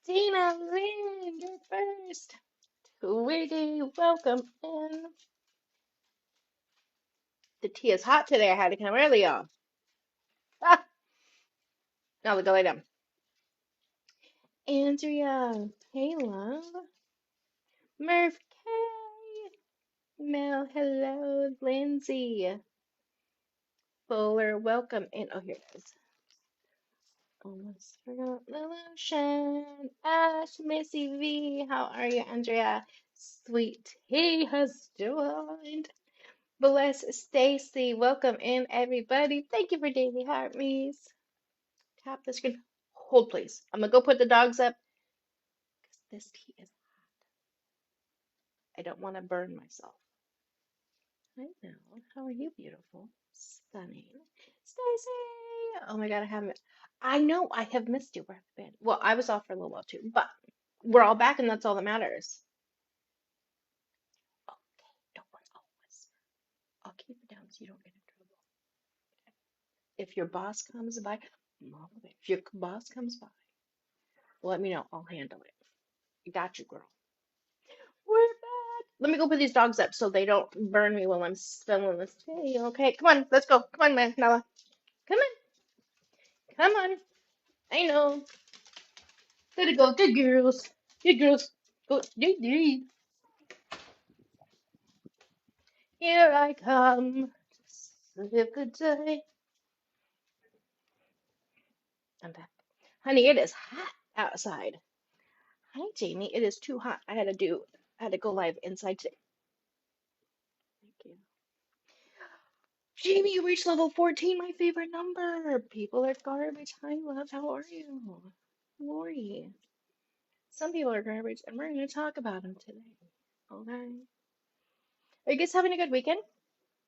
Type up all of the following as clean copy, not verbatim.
Tina Lynn, you're first. Tweety, welcome in. The tea is hot today. I had to come early, y'all. Ah, now we go lay down. Andrea, hey love. Murph K. Mel, hello. Lindsay. Fuller, welcome in. Oh, here it is. Almost forgot the lotion. Ash, Missy V, how are you, Andrea? Sweet tea has joined. Bless Stacy. Welcome in, everybody. Thank you for Daily Heart Me's. Tap the screen. Hold, please. I'm gonna go put the dogs up because this tea is. I don't want to burn myself. I know. How are you, beautiful? Stunning. Stacy. Oh my God, I haven't. I know I have missed you. Where have you been? Well, I was off for a little while too, but we're all back, and that's all that matters. Okay, don't always. I'll keep it down so you don't get in trouble. If your boss comes by, if your boss comes by, let me know. I'll handle it. Got you, girl. We're back. Let me go put these dogs up so they don't burn me while I'm spilling this tea. Okay, come on, let's go. Come on, man, Nala. Come on, come on. I know. Gotta go. Good girls. Good girls. Go. Here I come. Just a good day. I'm back. Honey, it is hot outside. Hi, Jamie. It is too hot. I had to go live inside today. Thank you. Jamie, you reached level 14, my favorite number. People are garbage. Hi, love. How are you? Lori. Some people are garbage, and we're going to talk about them today. Okay. Are you guys having a good weekend?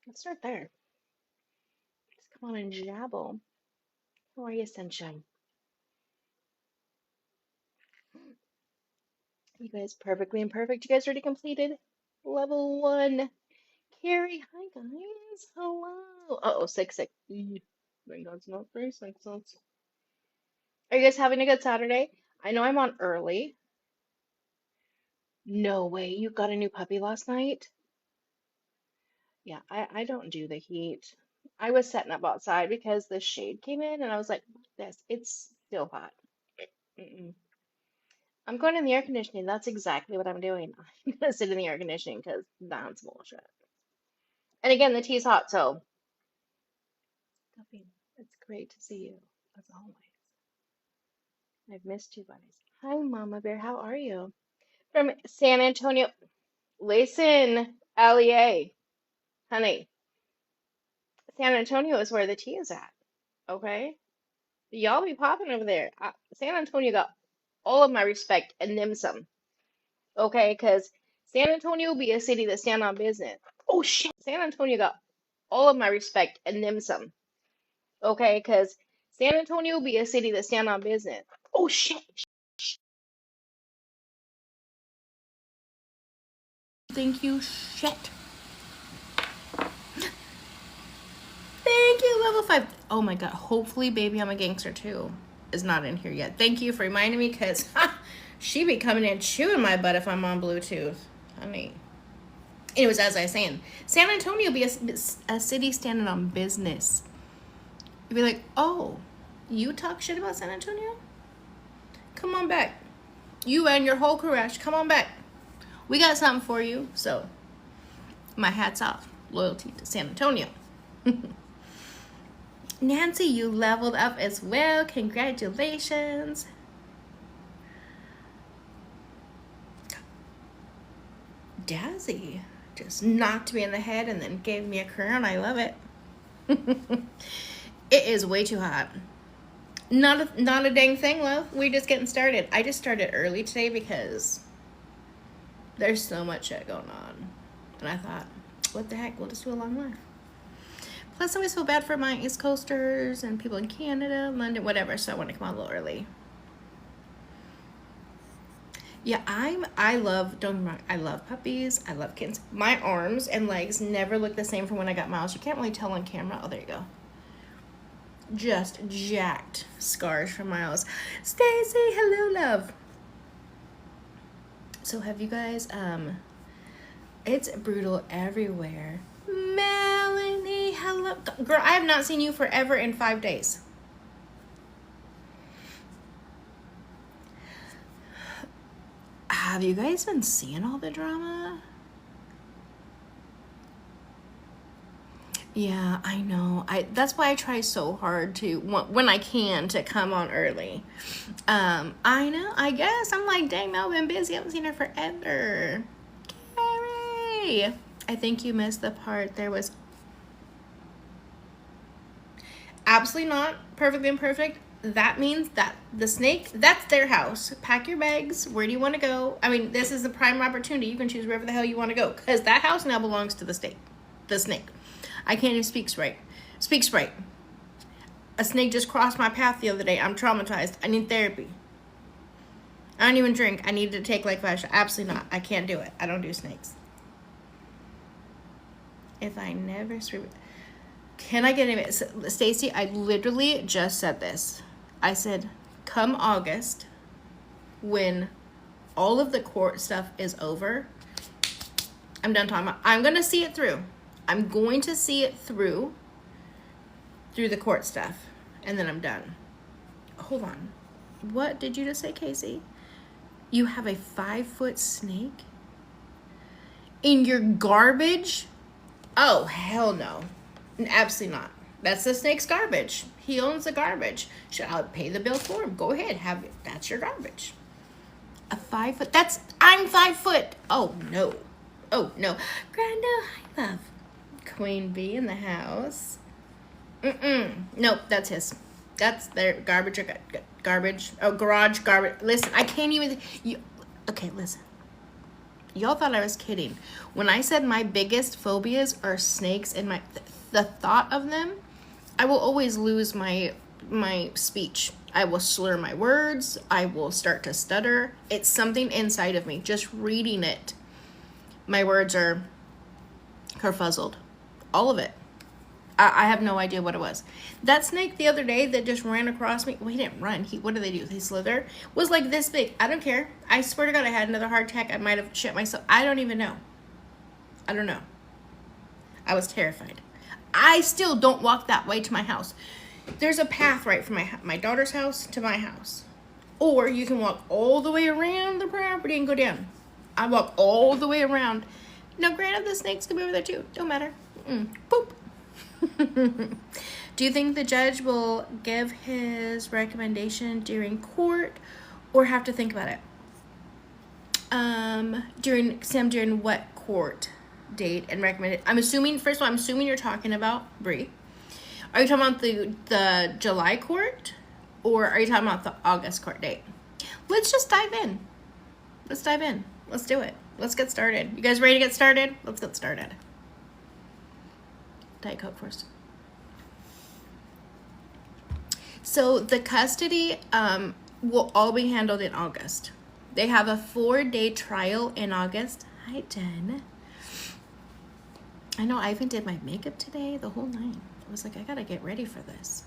Let's start there. Just come on and jabble. How are you, sunshine? You guys perfectly imperfect. You guys already completed level 1. Carrie, hi guys. Hello. Uh-oh, 6. Thank God it's not 3 6. Are you guys having a good Saturday? I know I'm on early. No way, you got a new puppy last night? Yeah, I don't do the heat. I was setting up outside because the shade came in and I was like, this, it's still hot. Mm-mm. I'm going in the air conditioning. That's exactly what I'm doing. I'm gonna sit in the air conditioning because that's bullshit. And again, the tea's hot, so Guppy, it's great to see you as always. I've missed you, buddies. Hi, Mama Bear. How are you? From San Antonio. Listen, LEA, honey, San Antonio is where the tea is at. Okay? Y'all be popping over there. San Antonio got all of my respect and them some. Okay? Because San Antonio will be a city that stand on business. Oh, shit. San Antonio got all of my respect and them some. Okay? Because San Antonio will be a city that stand on business. Oh, shit. Thank you, shit. Thank you, level 5. Oh my god. Hopefully, Baby I'm a Gangster 2 is not in here yet. Thank you for reminding me because she be coming in chewing my butt if I'm on Bluetooth. Honey. Anyways, as I was saying, San Antonio be a city standing on business. You'd be like, oh, you talk shit about San Antonio? Come on back. You and your whole crew, Ash, come on back. We got something for you. So, my hat's off. Loyalty to San Antonio. Nancy, you leveled up as well. Congratulations. Dazzy just knocked me in the head and then gave me a crown. I love it. It is way too hot. Not a dang thing, love. We're just getting started. I just started early today because there's so much shit going on. And I thought, what the heck? We'll just do a long live. Plus, I always feel bad for my East Coasters and people in Canada, London, whatever. So I want to come on a little early. Yeah, I love, don't get me wrong, I love puppies. I love kittens. My arms and legs never look the same from when I got Miles. You can't really tell on camera. Oh, there you go. Just jacked scars from Miles. Stacy, hello, love. So have you guys, it's brutal everywhere. Melanie, hello. Girl, I have not seen you forever in 5 days. Have you guys been seeing all the drama? Yeah, I know. That's why I try so hard to, when I can, to come on early. I know, I guess. I'm like, dang, Mel, been busy. I haven't seen her forever. Carrie! I think you missed the part. There was absolutely not perfectly imperfect. That means that the snake, that's their house. Pack your bags. Where do you want to go? I mean, this is the prime opportunity. You can choose wherever the hell you want to go, because that house now belongs to the snake. I can't even speak straight. A snake just crossed my path the other day. I'm traumatized. I need therapy. I don't even drink. I need to take like 5 shots. Absolutely not. I can't do it. I don't do snakes. If I never scream, can I get it? Stacy, I literally just said this. I said, come August, when all of the court stuff is over, I'm done talking about. I'm going to see it through. I'm going to see it through the court stuff, and then I'm done. Hold on. What did you just say, Casey? You have a 5-foot snake in your garbage? Oh, hell no. Absolutely not. That's the snake's garbage. He owns the garbage. I'll pay the bill for him. Go ahead. Have it. That's your garbage. A 5-foot. I'm 5 foot. Oh, no. Oh, no. Grando, hi, love. Queen Bee in the house. Nope, that's his. That's their garbage. Oh, garage garbage. Listen, I can't even. Okay, listen. Y'all thought I was kidding. When I said my biggest phobias are snakes and the thought of them, I will always lose my speech. I will slur my words. I will start to stutter. It's something inside of me. Just reading it, my words are kerfuzzled. All of it. I have no idea what it was. That snake the other day that just ran across me, well, he didn't run. What did they do? They slither. Was like this big. I don't care. I swear to God, I had another heart attack. I might have shit myself. I don't even know. I don't know. I was terrified. I still don't walk that way to my house. There's a path right from my daughter's house to my house. Or you can walk all the way around the property and go down. I walk all the way around. Now, granted, the snakes could be over there too. Don't matter. Boop. Do you think the judge will give his recommendation during court or have to think about it? During what court date and recommended? I'm assuming, first of all, I'm assuming you're talking about BRI. Are you talking about the July court, or are you talking about the August court date? Let's just dive in. Let's dive in. Let's do it. Let's get started. You guys ready to get started? Let's get started. Diet Coke first. So the custody will all be handled in August. They have a 4-day trial in August. Hi, Jen. I know I even did my makeup today, the whole night. I was like, I gotta get ready for this.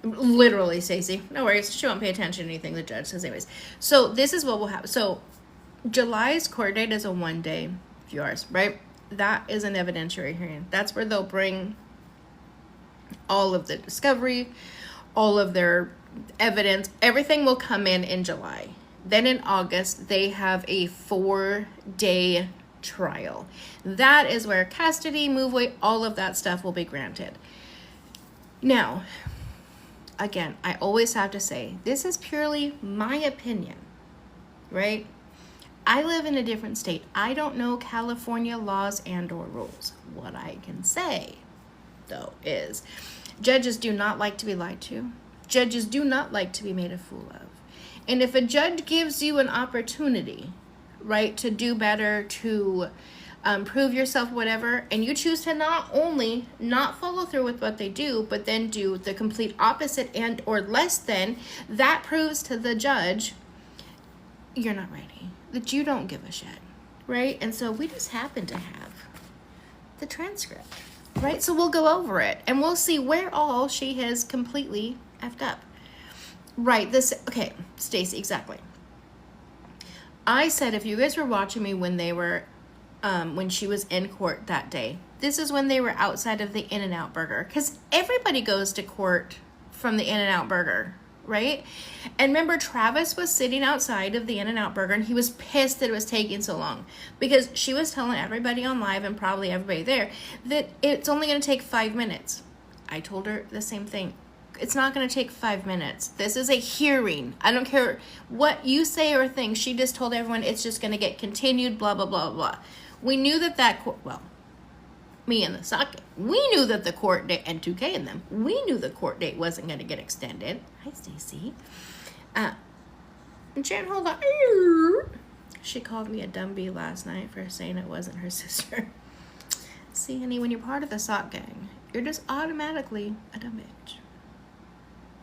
Literally, Stacey. No worries. She won't pay attention to anything the judge says anyways. So this is what will happen. So July's court date is a 1-day yours, right? That is an evidentiary hearing. That's where they'll bring all of the discovery, all of their evidence. Everything will come in July. Then in August, they have a 4-day trial. That is where custody, move away, all of that stuff will be granted. Now, again, I always have to say, this is purely my opinion, right? I live in a different state. I don't know California laws and or rules. What I can say, though, is judges do not like to be lied to. Judges do not like to be made a fool of. And if a judge gives you an opportunity, right, to do better, to prove yourself, whatever, and you choose to not only not follow through with what they do, but then do the complete opposite and or less than, that proves to the judge you're not ready, that you don't give a shit, right? And so we just happen to have the transcript, right? So we'll go over it and we'll see where all she has completely effed up. Right, okay, Stacey, exactly. I said if you guys were watching me when they were, when she was in court that day, this is when they were outside of the In-N-Out Burger. Because everybody goes to court from the In-N-Out Burger, right? And remember, Travis was sitting outside of the In-N-Out Burger, and he was pissed that it was taking so long. Because she was telling everybody on live, and probably everybody there, that it's only going to take 5 minutes. I told her the same thing. It's not going to take 5 minutes. This is a hearing. I don't care what you say or think. She just told everyone it's just going to get continued, blah, blah, blah, blah. We knew that court, well, me and the socket, we knew that the court date, and 2K and them, we knew the court date wasn't going to get extended. Hi, Stacey. And Sharon, hold on. She called me a dumb bee last night for saying it wasn't her sister. See, honey, when you're part of the sock gang, you're just automatically a dumb bitch.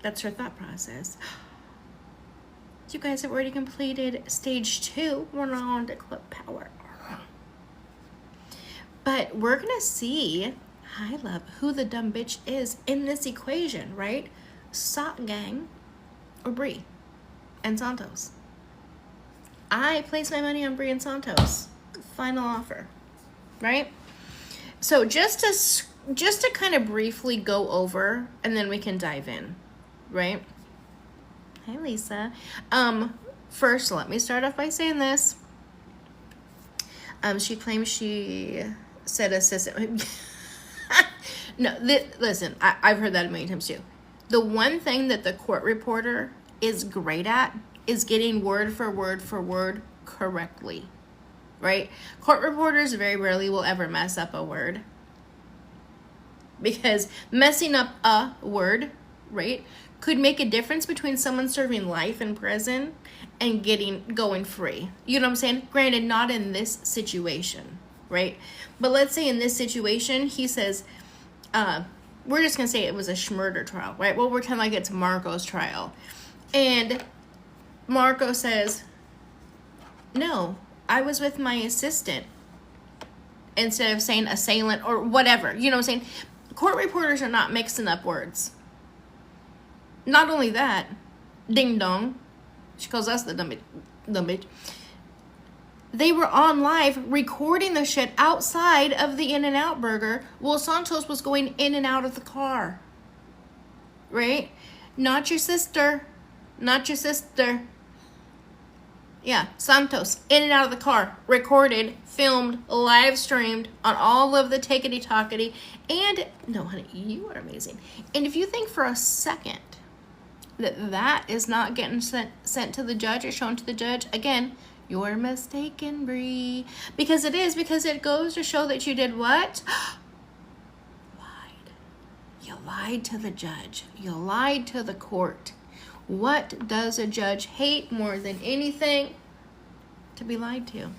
That's her thought process. You guys have already completed stage 2. We're now on to clip power. But we're going to see, hi love, who the dumb bitch is in this equation, right? Sock gang or BRI and Santos. I place my money on BRI and Santos. Final offer, right? So just to kind of briefly go over, and then we can dive in. Right? Hi, Lisa. First, let me start off by saying this. She claims she said assistant. No, listen, I've heard that many times too. The one thing that the court reporter is great at is getting word for word correctly. Right? Court reporters very rarely will ever mess up a word. Because messing up a word, right, could make a difference between someone serving life in prison and going free. You know what I'm saying? Granted, not in this situation, right? But let's say in this situation, he says, we're just going to say it was a schmurder trial, right? Well, we're kind of like it's Marco's trial. And Marco says, no, I was with my assistant, instead of saying assailant or whatever. You know what I'm saying? Court reporters are not mixing up words. Not only that, ding dong, she calls us the dumb bitch. They were on live recording the shit outside of the In-N-Out Burger while Santos was going in and out of the car. Right? Not your sister. Not your sister. Yeah, Santos, in and out of the car, recorded, filmed, live streamed on all of the Tickety-Tockety. And, no, honey, you are amazing. And if you think for a second that is not getting sent to the judge or shown to the judge, again, you're mistaken, Bree. Because it goes to show that you did what? Lied. You lied to the judge. You lied to the court. What does a judge hate more than anything? To be lied to.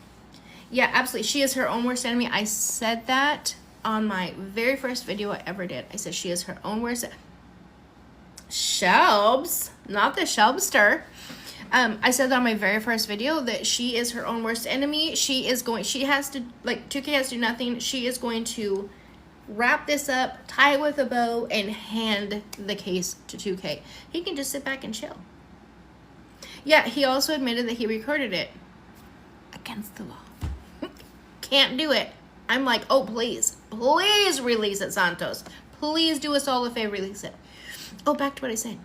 Yeah, absolutely. She is her own worst enemy. I said that on my very first video I ever did. I said she is her own worst enemy. Shelbs, not the Shelbster. I said that on my very first video that she is her own worst enemy. She has to, like, 2K has to do nothing. She is going to wrap this up, tie it with a bow, and hand the case to 2K. He can just sit back and chill. Yeah, he also admitted that he recorded it. Against the law. Can't do it. I'm like, oh, please release it, Santos. Please do us all a favor, release it. Oh, back to what I said.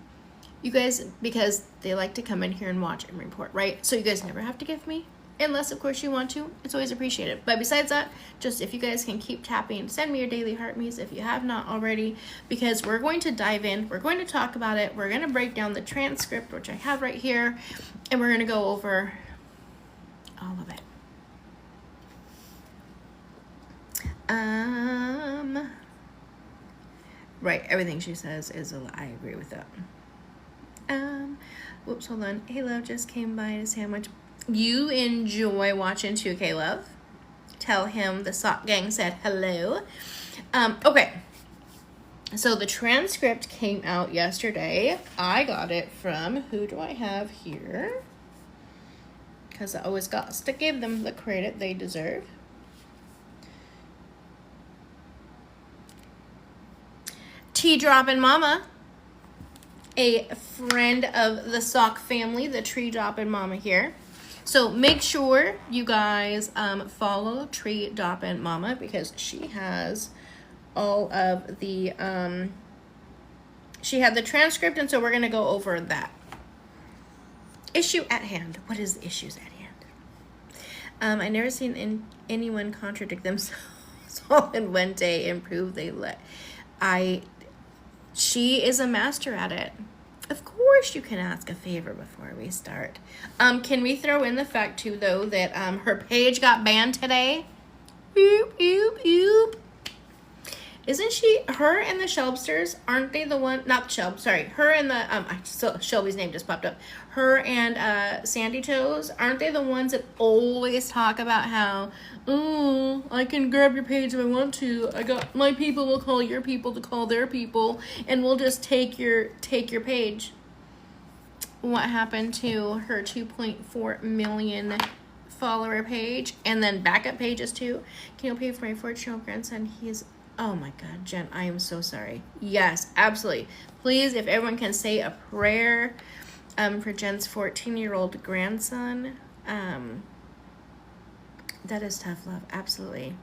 You guys, because they like to come in here and watch and report, right? So you guys never have to give me, unless, of course, you want to. It's always appreciated. But besides that, just if you guys can keep tapping, send me your daily heart me's if you have not already, because we're going to dive in. We're going to talk about it. We're going to break down the transcript, which I have right here, and we're going to go over all of it. Right, everything she says is a lie. I agree with that. Whoops, hold on. Hey, love, just came by a sandwich. You enjoy watching 2K, love. Tell him the sock gang said hello. Okay. So the transcript came out yesterday. I got it from, who do I have here? Because I always got to give them the credit they deserve. Tea-Droppin' Mama, a friend of the sock family, the Tree-Droppin' Mama here. So make sure you guys follow Tree Doppin Mama, because she has all of the she had the transcript, and so we're going to go over that. Issue at hand. What is the issues at hand? I never seen anyone contradict themselves all in one day and prove they she is a master at it. Of course you can ask a favor before we start. Can we throw in the fact too, though, that her page got banned today? Boop, boop, boop. Isn't her and the Shelbsters, aren't they the one, not Shelb, sorry, her and the, Shelby's name just popped up. Her and Sandy Toes, aren't they the ones that always talk about how, oh, I can grab your page if I want to. My people will call your people to call their people, and we'll just take your page. What happened to her 2.4 million follower page, and then backup pages too? Can you pay for my 14-year-old grandson? Oh my God, Jen, I am so sorry. Yes, absolutely. Please, if everyone can say a prayer for Jen's 14-year-old grandson. That is tough love, absolutely.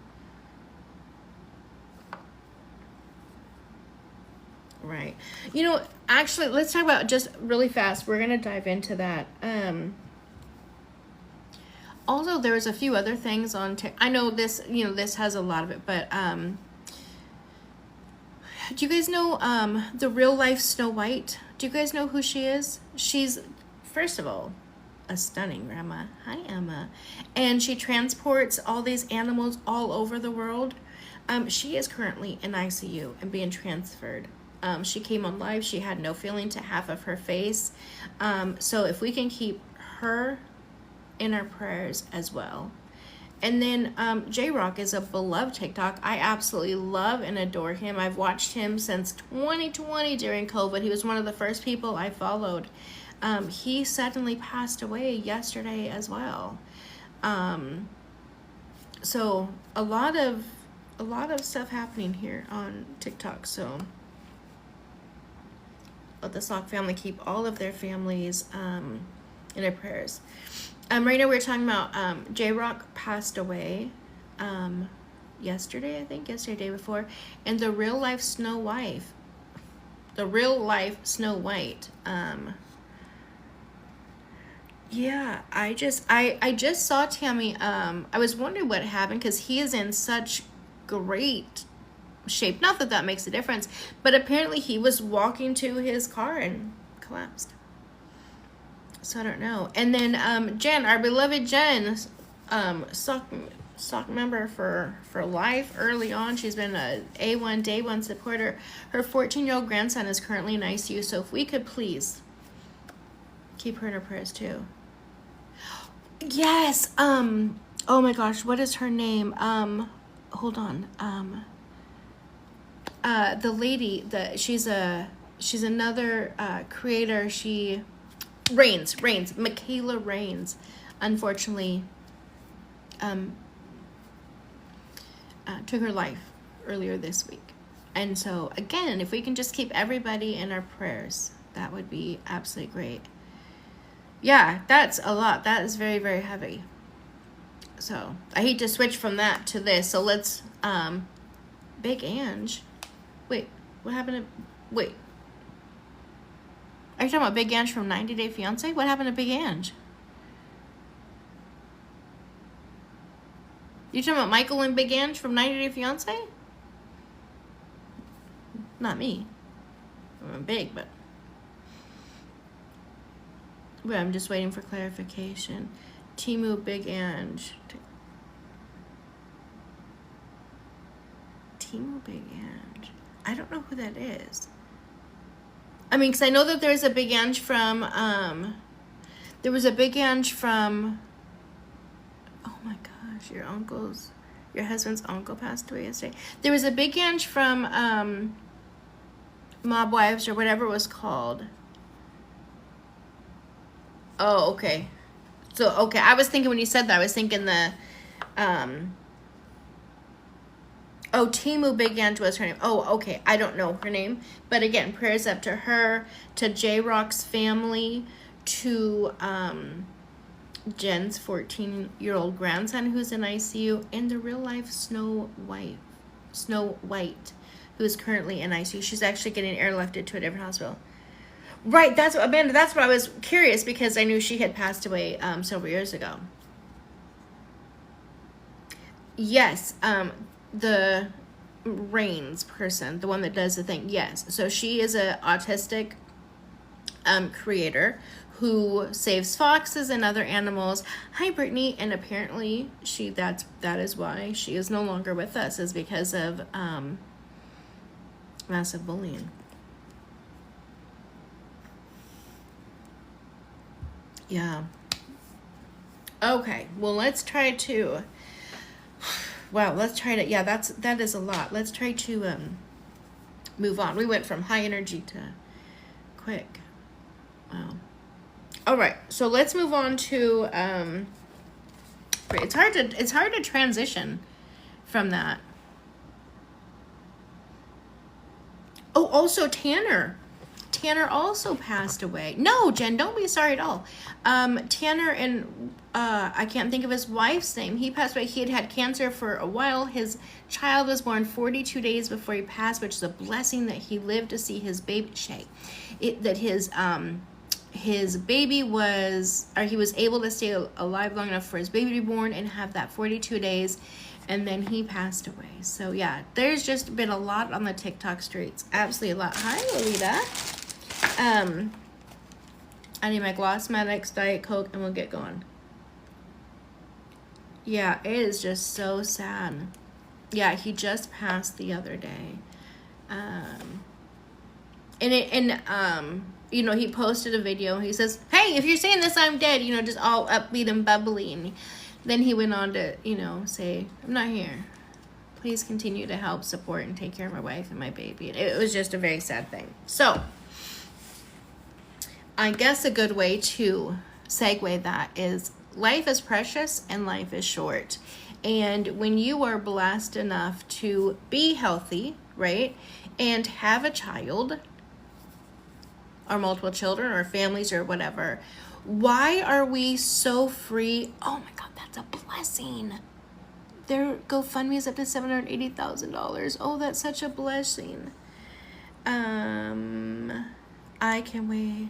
Right. You know, actually, let's talk about, just really fast, we're going to dive into that. Also, there's a few other things on I know this, this has a lot of it, but do you guys know the real life Snow White? Do you guys know who she is? She's, first of all, a stunning grandma. Hi, Emma. And she transports all these animals all over the world. She is currently in ICU and being transferred. She came on live. She had no feeling to half of her face. So if we can keep her in our prayers as well. And then J-Rock is a beloved TikTok. I absolutely love and adore him. I've watched him since 2020 during COVID. He was one of the first people I followed. He suddenly passed away yesterday as well. So a lot of stuff happening here on TikTok. So let the Sock family keep all of their families in their prayers. Right now we're talking about J-Rock passed away yesterday, day before, and the real life Snow White. Yeah, I just saw Tammy. I was wondering what happened, because he is in such great shape. Not that makes a difference, but apparently he was walking to his car and collapsed. So I don't know. And then Jen, our beloved Jen, Sock member for life early on. She's been a A1 day one supporter. Her 14-year-old grandson is currently in ICU. So if we could please keep her in our prayers too. Yes. Oh my gosh, what is her name? Hold on. The lady she's another creator. Michaela Raines, unfortunately, took her life earlier this week. And so, again, if we can just keep everybody in our prayers, that would be absolutely great. Yeah, that's a lot. That is very, very heavy. So, I hate to switch from that to this. So, let's, Big Ange. Wait, what happened to, wait. Are you talking about Big Ange from 90 Day Fiancé? What happened to Big Ange? You talking about Michael and Big Ange from 90 Day Fiancé? Not me. I'm big, but wait, I'm just waiting for clarification. Timu, Big Ange. Timu, Big Ange. I don't know who that is. I mean, because I know that there's a Big Ange from, there was a Big Ange from, oh my gosh, your husband's uncle passed away yesterday. There was a Big Ange from, Mob Wives or whatever it was called. Oh, okay. So, okay, I was thinking when you said that, I was thinking the, oh, Timu Big Ange was her name. Oh, okay. I don't know her name. But again, prayers up to her, to J-Rock's family, to Jen's 14-year-old grandson who's in ICU, and the real life Snow White, who is currently in ICU. She's actually getting airlifted to a different hospital. Right, that's what, Amanda, that's what I was curious, because I knew she had passed away several years ago. Yes, the Rains person, the one that does the thing, yes. So she is a autistic creator who saves foxes and other animals. Hi, Brittany. And apparently that is why she is no longer with us, is because of massive bullying. Yeah. Okay. Well, let's try to. Wow. Let's try to. Yeah, that is a lot. Let's try to move on. We went from high energy to quick. Wow. All right. So let's move on to. It's hard to transition from that. Oh, also Tanner also passed away. No, Jen, don't be sorry at all. Tanner and I can't think of his wife's name. He passed away. He had cancer for a while. His child was born 42 days before he passed, which is a blessing that he lived to see his baby his baby was, or he was able to stay alive long enough for his baby to be born and have that 42 days. And then he passed away. So yeah, there's just been a lot on the TikTok streets. Absolutely a lot. Hi, Lolita. I need my Gloss Maddox Diet Coke and we'll get going. Yeah, it is just so sad. Yeah, he just passed the other day. You know, he posted a video. He says, "Hey, if you're saying this, I'm dead." You know, just all upbeat and bubbly. And then he went on to, you know, say, "I'm not here. Please continue to help, support, and take care of my wife and my baby." And it was just a very sad thing. So, I guess a good way to segue that is life is precious and life is short. And when you are blessed enough to be healthy, right, and have a child, or multiple children, or families, or whatever, why are we so free? Oh my God, that's a blessing. Their GoFundMe is up to $780,000. Oh, that's such a blessing. I can wait.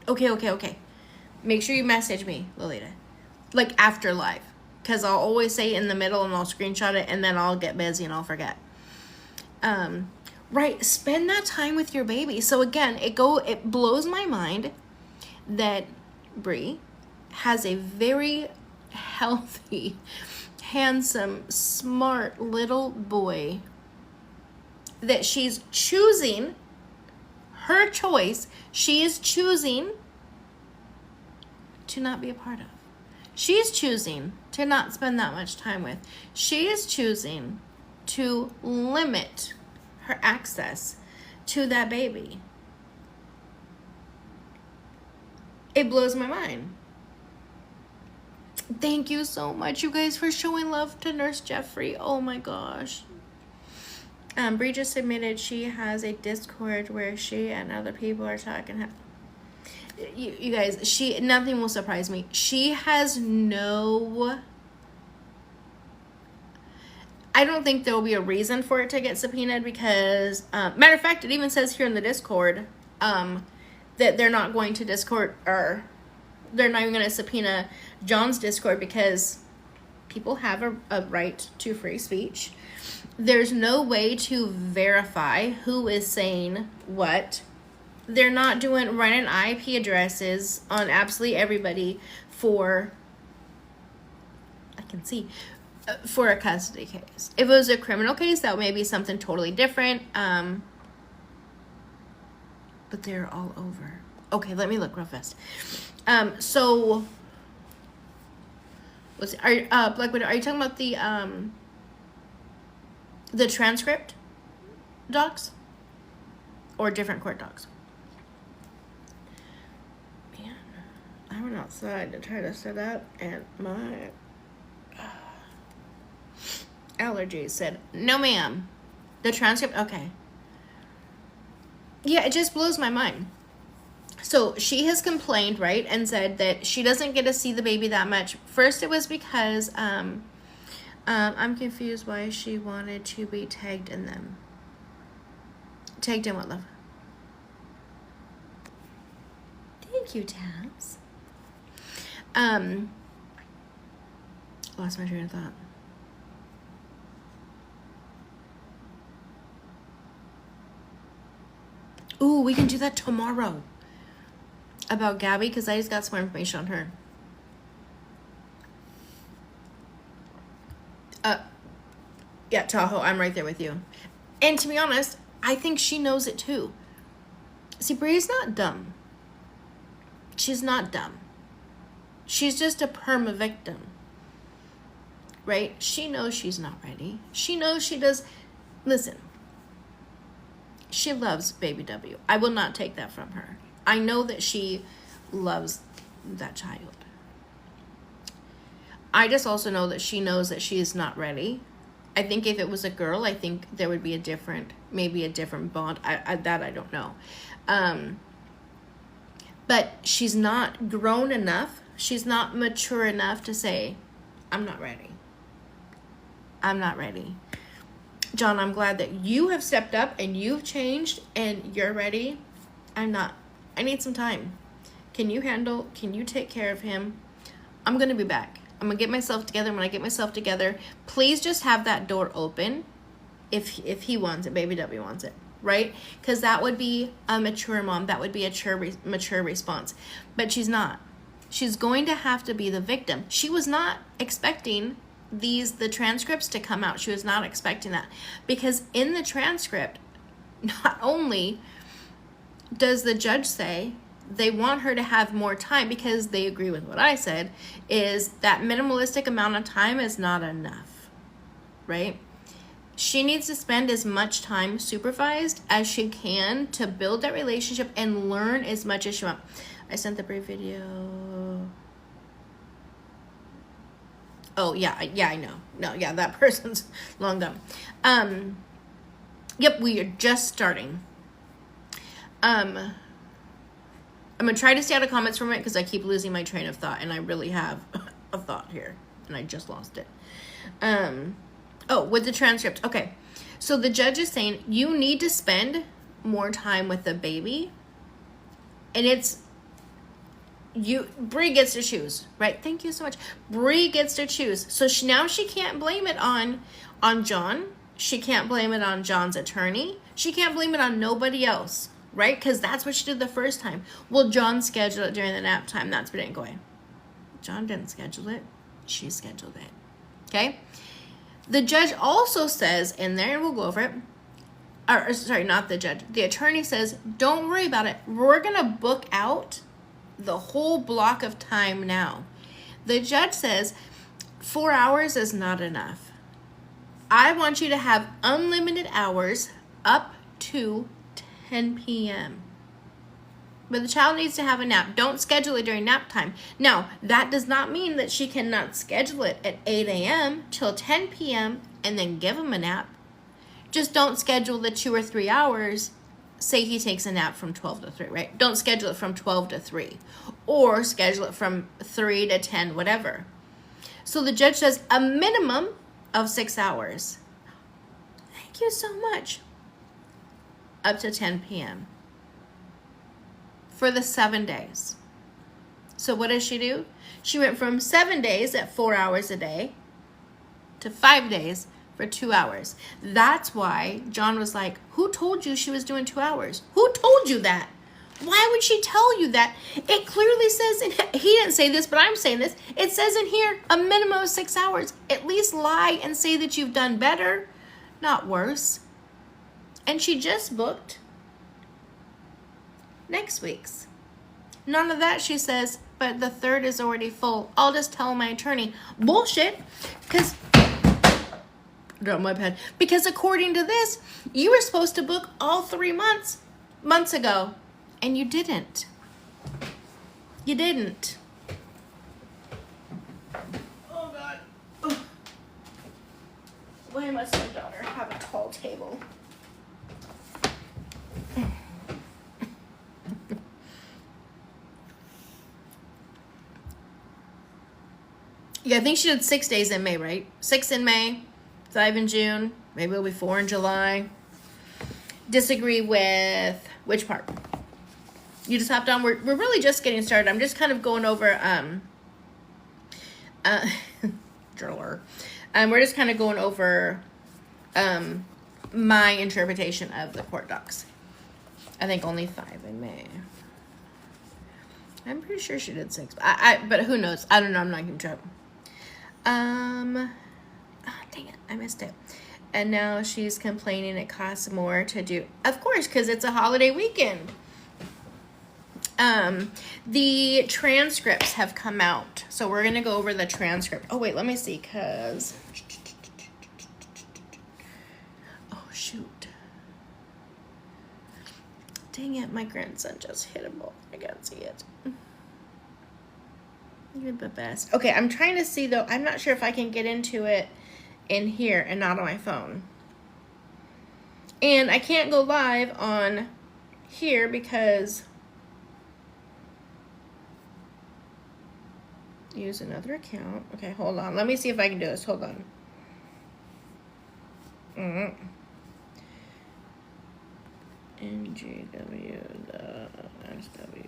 Okay. Make sure you message me, Lolita. Like after live. Because I'll always say in the middle and I'll screenshot it and then I'll get busy and I'll forget. Right, spend that time with your baby. So again, it blows my mind that Bri has a very healthy, handsome, smart little boy that she's choosing, her choice, she is choosing to not be a part of. She's choosing to not spend that much time with. She is choosing to limit her access to that baby. It blows my mind. Thank you so much, you guys, for showing love to Nurse Jeffrey. Oh my gosh. Bri just admitted she has a Discord where she and other people are talking. You guys, nothing will surprise me. She has no... I don't think there will be a reason for it to get subpoenaed because, matter of fact, it even says here in the Discord that they're not going to Discord, or they're not even going to subpoena John's Discord because people have a right to free speech. There's no way to verify who is saying what. They're not running IP addresses on absolutely everybody for, I can see, for a custody case. If it was a criminal case, that may be something totally different. But they're all over. Okay, let me look real fast. So, Blackwood, are you talking about the transcript docs or different court docs? Man, I went outside to try to set up, and my allergies said, "No, ma'am." The transcript, okay. Yeah, it just blows my mind. So she has complained, right, and said that she doesn't get to see the baby that much. First, it was because I'm confused why she wanted to be tagged in them. Tagged in what, love? Thank you, Tabs. Lost my train of thought. Ooh, we can do that tomorrow. About Gabby, because I just got some more information on her. Yeah, Tahoe, I'm right there with you. And to be honest, I think she knows it too. See, Bree's not dumb. She's not dumb. She's just a perma victim. Right? She knows she's not ready. She knows she does. Listen, she loves baby W. I will not take that from her. I know that she loves that child. I just also know that she knows that she is not ready. I think if it was a girl, I think there would be maybe a different bond. I don't know. But she's not grown enough. She's not mature enough to say, I'm not ready. I'm not ready. John, I'm glad that you have stepped up and you've changed and you're ready. I'm not. I need some time. Can you take care of him? I'm going to be back. I'm going to get myself together. When I get myself together, please just have that door open if he wants it, baby W wants it, right? Because that would be a mature mom. That would be a mature response. But she's not. She's going to have to be the victim. She was not expecting the transcripts to come out. She was not expecting that. Because in the transcript, not only does the judge say they want her to have more time, because they agree with what I said, is that minimalistic amount of time is not enough, right? She needs to spend as much time supervised as she can to build that relationship and learn as much as she wants. I sent the brief video. Oh, yeah, I know. No, yeah, that person's long gone. Yep, we are just starting. I'm going to try to stay out of comments for a minute because I keep losing my train of thought, and I really have a thought here, and I just lost it. With the transcript. Okay, so the judge is saying you need to spend more time with the baby, and Bree gets to choose, right? Thank you so much. Bree gets to choose. So now she can't blame it on John. She can't blame it on John's attorney. She can't blame it on nobody else. Right? Because that's what she did the first time. Well, John scheduled it during the nap time. That's what it didn't go away. John didn't schedule it. She scheduled it. Okay? The judge also says in there, and we'll go over it. Or sorry, not the judge. The attorney says, don't worry about it. We're going to book out the whole block of time now. The judge says 4 hours is not enough. I want you to have unlimited hours up to 10 p.m. But the child needs to have a nap. Don't schedule it during nap time. Now, that does not mean that she cannot schedule it at 8 a.m. till 10 p.m. and then give him a nap. Just don't schedule the 2 or 3 hours. Say he takes a nap from 12 to 3, right? Don't schedule it from 12 to 3. Or schedule it from 3 to 10, whatever. So the judge says a minimum of 6 hours. Thank you so much. Up to 10 p.m. for the 7 days. So what does she do? She went from 7 days at 4 hours a day to 5 days for 2 hours. That's why John was like, who told you she was doing 2 hours? Who told you that? Why would she tell you that? It clearly says, he didn't say this, but I'm saying this. It says in here, a minimum of 6 hours. At least lie and say that you've done better, not worse. And she just booked next week's. None of that, she says, but the 3rd is already full. I'll just tell my attorney. Bullshit. Because, drop my pen. Because according to this, you were supposed to book all 3 months ago. And you didn't. You didn't. Oh, God. Oh. Why must my daughter have a tall table? Yeah, I think she did 6 days in May, right? 6 in May, 5 in June, maybe it'll be 4 in July. Disagree with which part? You just hopped on. We're really just getting started. I'm just kind of going over driller. We're just kind of going over my interpretation of the court docs. I think only 5 in May. I'm pretty sure she did 6, but who knows? I don't know. I'm not keeping track. Oh, dang it, I missed it. And now she's complaining it costs more to do. Of course, because it's a holiday weekend. The transcripts have come out, so we're gonna go over the transcript. Oh wait, let me see, cause oh shoot, dang it, my grandson just hit a ball. I can't see it. You're the best. Okay, I'm trying to see though. I'm not sure if I can get into it in here and not on my phone. And I can't go live on here because use another account. Okay, hold on. Let me see if I can do this. Hold on. NGW the SW.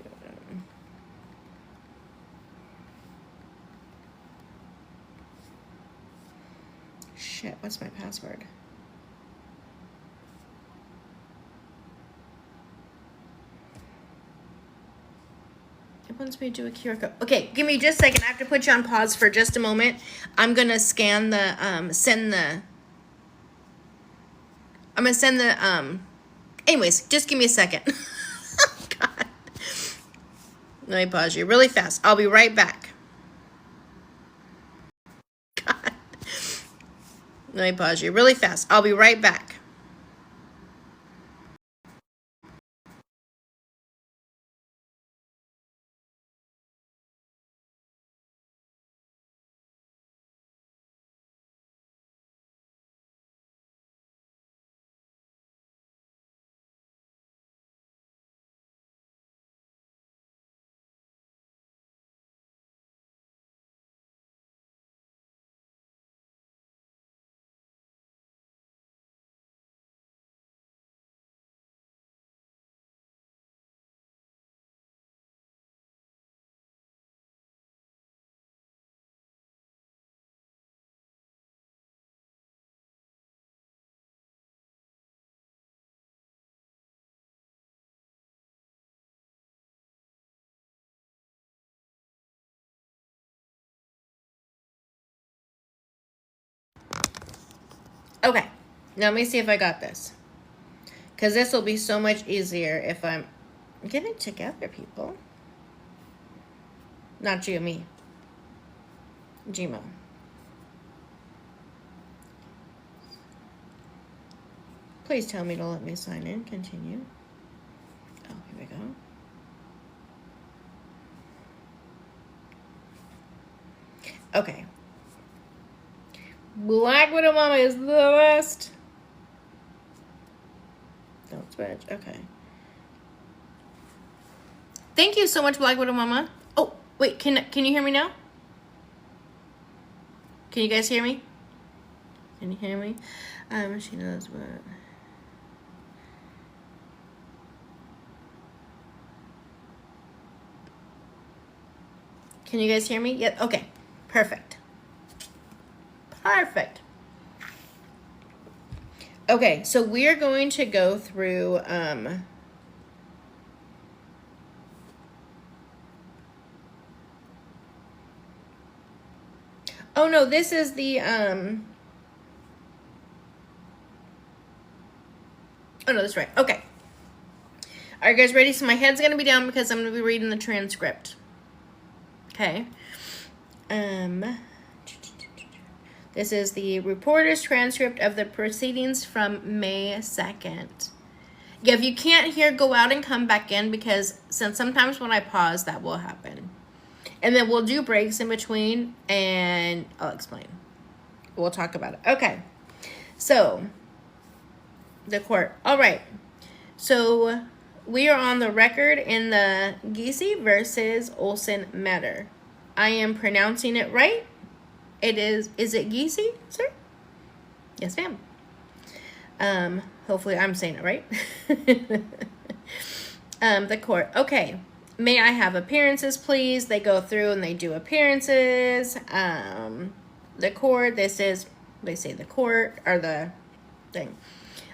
Shit, what's my password? It wants me to do a QR code. Okay, give me just a second. I have to put you on pause for just a moment. I'm gonna scan the I'm gonna send the anyways, just give me a second. God. Let me pause you really fast. I'll be right back. God. Let me pause you really fast. I'll be right back. Okay, now let me see if I got this. Because this will be so much easier if I'm getting together, people. Not you, me. Gmo. Please tell me to let me sign in. Continue. Oh, here we go. Okay. Black Widow Mama is the best. Don't switch. Okay. Thank you so much, Black Widow Mama. Oh, wait. Can you hear me now? Can you guys hear me? Can you hear me? She knows what. Can you guys hear me? Yep. Okay. Perfect. Perfect. Okay, so we're going to go through oh no, this is the oh no, that's right. Okay. Are you guys ready? So my head's gonna be down because I'm gonna be reading the transcript. Okay. This is the reporter's transcript of the proceedings from May 2nd. Yeah, if you can't hear, go out and come back in because since sometimes when I pause, that will happen. And then we'll do breaks in between and I'll explain. We'll talk about it. Okay. So, the court. All right. So, we are on the record in the Giese versus Olson matter. I am pronouncing it right. Is it Geesey, sir? Yes, ma'am. Hopefully I'm saying it right. The court. Okay. May I have appearances, please? They go through and they do appearances. The court, they say the court, or the thing.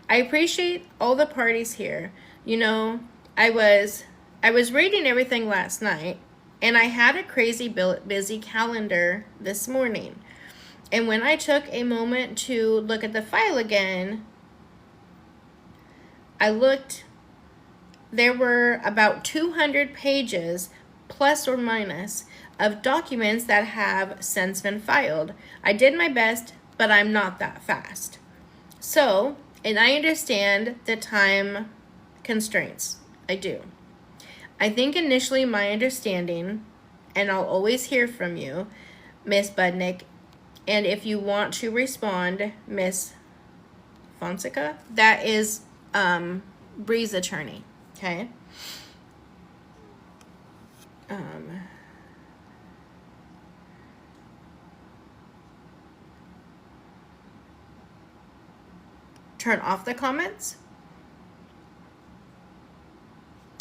I appreciate all the parties here. You know, I was reading everything last night, and I had a crazy busy calendar this morning. And when I took a moment to look at the file again, I looked, there were about 200 pages, plus or minus, of documents that have since been filed. I did my best, but I'm not that fast. So, and I understand the time constraints. I do. I think initially my understanding, and I'll always hear from you, Miss Budnick, and if you want to respond, Miss Fonseca, that is Bree's attorney. Okay. Turn off the comments.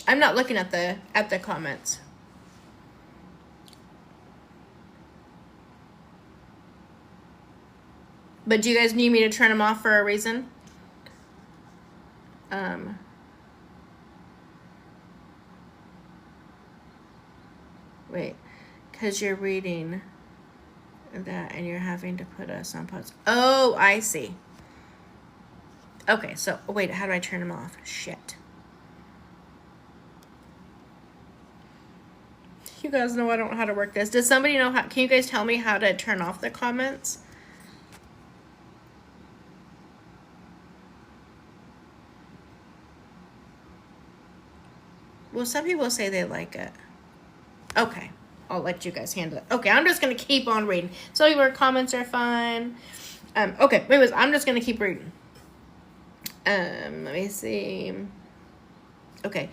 I'm not looking at the comments. But do you guys need me to turn them off for a reason? Wait, because you're reading that and you're having to put us on pause. Oh, I see. Okay, so wait, how do I turn them off? Shit. You guys know I don't know how to work this. Does somebody know how? Can you guys tell me how to turn off the comments? Well, some people say they like it. Okay, I'll let you guys handle it. Okay, I'm just gonna keep on reading. So your comments are fine. Okay, anyways, I'm just gonna keep reading. Let me see. Okay,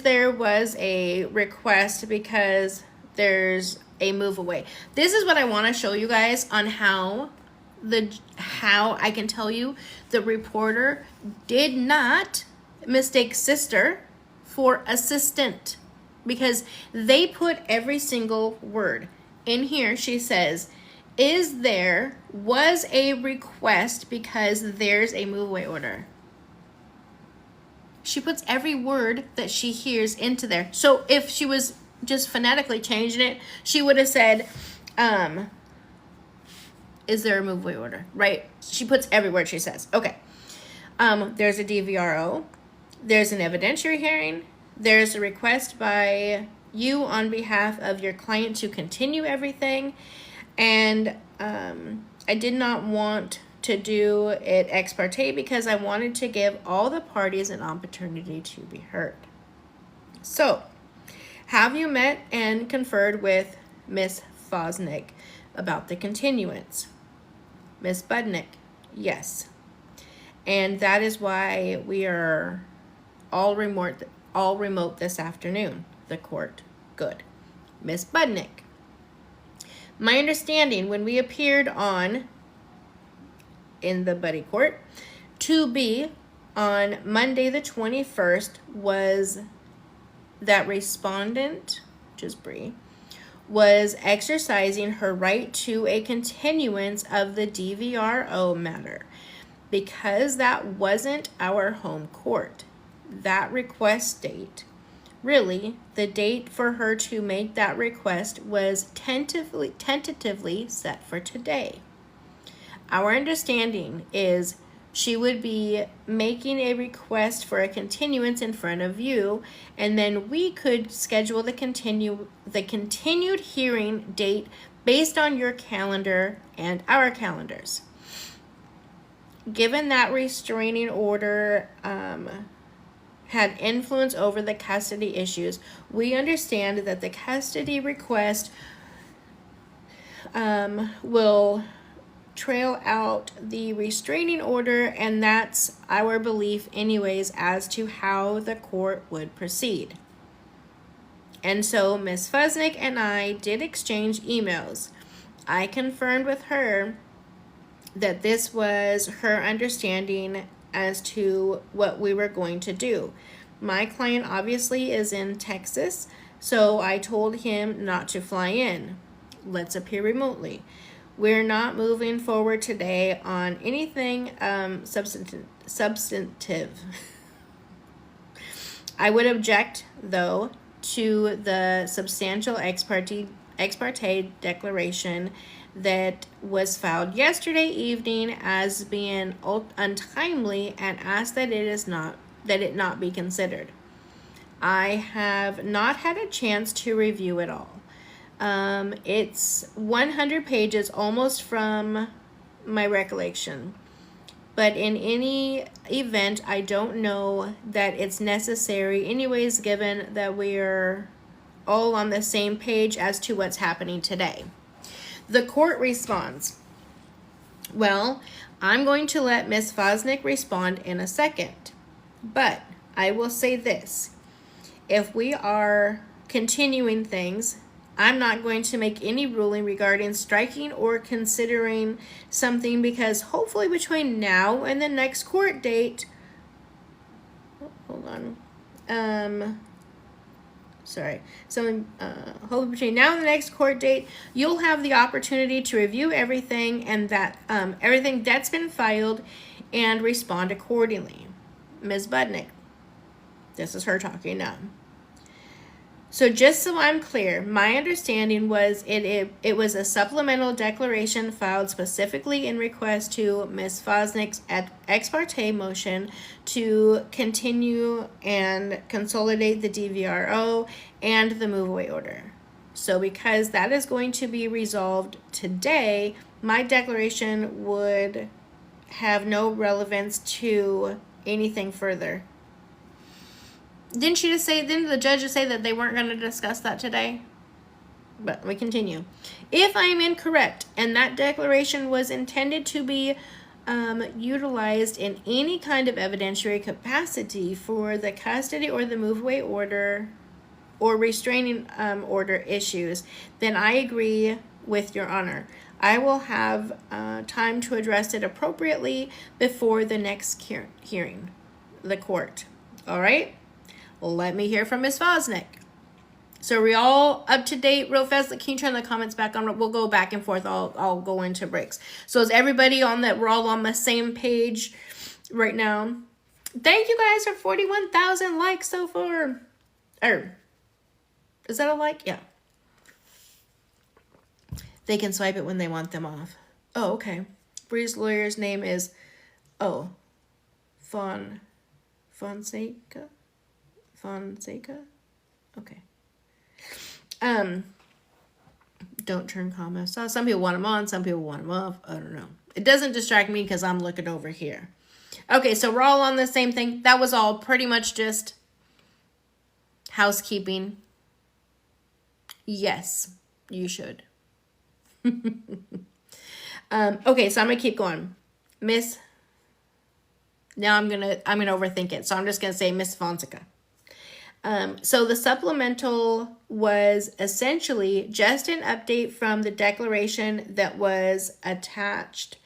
there was a request because there's a move away. This is what I want to show you guys on how I can tell you the reporter did not mistake sister for assistant, because they put every single word in here. She says, was a request because there's a move away order. She puts every word that she hears into there. So if she was just phonetically changing it, she would have said, is there a move away order? Right? She puts every word she says. Okay. There's a DVRO. There's an evidentiary hearing. There's a request by you on behalf of your client to continue everything. And I did not want to do it ex parte because I wanted to give all the parties an opportunity to be heard. So, have you met and conferred with Miss Fosnick about the continuance? Miss Budnick, yes. And that is why we are all remote this afternoon. The court, good. Miss Budnick, my understanding when we appeared in the buddy court to be on Monday the 21st was that respondent, which is Bree, was exercising her right to a continuance of the DVRO matter. Because that wasn't our home court, that request date, really, the date for her to make that request was tentatively set for today. Our understanding is she would be making a request for a continuance in front of you, and then we could schedule the continued hearing date based on your calendar and our calendars. Given that restraining order had influence over the custody issues, we understand that the custody request will trail out the restraining order, and that's our belief anyways as to how the court would proceed. And so Ms. Fusnick and I did exchange emails. I confirmed with her that this was her understanding as to what we were going to do. My client obviously is in Texas, so I told him not to fly in. Let's appear remotely. We're not moving forward today on anything substantive. I would object, though, to the substantial ex parte declaration that was filed yesterday evening as being untimely, and ask that it not be considered. I have not had a chance to review it all. It's 100 pages almost from my recollection. But in any event, I don't know that it's necessary anyways, given that we're all on the same page as to what's happening today. The court responds, well, I'm going to let Ms. Fosnick respond in a second. But I will say this. If we are continuing things, I'm not going to make any ruling regarding striking or considering something, because hopefully between now and the next court date, hopefully between now and the next court date, you'll have the opportunity to review everything and that everything that's been filed and respond accordingly. Ms. Budnick, this is her talking now. So just so I'm clear, my understanding was it was a supplemental declaration filed specifically in request to Ms. Fosnick's ex parte motion to continue and consolidate the DVRO and the move away order. So because that is going to be resolved today, my declaration would have no relevance to anything further. Didn't the judge just say that they weren't going to discuss that today? But we continue. If I am incorrect and that declaration was intended to be utilized in any kind of evidentiary capacity for the custody or the move away order or restraining order issues, then I agree with Your Honor. I will have time to address it appropriately before the next hearing, the court. All right? Let me hear from Ms. Fosnick. So are we all up to date real fast? Can you turn the comments back on? We'll go back and forth. I'll go into breaks. So is everybody on that? We're all on the same page right now. Thank you guys for 41,000 likes so far. Is that a like? Yeah. They can swipe it when they want them off. Oh, okay. Bree's lawyer's name is, Fonseca? Okay. Don't turn comments off. Some people want them on, some people want them off. I don't know. It doesn't distract me because I'm looking over here. Okay, so we're all on the same thing. That was all pretty much just housekeeping. Yes, you should. Okay, so I'm gonna keep going. Now I'm gonna overthink it. So I'm just gonna say Miss Fonseca. So the supplemental was essentially just an update from the declaration that was attached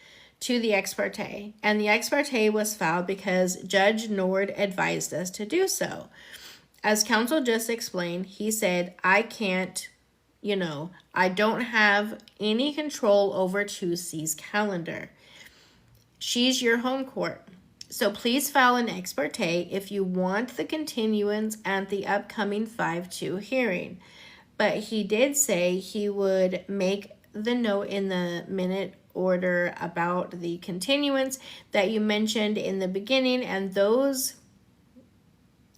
to the ex parte. And the ex parte was filed because Judge Nord advised us to do so. As counsel just explained, he said, I can't, I don't have any control over 2C's calendar. She's your home court. So please file an ex parte if you want the continuance at the upcoming 5-2 hearing. But he did say he would make the note in the minute order about the continuance that you mentioned in the beginning, and those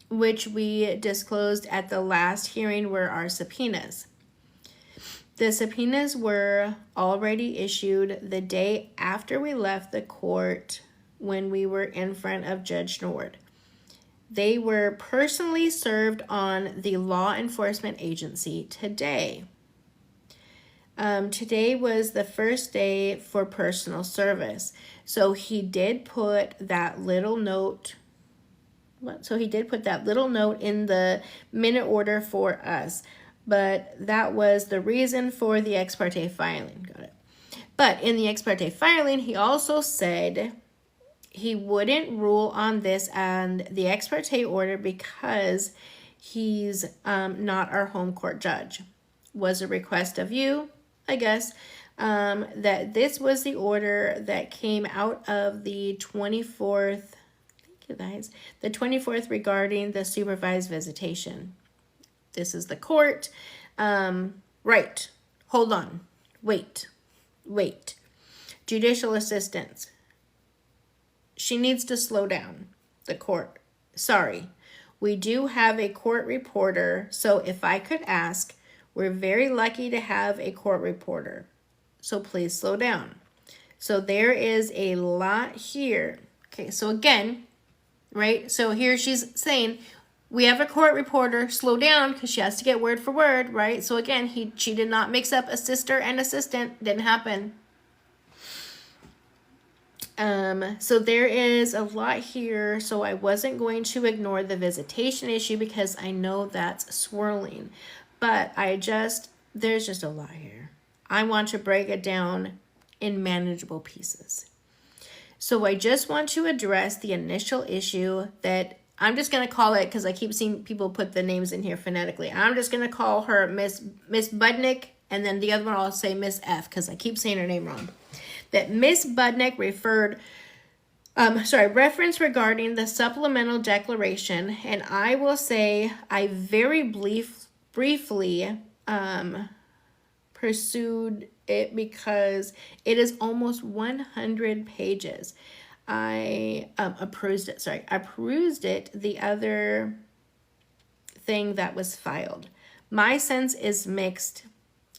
which we disclosed at the last hearing were our subpoenas. The subpoenas were already issued the day after we left the court when we were in front of Judge Nord. They were personally served on the law enforcement agency today. Today was the first day for personal service. So he did put that little note. So he did put that little note in the minute order for us. But that was the reason for the ex parte filing. Got it. But in the ex parte filing, he also said he wouldn't rule on this and the ex parte order because he's not our home court judge. Was a request of you, I guess, that this was the order that came out of the 24th, thank you guys, the 24th regarding the supervised visitation. This is the court. Right. Hold on. Wait. Judicial assistance. She needs to slow down. The court. Sorry. We do have a court reporter. So if I could ask, we're very lucky to have a court reporter. So please slow down. So there is a lot here. Okay, so again, right? So here she's saying, we have a court reporter, slow down, because she has to get word for word, right? So again, she did not mix up a sister and assistant. Didn't happen. So there is a lot here. So I wasn't going to ignore the visitation issue because I know that's swirling. But there's just a lot here. I want to break it down in manageable pieces. So I just want to address the initial issue that I'm just going to call it, because I keep seeing people put the names in here phonetically. I'm just going to call her Miss Budnick, and then the other one I'll say Miss F, because I keep saying her name wrong. That Miss Budnick reference regarding the supplemental declaration, and I will say I very briefly pursued it because it is almost 100 pages. I perused it the other thing that was filed. My sense is mixed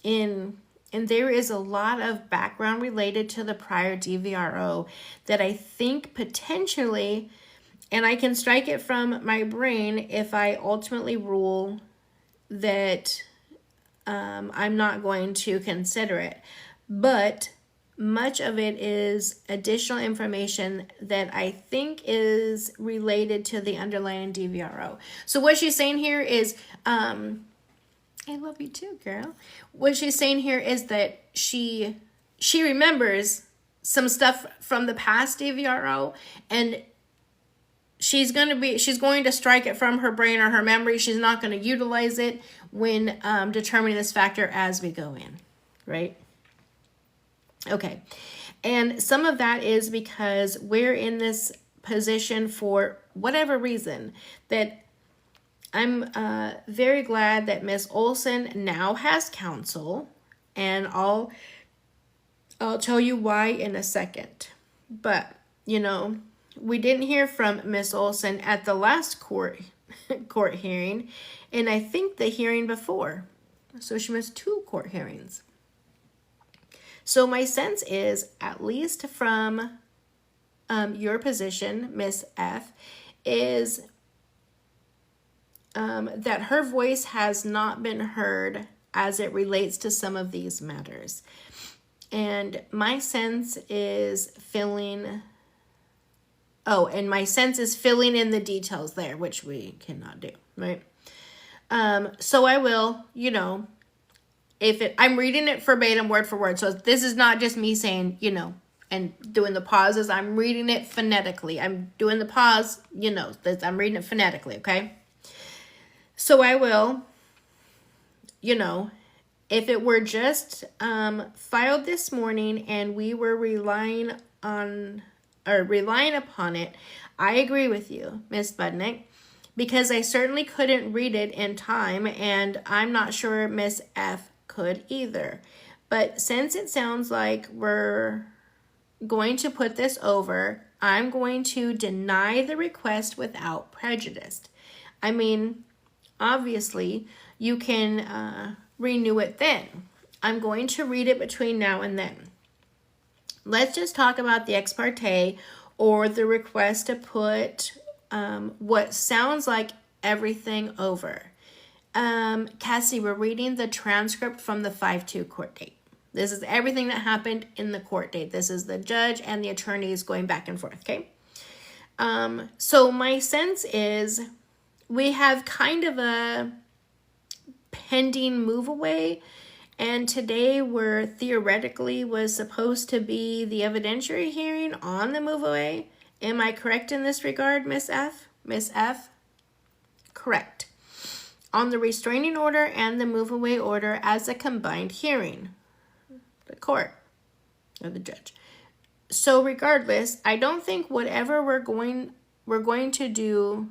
and there is a lot of background related to the prior DVRO that I think potentially, and I can strike it from my brain if I ultimately rule that I'm not going to consider it. But much of it is additional information that I think is related to the underlying DVRO. So what she's saying here is, I love you too, girl. What she's saying here is that she remembers some stuff from the past DVRO, and she's going to strike it from her brain or her memory. She's not going to utilize it when determining this factor as we go in, right? Okay, and some of that is because we're in this position for whatever reason that I'm very glad that Miss Olson now has counsel, and I'll tell you why in a second. But, we didn't hear from Miss Olson at the last court hearing, and I think the hearing before. So she missed 2 court hearings. So my sense is, at least from your position, Miss F, is that her voice has not been heard as it relates to some of these matters. And my sense is filling in the details there, which we cannot do, right? So I will, I'm reading it verbatim, word for word. So this is not just me saying, and doing the pauses. I'm reading it phonetically. I'm doing the pause, I'm reading it phonetically, okay? So I will, if it were just filed this morning and we were relying upon it, I agree with you, Miss Budnick, because I certainly couldn't read it in time, and I'm not sure Miss F could either. But since it sounds like we're going to put this over, I'm going to deny the request without prejudice. I mean, obviously, you can renew it then. I'm going to read it between now and then. Let's just talk about the ex parte or the request to put what sounds like everything over. Cassie, we're reading the transcript from the 5-2 court date. This is everything that happened in the court date. This is the judge and the attorneys going back and forth, okay? So my sense is we have kind of a pending move away, And today were theoretically was supposed to be the evidentiary hearing on the move away. Am I correct in this regard, Miss F? Miss F? Correct. On the restraining order and the move away order as a combined hearing. The court or the judge. So regardless, I don't think whatever we're going to do.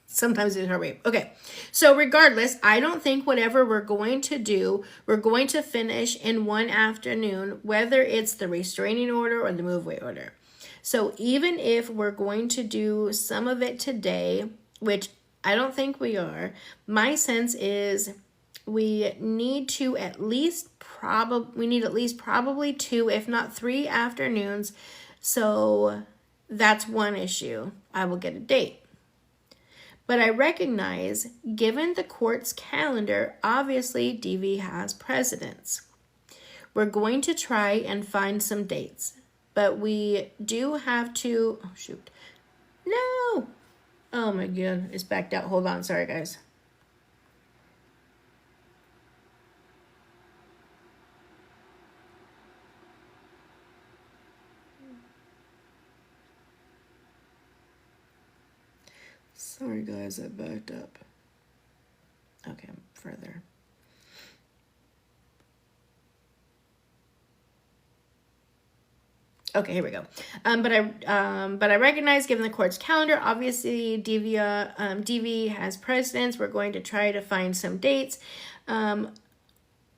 Sometimes it's hard. Okay. So regardless, I don't think whatever we're going to do, we're going to finish in one afternoon, whether it's the restraining order or the move away order. So even if we're going to do some of it today, which I don't think we are, my sense is we need at least probably 2, if not 3 afternoons. So that's one issue. I will get a date. But I recognize, given the court's calendar, obviously DV has precedence. We're going to try and find some dates. But we do have to... Oh, shoot. No! Oh, my God. It's backed out. Hold on. Sorry, guys. Sorry, guys. I backed up. Okay, I'm further. Okay, here we go. But I recognize, given the court's calendar, obviously DV has precedence. We're going to try to find some dates. But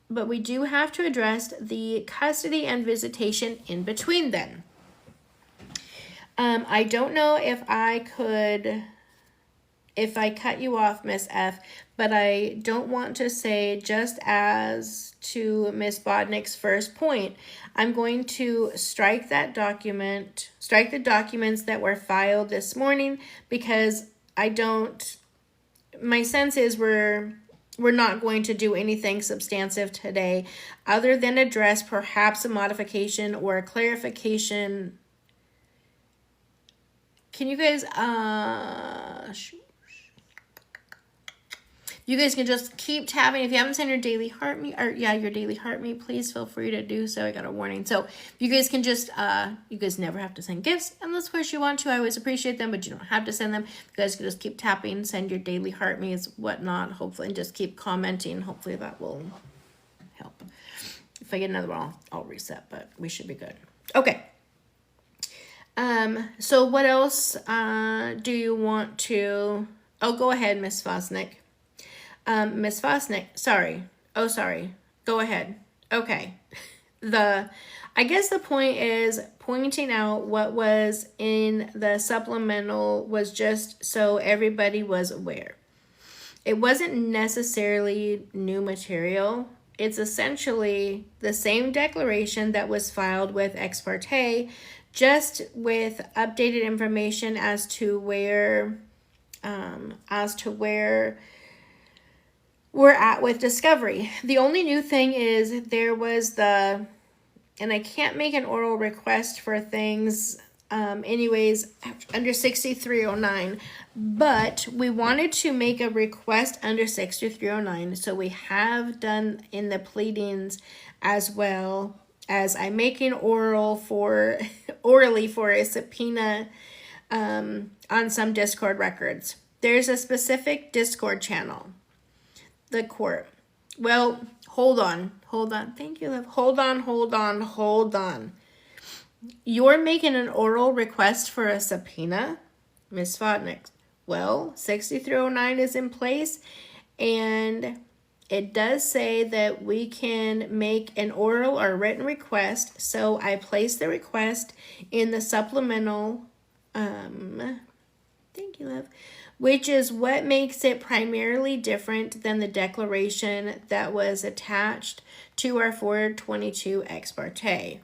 we do have to address the custody and visitation in between then. I don't know if I cut you off, Miss F, but I don't want to say, just as to Miss Bodnick's first point, I'm going to strike the documents that were filed this morning, because my sense is we're not going to do anything substantive today other than address perhaps a modification or a clarification. Can you guys, you guys can just keep tabbing. If you haven't sent your daily heart me, please feel free to do so. I got a warning. So you guys can just, you guys never have to send gifts unless, of course, you want to. I always appreciate them, but you don't have to send them. You guys can just keep tapping, send your daily heart me's, whatnot, hopefully, and just keep commenting. Hopefully that will help. If I get another one, I'll reset, but we should be good. Okay. So what else, do you want to, go ahead, Miss Fosnick. Miss Fosnick, sorry. Oh, sorry. Go ahead. Okay. I guess the point is pointing out what was in the supplemental was just so everybody was aware. It wasn't necessarily new material. It's essentially the same declaration that was filed with Ex parte, just with updated information as to where we're at with discovery. The only new thing is there was and I can't make an oral request for things anyways under 6309, but we wanted to make a request under 6309, so we have done in the pleadings, as well as I'm making orally for a subpoena on some Discord records. There's a specific Discord channel. The court. Well, hold on. Thank you, love. Hold on. You're making an oral request for a subpoena, Miss Vodnick. Well, 6309 is in place, and it does say that we can make an oral or written request. So I placed the request in the supplemental. Thank you, love. Which is what makes it primarily different than the declaration that was attached to our 422 ex parte.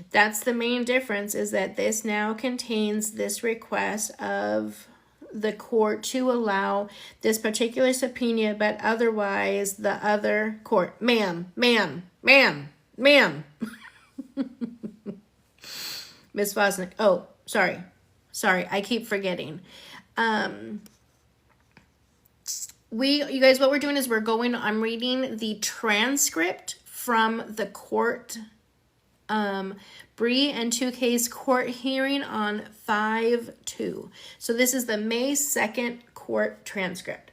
That's the main difference, is that this now contains this request of the court to allow this particular subpoena, but otherwise the other court. Ma'am. Miss Vosnick. Oh, sorry, I keep forgetting. you guys, what we're doing is I'm reading the transcript from the court, BRI&2K's court hearing on 5/2. So this is the May 2nd court transcript.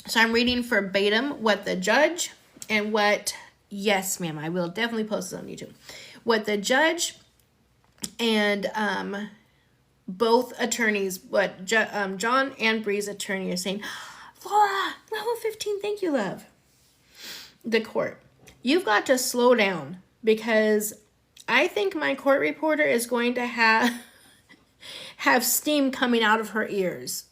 So I'm reading verbatim what the judge and what, yes, ma'am, I will definitely post this on YouTube. What the judge and both attorneys, what John and Bree's attorney are saying. Laura, level 15, thank you, love. The court, you've got to slow down because I think my court reporter is going to have steam coming out of her ears.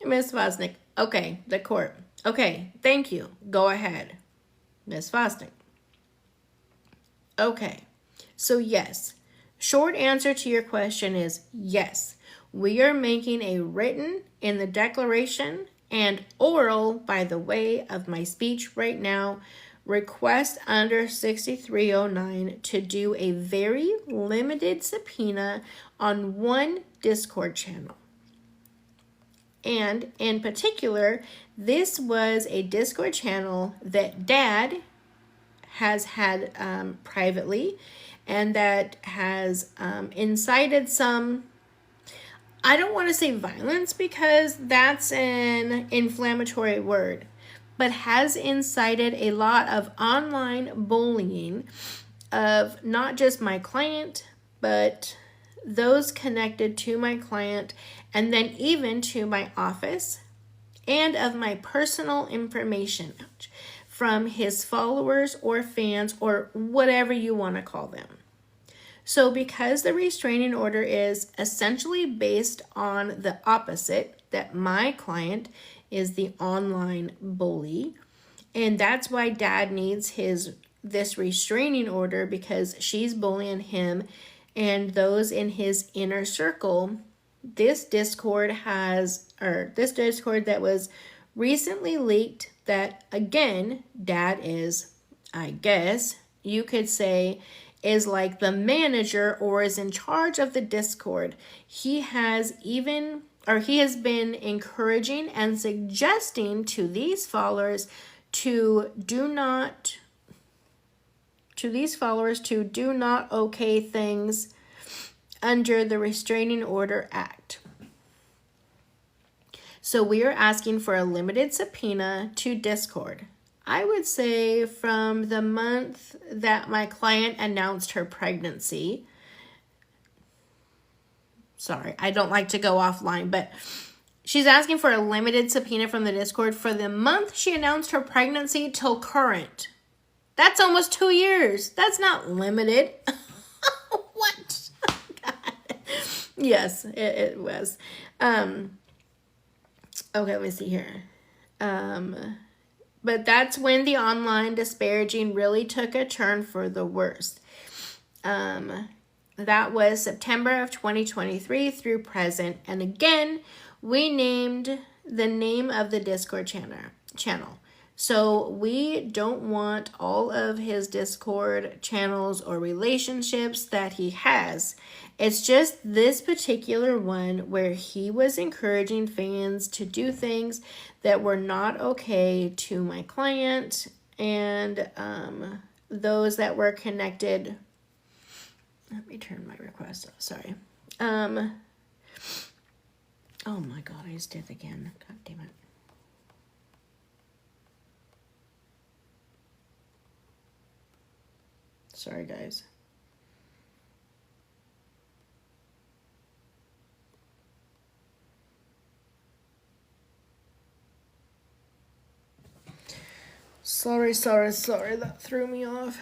Miss Fosnick, okay, the court. Okay, thank you. Go ahead. Miss Fosnick. Okay, so yes. Short answer to your question is yes. We are making a written in the declaration and oral by the way of my speech right now request under 6309 to do a very limited subpoena on one Discord channel. And in particular, this was a Discord channel that Dad has had privately and that has incited some, I don't want to say violence because that's an inflammatory word, but has incited a lot of online bullying of not just my client, but those connected to my client, and then even to my office, and of my personal information from his followers or fans or whatever you want to call them. So because the restraining order is essentially based on the opposite, that my client is the online bully, and that's why Dad needs this restraining order, because she's bullying him and those in his inner circle. This Discord that was recently leaked, that again, Dad is, I guess you could say, is like the manager or is in charge of the Discord. He has been encouraging and suggesting to these followers to do not okay things under the Restraining Order Act. So we are asking for a limited subpoena to Discord. I would say from the month that my client announced her pregnancy. Sorry, I don't like to go offline, but she's asking for a limited subpoena from the Discord for the month she announced her pregnancy till current. That's almost 2 years. That's not limited. What? God. Yes, it was. Okay, let me see here. But that's when the online disparaging really took a turn for the worst. That was September of 2023 through present. And again, we named the name of the Discord channel. So we don't want all of his Discord channels or relationships that he has. It's just this particular one where he was encouraging fans to do things that were not okay to my client and those that were connected. Let me turn my request off. Sorry. Oh my God, I just did it again. God damn it. Sorry, guys. Sorry. That threw me off.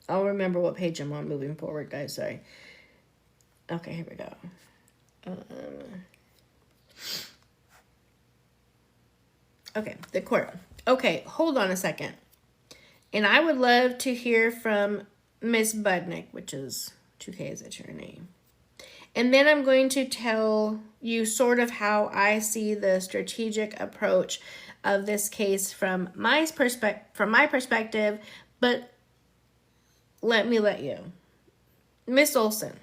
I'll remember what page I'm on moving forward, guys. Sorry. Okay, here we go. Okay, the court. Okay, hold on a second. And I would love to hear from Miss Budnick, which is 2K's attorney. And then I'm going to tell you sort of how I see the strategic approach of this case from my perspective, but let you. Miss Olson,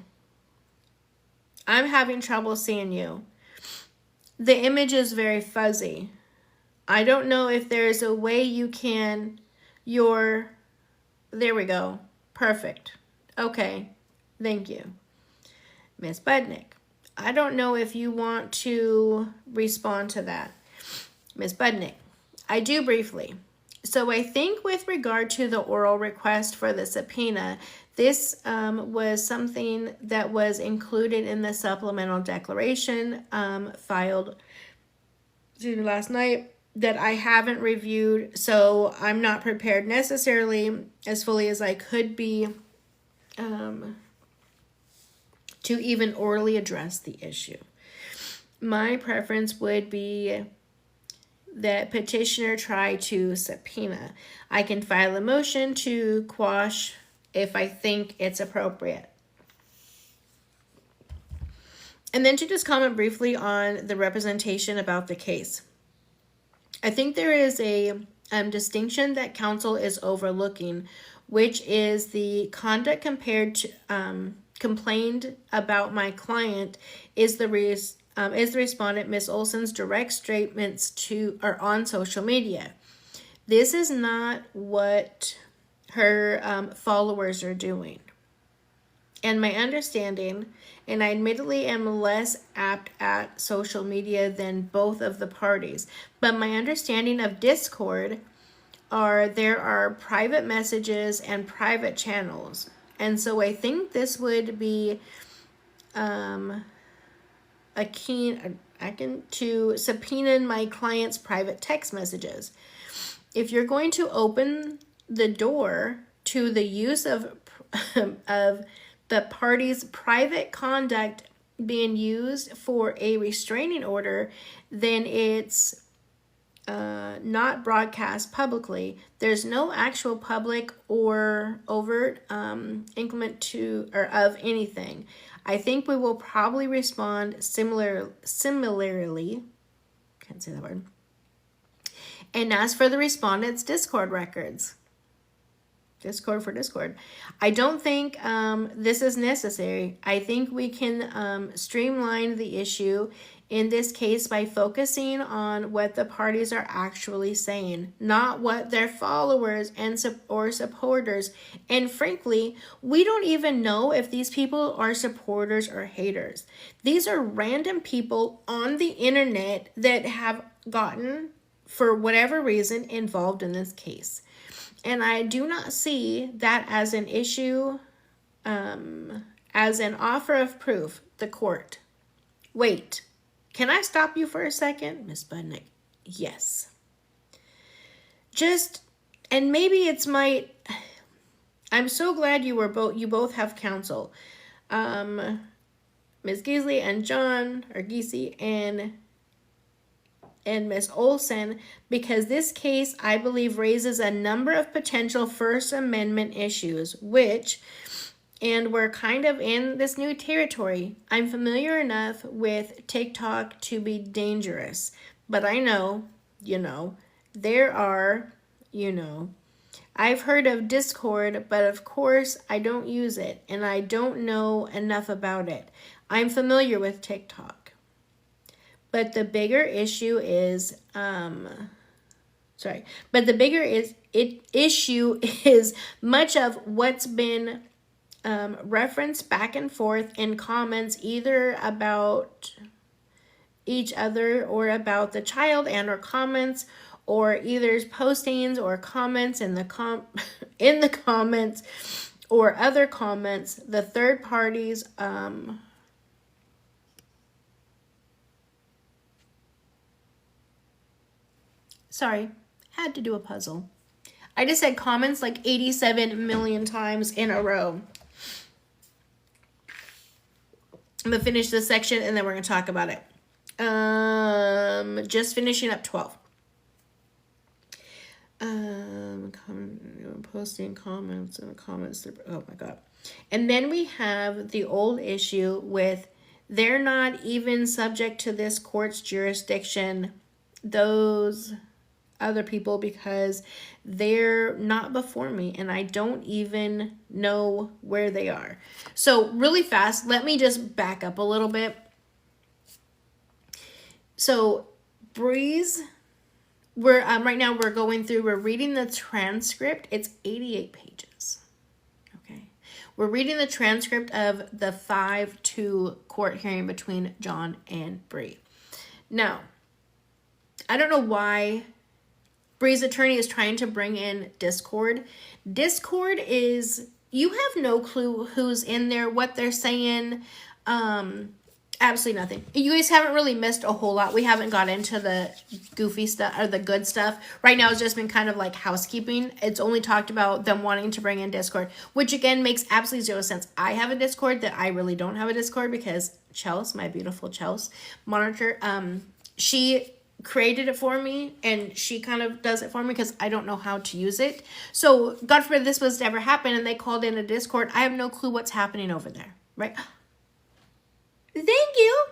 I'm having trouble seeing you. The image is very fuzzy. I don't know if there's a way you can, there we go. Perfect. Okay. Thank you. Miss Budnick, I don't know if you want to respond to that. Miss Budnick, I do briefly. So I think with regard to the oral request for the subpoena, this was something that was included in the supplemental declaration filed last night that I haven't reviewed, so I'm not prepared necessarily as fully as I could be to even orally address the issue. My preference would be that petitioner try to subpoena. I can file a motion to quash if I think it's appropriate. And then to just comment briefly on the representation about the case. I think there is a distinction that counsel is overlooking, which is the conduct compared to complained about my client is the respondent Miss Olson's direct statements to or on social media. This is not what her followers are doing. And my understanding, and I admittedly am less apt at social media than both of the parties, but my understanding of Discord there are private messages and private channels. And so I think this would be akin to subpoenaing my client's private text messages. If you're going to open the door to the use of the party's private conduct being used for a restraining order, then it's not broadcast publicly. There's no actual public or overt increment to or of anything. I think we will probably respond similarly. Can't say that word. And as for the respondent's Discord records, Discord for Discord, I don't think this is necessary. I think we can streamline the issue in this case by focusing on what the parties are actually saying, not what their followers or supporters. And frankly, we don't even know if these people are supporters or haters. These are random people on the internet that have gotten, for whatever reason, involved in this case. And I do not see that as an issue, as an offer of proof, the court. Wait, can I stop you for a second, Miss Budnick? Yes. And maybe it's I'm so glad you both have counsel. Ms. Giese and John, or Giese and Ms. Olson, because this case, I believe, raises a number of potential First Amendment issues, and we're kind of in this new territory. I'm familiar enough with TikTok to be dangerous, but I know, there are, I've heard of Discord, but of course I don't use it, and I don't know enough about it. I'm familiar with TikTok. But the bigger issue is, issue is much of what's been referenced back and forth in comments, either about each other or about the child, and or comments, or either postings or comments in the in the comments or other comments. The third parties. Sorry, had to do a puzzle. I just said comments like 87 million times in a row. I'm going to finish this section and then we're going to talk about it. Just finishing up 12. Posting comments and comments. Oh my God. And then we have the old issue with They're not even subject to this court's jurisdiction, those other people, because they're not before me and I don't even know where they are. So really fast, let me just back up a little bit. So Breeze, we're right now we're going through, we're reading the transcript. It's 88 pages. Okay. We're reading the transcript of the 5-2 court hearing between John and Bree. Now, I don't know why Bree's attorney is trying to bring in Discord. Discord is, you have no clue who's in there, what they're saying. Absolutely nothing. You guys haven't really missed a whole lot. We haven't got into the goofy stuff or the good stuff. Right now it's just been kind of like housekeeping. It's only talked about them wanting to bring in Discord, which again makes absolutely zero sense. I have a Discord that I really don't have a Discord because Chelsea, my beautiful Chelsea monitor, she created it for me and she kind of does it for me because I don't know how to use it. So God forbid this was to ever happen and they called in a Discord. I have no clue what's happening over there, right? Thank you.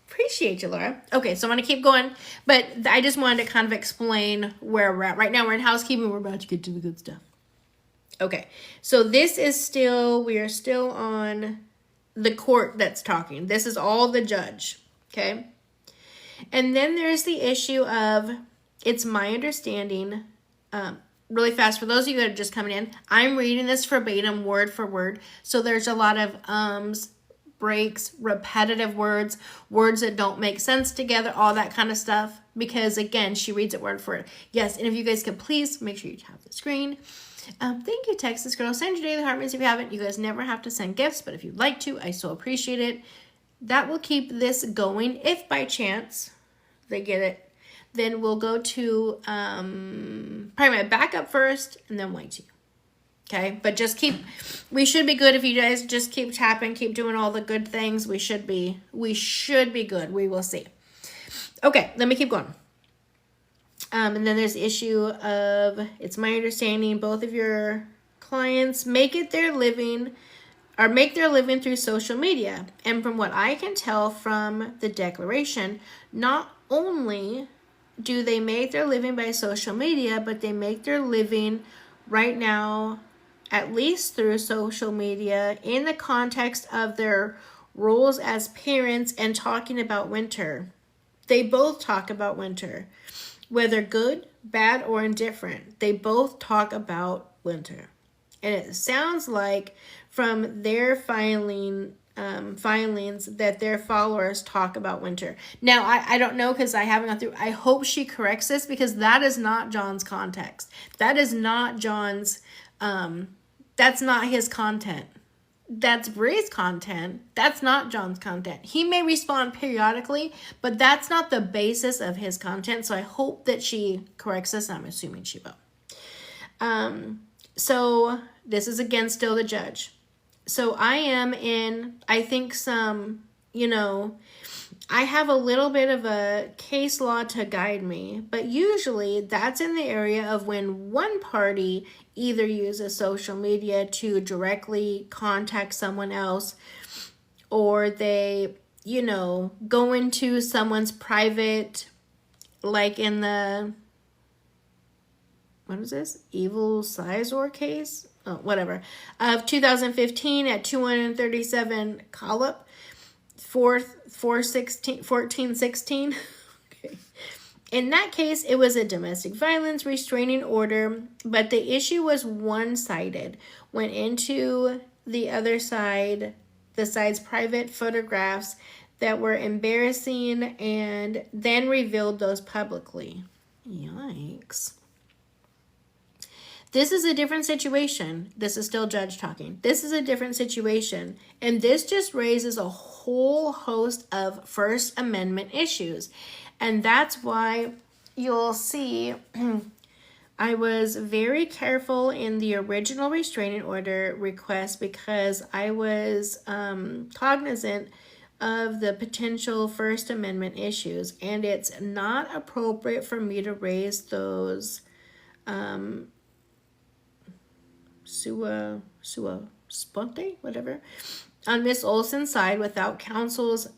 Appreciate you, Laura. Okay, so I'm going to keep going, but I just wanted to kind of explain where we're at. Right now we're in housekeeping. We're about to get to the good stuff. Okay, so this is still, we are still on the court that's talking. This is all the judge, okay? And then there's the issue of, it's my understanding, really fast, for those of you that are just coming in, I'm reading this verbatim, word for word. So there's a lot of breaks, repetitive words, words that don't make sense together, all that kind of stuff. Because again, she reads it word for word. Yes, and if you guys could please make sure you tap the screen. Thank you, Texas Girl. Send your daily heartmates if you haven't. You guys never have to send gifts, but if you'd like to, I so appreciate it. That will keep this going. If by chance they get it, then we'll go to probably my backup first and then white tea. Okay, but just keep, we should be good if you guys just keep tapping, keep doing all the good things. We should be good. We will see. Okay, let me keep going. And then there's the issue of, it's my understanding both of your clients make their living through social media. And from what I can tell from the declaration, not only do they make their living by social media, but they make their living right now at least through social media in the context of their roles as parents and talking about winter. They both talk about winter, whether good, bad, or indifferent. They both talk about winter. And it sounds like from their filings that their followers talk about winter. Now, I don't know because I haven't gone through. I hope she corrects this because that is not John's context. That is not John's, that's not his content. That's Bree's content. That's not John's content. He may respond periodically, but that's not the basis of his content. So I hope that she corrects this. I'm assuming she will. So this is again still the judge. So I am in, I think some, I have a little bit of a case law to guide me, but usually that's in the area of when one party either uses social media to directly contact someone else, or they, go into someone's private, like in the, what is this? Evil Sizor case? Oh, whatever. Of 2015 at 237 Collop, 1416. Okay. In that case, it was a domestic violence restraining order, but the issue was one-sided. Went into the other side, the side's private photographs that were embarrassing and then revealed those publicly. Yikes. This is a different situation. This is still judge talking. This is a different situation. And this just raises a whole host of First Amendment issues. And that's why you'll see I was very careful in the original restraining order request because I was cognizant of the potential First Amendment issues. And it's not appropriate for me to raise those sua sponte, whatever, on Miss Olson's side without counsel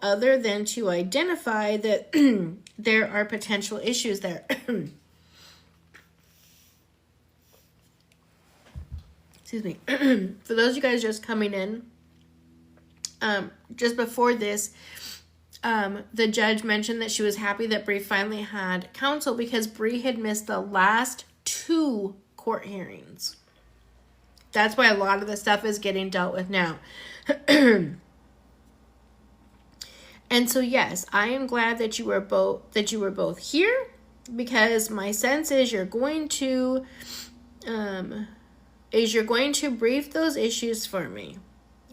other than to identify that there are potential issues there. Excuse me. For those of you guys just coming in, just before this, the judge mentioned that she was happy that Bree finally had counsel because Bree had missed the last 2 court hearings. That's why a lot of the stuff is getting dealt with now. And so yes, I am glad that you were both here, because my sense is you're going to brief those issues for me.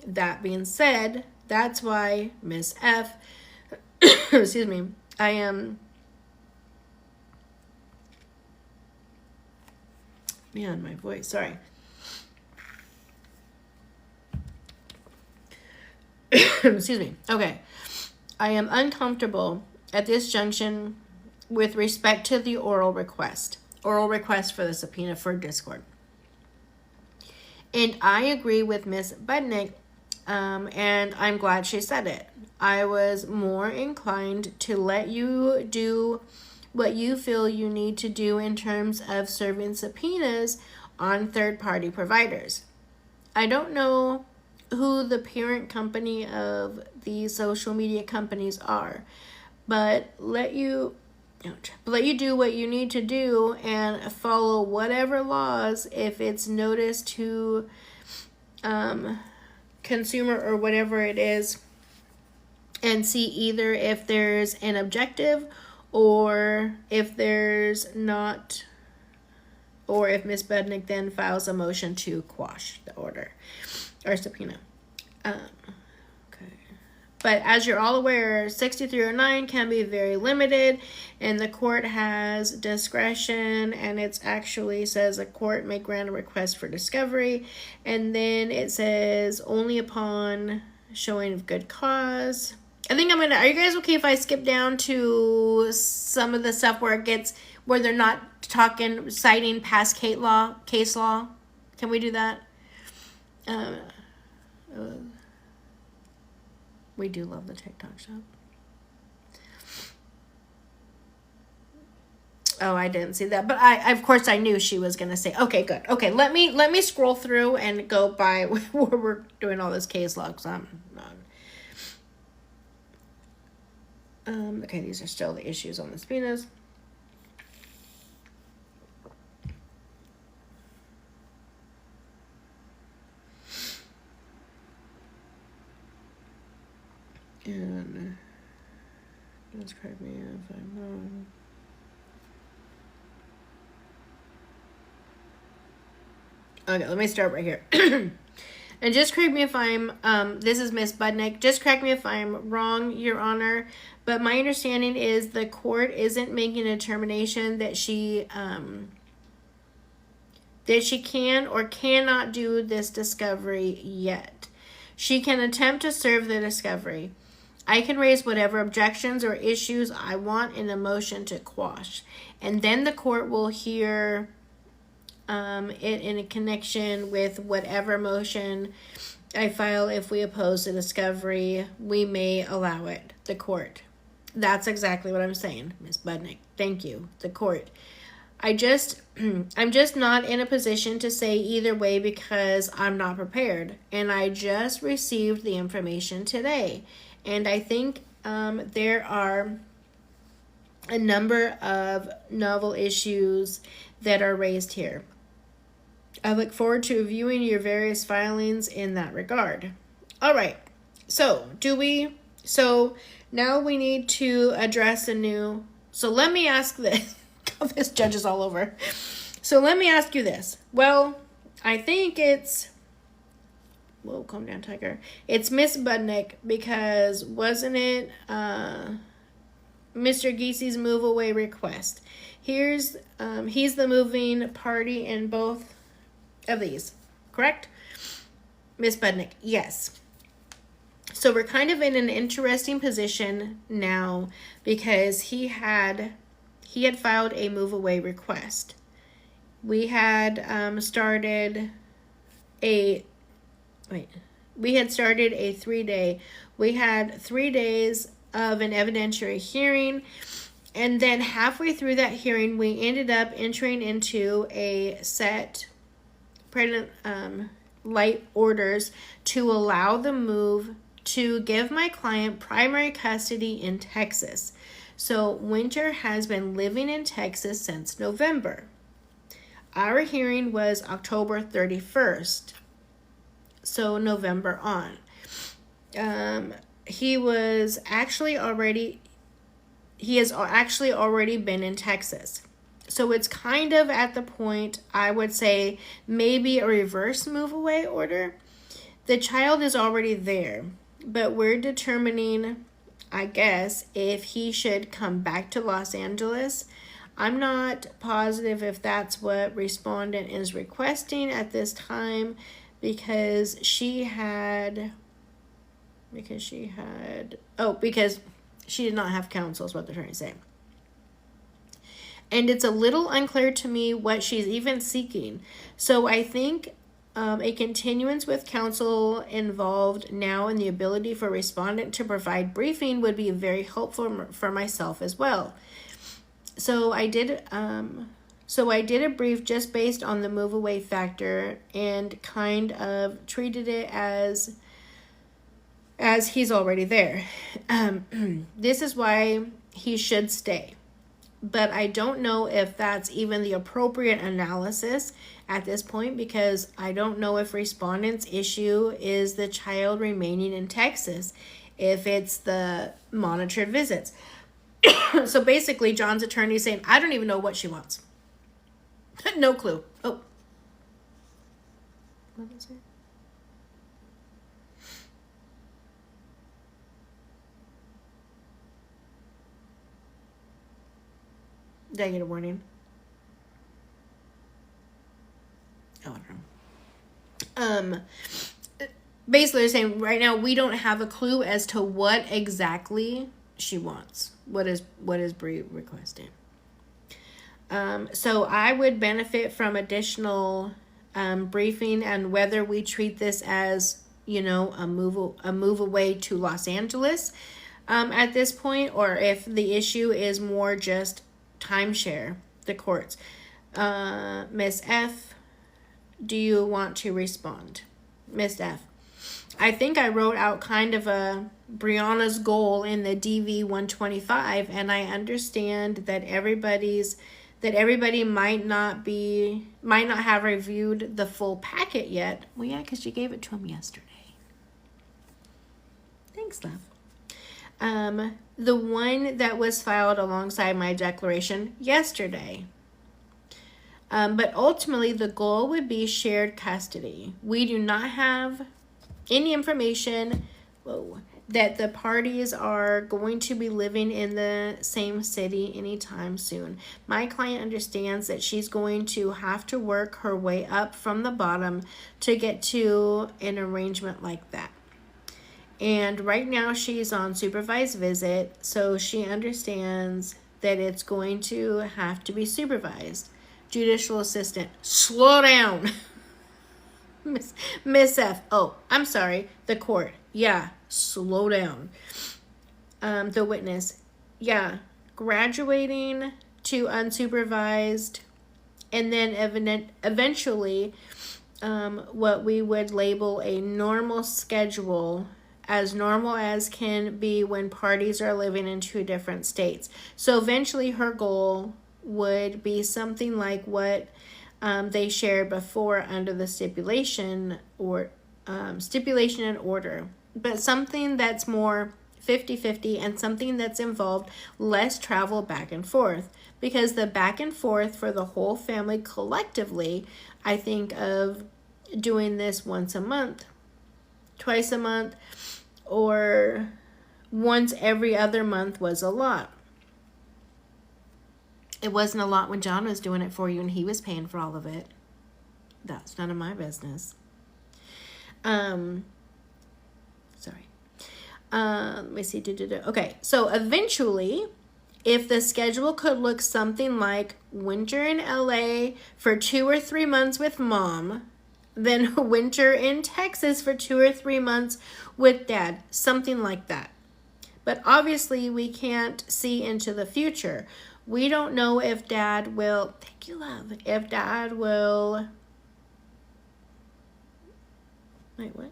That being said, that's why Miss F excuse me, I am man, my voice, sorry. Excuse me. Okay. I am uncomfortable at this junction with respect to the oral request for the subpoena for Discord. And I agree with Miss Budnick, and I'm glad she said it. I was more inclined to let you do what you feel you need to do in terms of serving subpoenas on third-party providers. I don't know who the parent company of the social media companies are, but let you do what you need to do and follow whatever laws if it's notice to consumer or whatever it is, and see either if there's an objective or if there's not, or if Ms. Budnick then files a motion to quash the order or subpoena. Okay. But as you're all aware, 6309 can be very limited, and the court has discretion, and it actually says a court may grant a request for discovery, and then it says only upon showing of good cause. I think are you guys okay if I skip down to some of the stuff where they're not citing past case law? Can we do that? We do love the TikTok shop. Oh, I didn't see that, but I of course I knew she was gonna say. Okay, good. Okay, let me scroll through and go by where we're doing all this case law, because I'm not. Okay, these are still the issues on the subpoenas. And just correct me if I'm wrong. Okay, let me start right here. And just correct me if I'm, this is Miss Budnick. Just correct me if I'm wrong, Your Honor. But my understanding is the court isn't making a determination that she can or cannot do this discovery yet. She can attempt to serve the discovery. I can raise whatever objections or issues I want in a motion to quash. And then the court will hear it in a connection with whatever motion I file. If we oppose the discovery, we may allow it. The court. That's exactly what I'm saying, Ms. Budnick. Thank you. The court. I'm just not in a position to say either way because I'm not prepared. And I just received the information today. And I think there are a number of novel issues that are raised here. I look forward to reviewing your various filings in that regard. All right. So now we need to address so let me ask this. This judge is all over. So let me ask you this. Well, I think it's, whoa, calm down, Tiger. It's Miss Budnick, because wasn't it Mr. Giesi's move away request? He's the moving party in both of these, correct? Miss Budnick, yes. So we're kind of in an interesting position now because he had filed a move away request. We had started we had started a 3-day. We had 3 days of an evidentiary hearing, and then halfway through that hearing, we ended up entering into a set pregnant light orders to allow the move to give my client primary custody in Texas. So Winter has been living in Texas since November. Our hearing was October 31st, so November on. He has actually already been in Texas. So it's kind of at the point, I would say, maybe a reverse move away order. The child is already there, but we're determining, I guess, if he should come back to Los Angeles. I'm not positive if that's what respondent is requesting at this time, because she did not have counsel is what they're trying to say. And it's a little unclear to me what she's even seeking. So I think a continuance with counsel involved now in the ability for respondent to provide briefing would be very helpful for myself as well. So I did a brief just based on the move away factor and kind of treated it as he's already there. This is why he should stay. But I don't know if that's even the appropriate analysis at this point, because I don't know if respondent's issue is the child remaining in Texas, if it's the monitored visits. So basically, John's attorney is saying, I don't even know what she wants. No clue. Oh. What is it? Did I get a warning? Oh, I don't know. Basically, they're saying right now we don't have a clue as to what exactly she wants. What is Bree requesting? So I would benefit from additional briefing and whether we treat this as, a move away to Los Angeles at this point, or if the issue is more just timeshare, the courts. Miss F, do you want to respond? Miss F, I think I wrote out kind of a Brianna's goal in the DV 125, and I understand that everybody might not have reviewed the full packet yet. Well, yeah, because you gave it to him yesterday. Thanks, love. The one that was filed alongside my declaration yesterday. But ultimately, the goal would be shared custody. We do not have any information that the parties are going to be living in the same city anytime soon. My client understands that she's going to have to work her way up from the bottom to get to an arrangement like that. And right now she's on supervised visit, so she understands that it's going to have to be supervised. Judicial assistant, slow down. Miss F, oh, I'm sorry, the court, yeah, slow down. The witness, yeah, graduating to unsupervised, and then eventually what we would label a normal schedule, as normal as can be when parties are living in two different states. So eventually her goal would be something like what they shared before under the stipulation and order, but something that's more 50-50 and something that's involved less travel back and forth, because the back and forth for the whole family collectively, I think of doing this once a month, twice a month, or once every other month was a lot. It wasn't a lot when John was doing it for you and he was paying for all of it. That's none of my business. Sorry. Let me see. Okay, so eventually, if the schedule could look something like winter in LA for 2 or 3 months with mom, then winter in Texas for 2 or 3 months with dad, something like that. But obviously we can't see into the future. We don't know if dad will, thank you, love, if dad will, wait, what?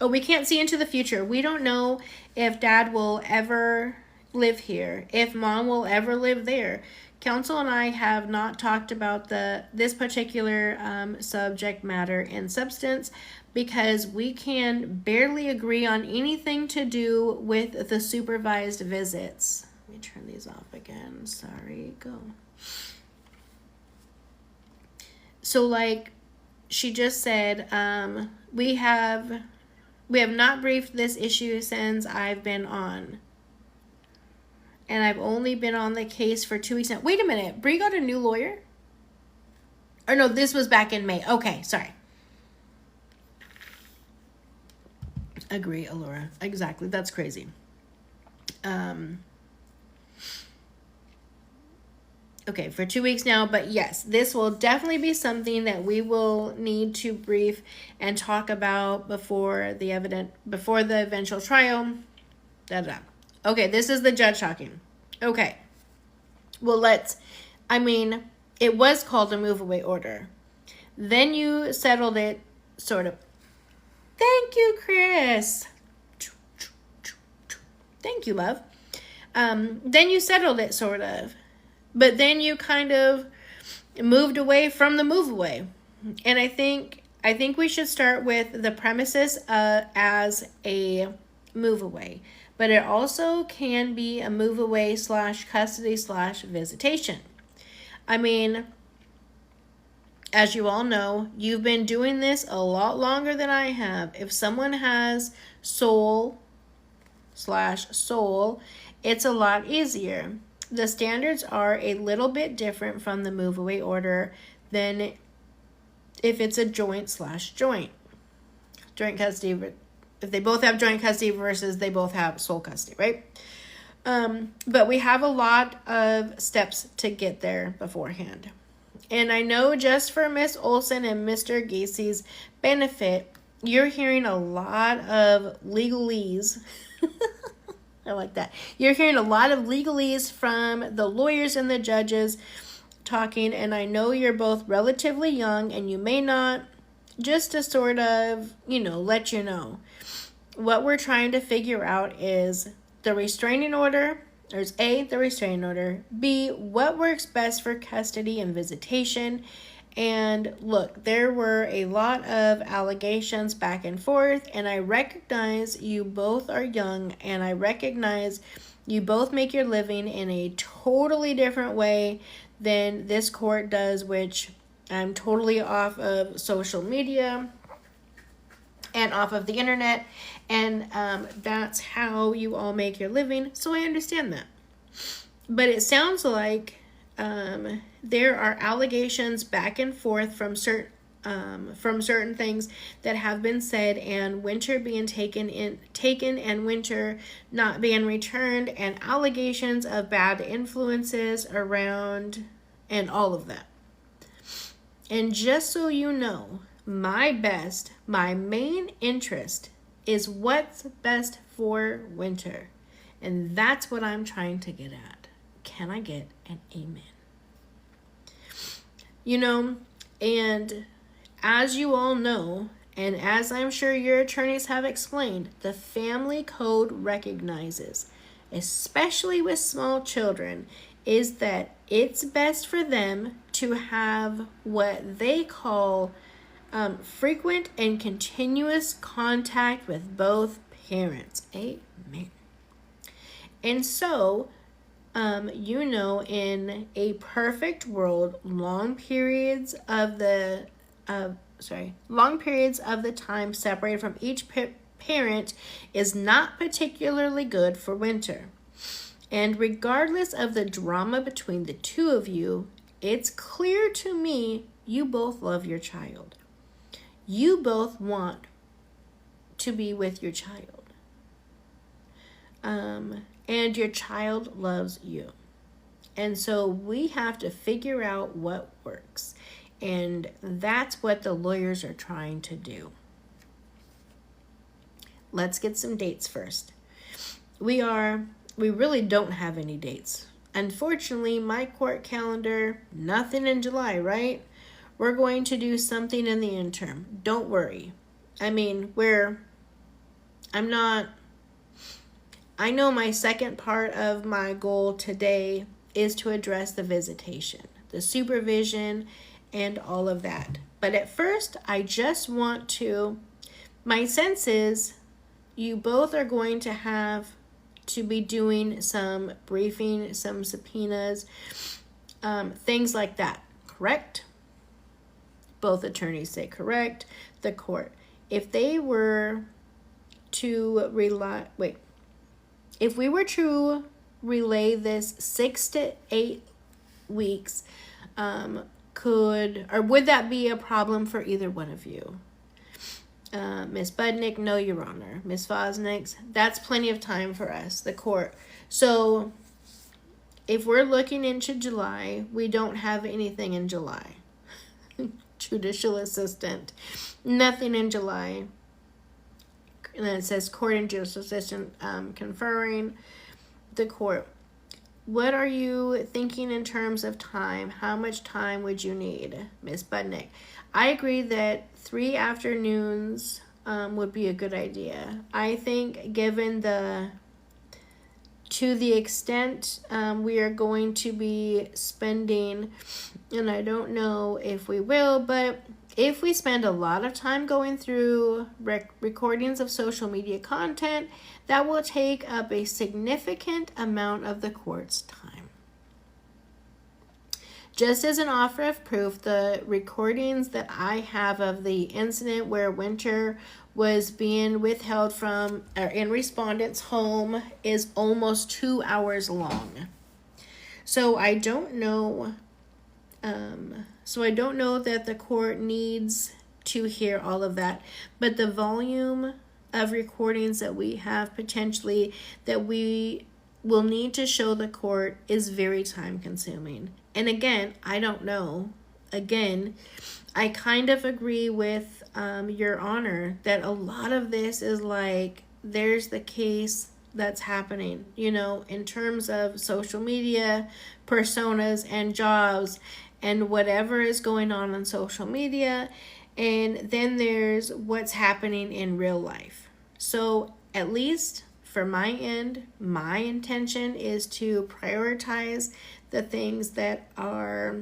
Oh, we can't see into the future. We don't know if dad will ever live here, if mom will ever live there. Council and I have not talked about this particular subject matter in substance because we can barely agree on anything to do with the supervised visits. Let me turn these off again. Sorry, go. So like she just said, we have not briefed this issue since I've been on. And I've only been on the case for 2 weeks now. Wait a minute. Bree got a new lawyer? Or no, this was back in May. Okay, sorry. Agree, Alora. Exactly. That's crazy. Okay, for 2 weeks now. But yes, this will definitely be something that we will need to brief and talk about before the eventual trial. Okay, this is the judge talking. Okay. Well, it was called a move away order. Then you settled it, sort of. Thank you, Chris. Thank you, love. Then you settled it, sort of. But then you kind of moved away from the move away. And I think we should start with the premises as a move away. But it also can be a move away / custody / visitation. I mean, as you all know, you've been doing this a lot longer than I have. If someone has soul / soul, it's a lot easier. The standards are a little bit different from the move away order than if it's a joint / joint. Joint custody, if they both have joint custody versus they both have sole custody, right? But we have a lot of steps to get there beforehand. And I know just for Miss Olson and Mr. Gacy's benefit, you're hearing a lot of legalese. I like that. You're hearing a lot of legalese from the lawyers and the judges talking, and I know you're both relatively young and you may not, just to sort of, let you know. What we're trying to figure out is the restraining order. There's A, the restraining order. B, what works best for custody and visitation. And look, there were a lot of allegations back and forth, and I recognize you both are young, and I recognize you both make your living in a totally different way than this court does, which I'm totally off of social media and off of the internet, and that's how you all make your living, so I understand that. But it sounds like there are allegations back and forth from certain things that have been said, and winter being taken and winter not being returned, and allegations of bad influences around, and all of that. And just so you know, my main interest is what's best for winter. And that's what I'm trying to get at. Can I get an amen? And as you all know, and as I'm sure your attorneys have explained, the family code recognizes, especially with small children, is that it's best for them to have what they call frequent and continuous contact with both parents. Amen. And so, in a perfect world, long periods of the time separated from each parent is not particularly good for winter. And regardless of the drama between the two of you, it's clear to me you both love your child. You both want to be with your child. And your child loves you. And so we have to figure out what works. And that's what the lawyers are trying to do. Let's get some dates first. We really don't have any dates. Unfortunately, my court calendar, nothing in July, right? We're going to do something in the interim. Don't worry. I mean, I know my second part of my goal today is to address the visitation, the supervision, and all of that. But at first, I just want to, my sense is you both are going to have to be doing some briefing, some subpoenas, things like that, correct? Both attorneys say correct. The court. If they were to if we were to relay this 6 to 8 weeks, would that be a problem for either one of you? Ms. Budnick, no, Your Honor. Ms. Fosnick, that's plenty of time for us, the court. So if we're looking into July, we don't have anything in July. Judicial assistant, nothing in July. And then it says court and judicial assistant conferring the court. What are you thinking in terms of time? How much time would you need, Ms. Budnick? I agree that 3 afternoons would be a good idea. I think given to the extent we are going to be spending, and I don't know if we will, but if we spend a lot of time going through recordings of social media content, that will take up a significant amount of the court's time. Just as an offer of proof, the recordings that I have of the incident where Winter was being withheld from in respondent's home is almost 2 hours long. So I don't know that the court needs to hear all of that, but the volume of recordings that we have potentially that we will need to show the court is very time consuming. And again, I don't know. Again, I kind of agree with Your Honor that a lot of this is like, there's the case that's happening, in terms of social media, personas, and jobs, and whatever is going on social media. And then there's what's happening in real life. So at least for my end, my intention is to prioritize the things that are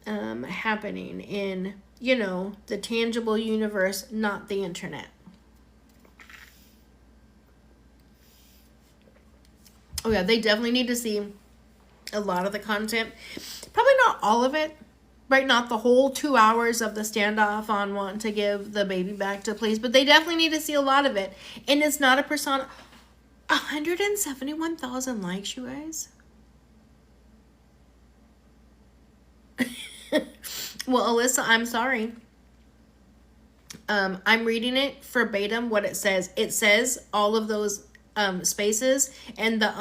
happening in, the tangible universe, not the internet. Oh yeah, they definitely need to see a lot of the content. Probably not all of it, right? Not the whole 2 hours of the standoff on wanting to give the baby back to police, but they definitely need to see a lot of it. And it's not a persona. 171,000 likes, you guys. Well, Alyssa, I'm sorry. I'm reading it verbatim what it says. It says all of those spaces and the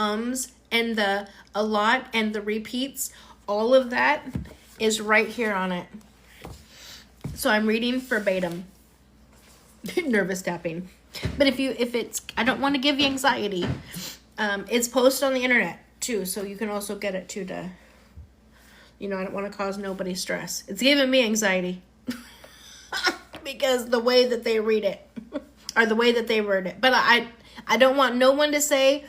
and the a lot and the repeats. All of that is right here on it. So I'm reading verbatim. Nervous tapping. But if it's, I don't want to give you anxiety. It's posted on the internet too, so you can also get it too to, I don't want to cause nobody stress. It's giving me anxiety. Because the way that they read it, or the way that they word it. But I don't want no one to say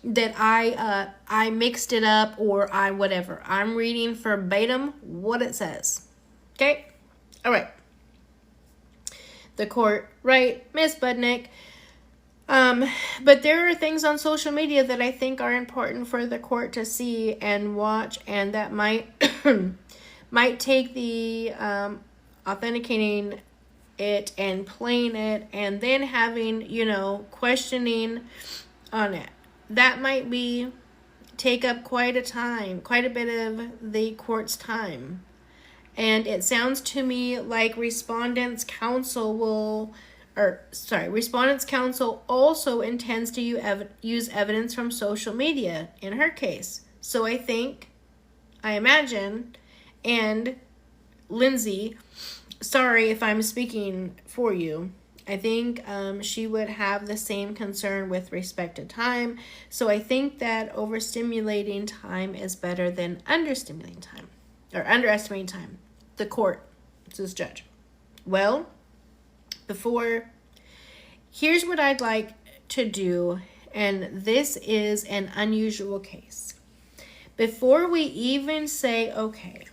that I mixed it up or I whatever. I'm reading verbatim what it says. Okay? All right. The court, right, Miss Budnick. But there are things on social media that I think are important for the court to see and watch, and that might take the authenticating it and playing it and then having, questioning on it. That might take up quite a bit of the court's time. And it sounds to me like Respondent's counsel also intends to use evidence from social media in her case. So I imagine, and Lindsay, sorry if I'm speaking for you. I think she would have the same concern with respect to time. So I think that overstimulating time is better than understimulating time or underestimating time. The court, this judge. Well, here's what I'd like to do, and this is an unusual case. Before we even say, okay,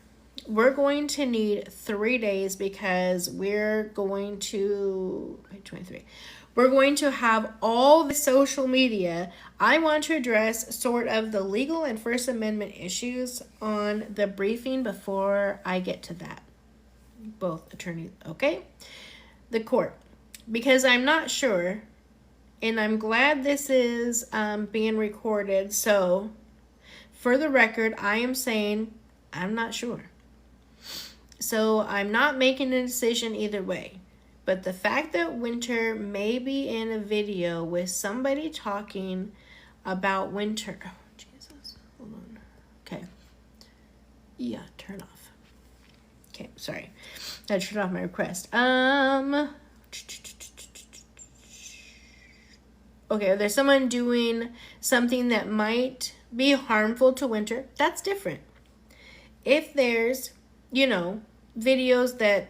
we're going to need 3 days because we're going to, 23, we're going to have all the social media. I want to address sort of the legal and First Amendment issues on the briefing before I get to that. Both attorneys, okay? The court, because I'm not sure, and I'm glad this is being recorded, so for the record, I am saying I'm not sure. So I'm not making a decision either way. But the fact that Winter may be in a video with somebody talking about Winter. Oh, Jesus. Hold on. Okay. Yeah, turn off. Okay, sorry. I turned off my request. Okay, there's someone doing something that might be harmful to Winter. That's different. If there's, videos that,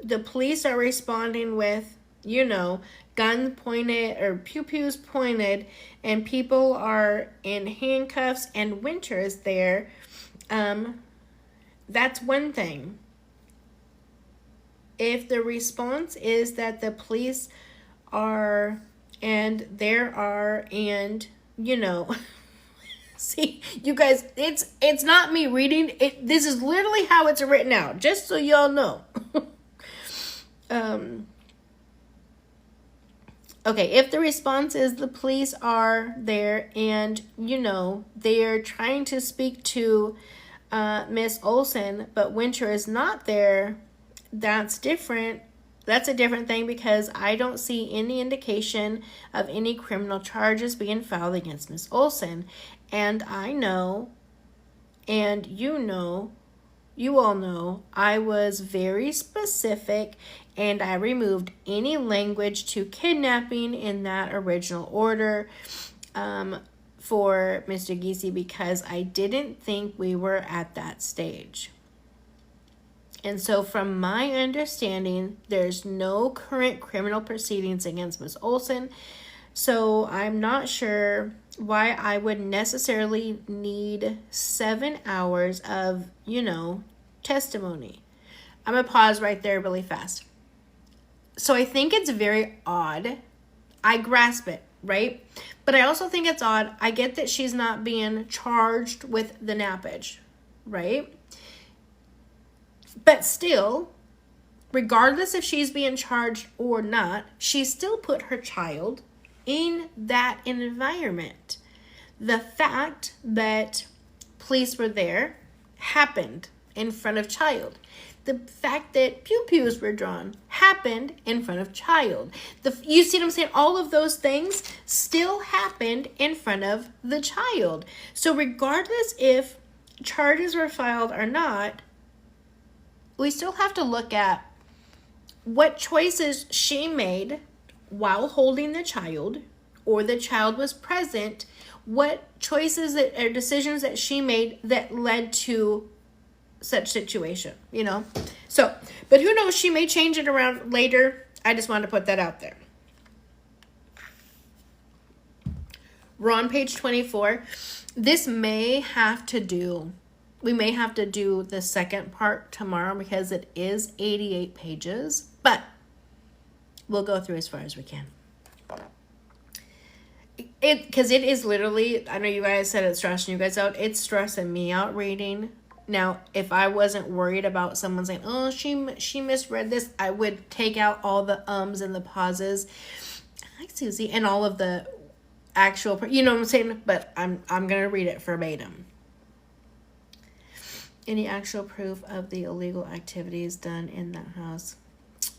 the police are responding with, gun pointed or pew-pews pointed, and people are in handcuffs and Winter is there, that's one thing. If the response is that the police are, and there are, and, see, you guys, it's not me reading it. This is literally how it's written out, just so y'all know. Okay, if the response is the police are there and, they're trying to speak to Miss Olsen, but Winter is not there, that's different. That's a different thing because I don't see any indication of any criminal charges being filed against Miss Olsen. And I know, and you all know, I was very specific and I removed any language to kidnapping in that original order for Mr. Giese because I didn't think we were at that stage. And so from my understanding, there's no current criminal proceedings against Ms. Olsen. So I'm not sure why I would necessarily need 7 hours of, testimony. I'm going to pause right there really fast. So I think it's very odd. I grasp it, right? But I also think it's odd. I get that she's not being charged with the nappage, right? But still, regardless if she's being charged or not, she still put her child in that environment. The fact that police were there happened in front of child. The fact that pew-pews were drawn happened in front of child. You see what I'm saying? All of those things still happened in front of the child. So regardless if charges were filed or not, we still have to look at what choices she made while holding the child, or the child was present, what choices or decisions that she made that led to such situation, So, but who knows, she may change it around later. I just wanted to put that out there. We're on page 24. We may have to do the second part tomorrow because it is 88 pages, but we'll go through as far as we can. Because it is literally, I know you guys said it's stressing you guys out. It's stressing me out reading. Now, if I wasn't worried about someone saying, oh, she misread this, I would take out all the ums and the pauses. Hi, Susie. And all of the actual, you know what I'm saying? But I'm going to read it verbatim. Any actual proof of the illegal activities done in that house?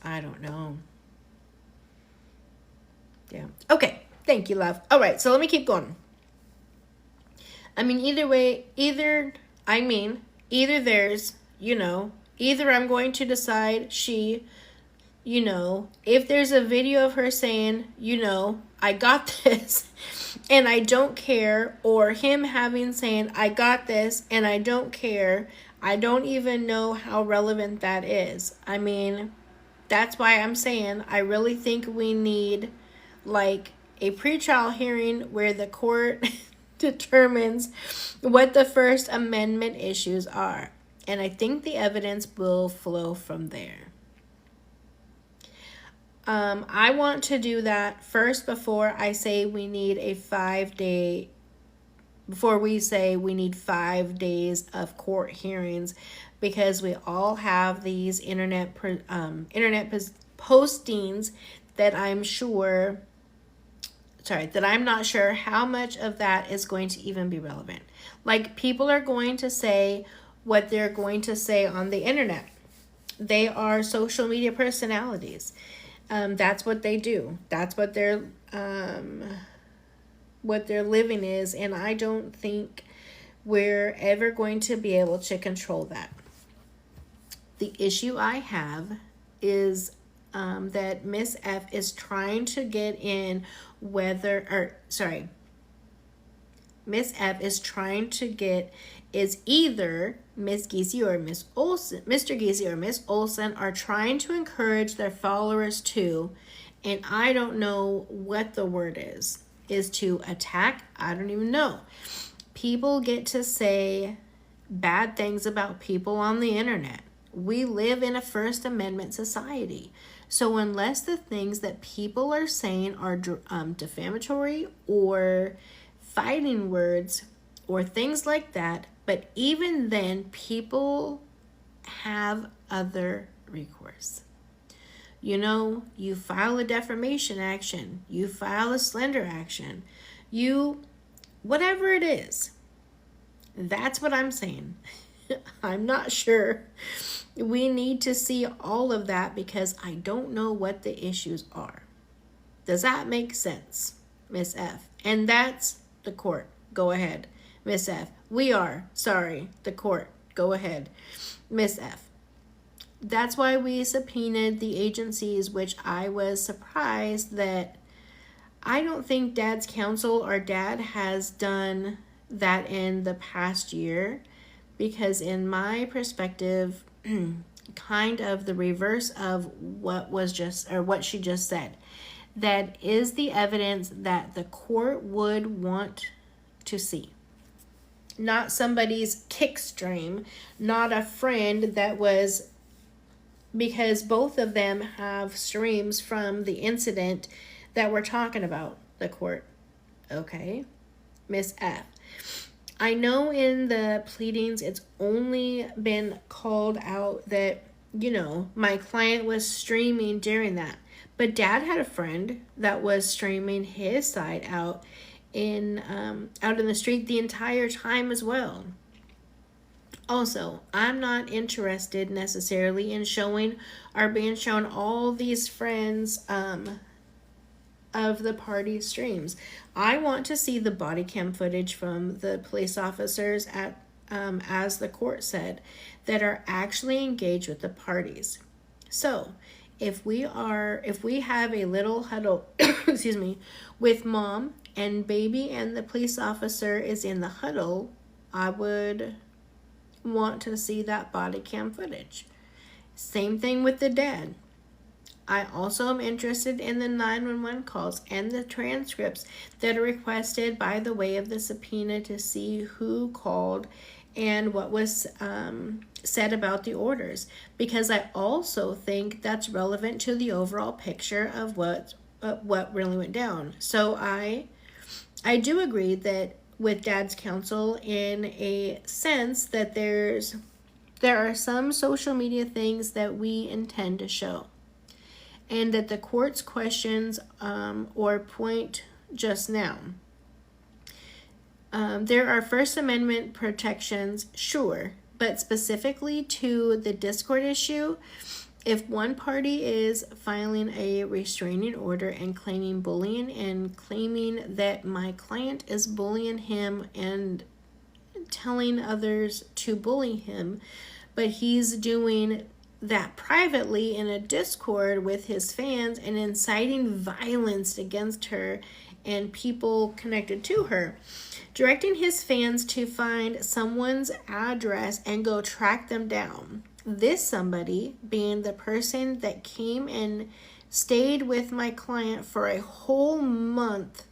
I don't know. Yeah. Okay. Thank you, love. All right. So let me keep going. Either there's either I'm going to decide if there's a video of her saying, I got this and I don't care, or him having saying, I got this and I don't care, I don't even know how relevant that is. I mean, that's why I'm saying I really think we need like a pretrial hearing where the court determines what the First Amendment issues are. And I think the evidence will flow from there. I want to do that first before I say we need a 5-day, before we say we need 5 days of court hearings, because we all have these internet postings that I'm not sure how much of that is going to even be relevant. Like, people are going to say what they're going to say on the internet. They are social media personalities. That's what they do. That's what their living is, and I don't think we're ever going to be able to control that. The issue I have is that Miss F is trying to get in Miss F is trying to get is either Miss Giese or Miss Olsen, Mr. Giese or Miss Olsen are trying to encourage their followers to, and I don't know what the word is to attack. I don't even know. People get to say bad things about people on the internet. We live in a First Amendment society. So unless the things that people are saying are defamatory or fighting words or things like that, but even then, people have other recourse. You file a defamation action, you file a slander action, whatever it is. That's what I'm saying. I'm not sure. We need to see all of that because I don't know what the issues are. Does that make sense, Miss F? And that's the court. Go ahead, Miss F. The court. Go ahead, Miss F. That's why we subpoenaed the agencies, which I was surprised that I don't think Dad's counsel or Dad has done that in the past year, because in my perspective, kind of the reverse of what she just said, that is the evidence that the court would want to see. Not somebody's kick stream, not a friend that was, because both of them have streams from the incident that we're talking about, the court. Okay, Miss F. I know in the pleadings it's only been called out that, my client was streaming during that. But Dad had a friend that was streaming his side out in the street the entire time as well. Also, I'm not interested necessarily in showing or being shown all these friends of the party streams. I want to see the body cam footage from the police officers at as the court said, that are actually engaged with the parties. So if we have a little huddle excuse me, with mom and baby and the police officer is in the huddle, I would want to see that body cam footage. Same thing with the dad. I also am interested in the 911 calls and the transcripts that are requested by the way of the subpoena to see who called and what was said about the orders, because I also think that's relevant to the overall picture of what really went down. So I do agree that with Dad's counsel in a sense that there are some social media things that we intend to show, and that the court's questions or point just now. There are First Amendment protections, sure, but specifically to the Discord issue, if one party is filing a restraining order and claiming bullying and claiming that my client is bullying him and telling others to bully him, but he's doing that privately in a Discord with his fans and inciting violence against her and people connected to her, directing his fans to find someone's address and go track them down. This somebody being the person that came and stayed with my client for a whole month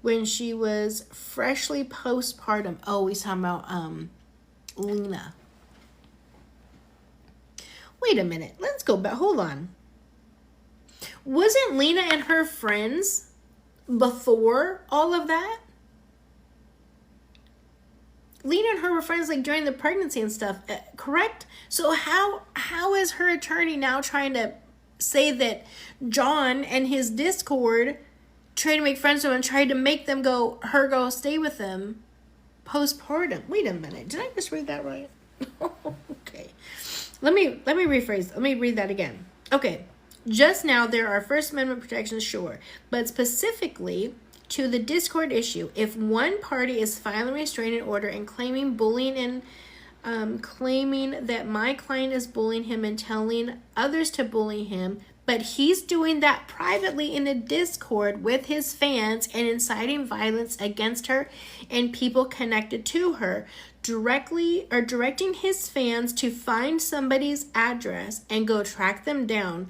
when she was freshly postpartum. Oh, he's talking about Lena. Wait a minute. Let's go back. Hold on. Wasn't Lena and her friends before all of that? Lena and her were friends like during the pregnancy and stuff, correct? So how is her attorney now trying to say that John and his Discord tried to make friends with him and tried to make them go stay with them postpartum? Wait a minute. Did I just read that right? Okay. Let me rephrase. Let me read that again. Okay. Just now, there are First Amendment protections, sure, but specifically to the Discord issue, if one party is filing a restraining order and claiming bullying and claiming that my client is bullying him and telling others to bully him, but he's doing that privately in a Discord with his fans and inciting violence against her and people connected to her, directing his fans to find somebody's address and go track them down.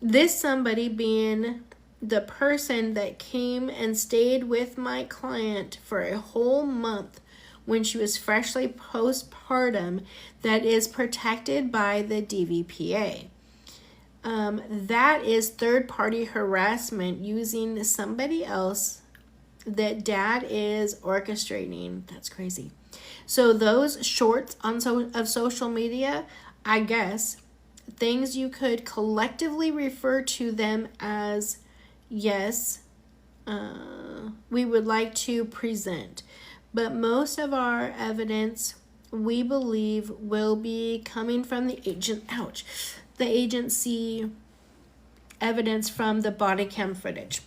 This somebody being the person that came and stayed with my client for a whole month when she was freshly postpartum, that is protected by the DVPA. That is third-party harassment using somebody else that dad is orchestrating. That's crazy. So those shorts of social media, I guess, things you could collectively refer to them as, yes, we would like to present. But most of our evidence, we believe, will be coming from the agency evidence from the body cam footage.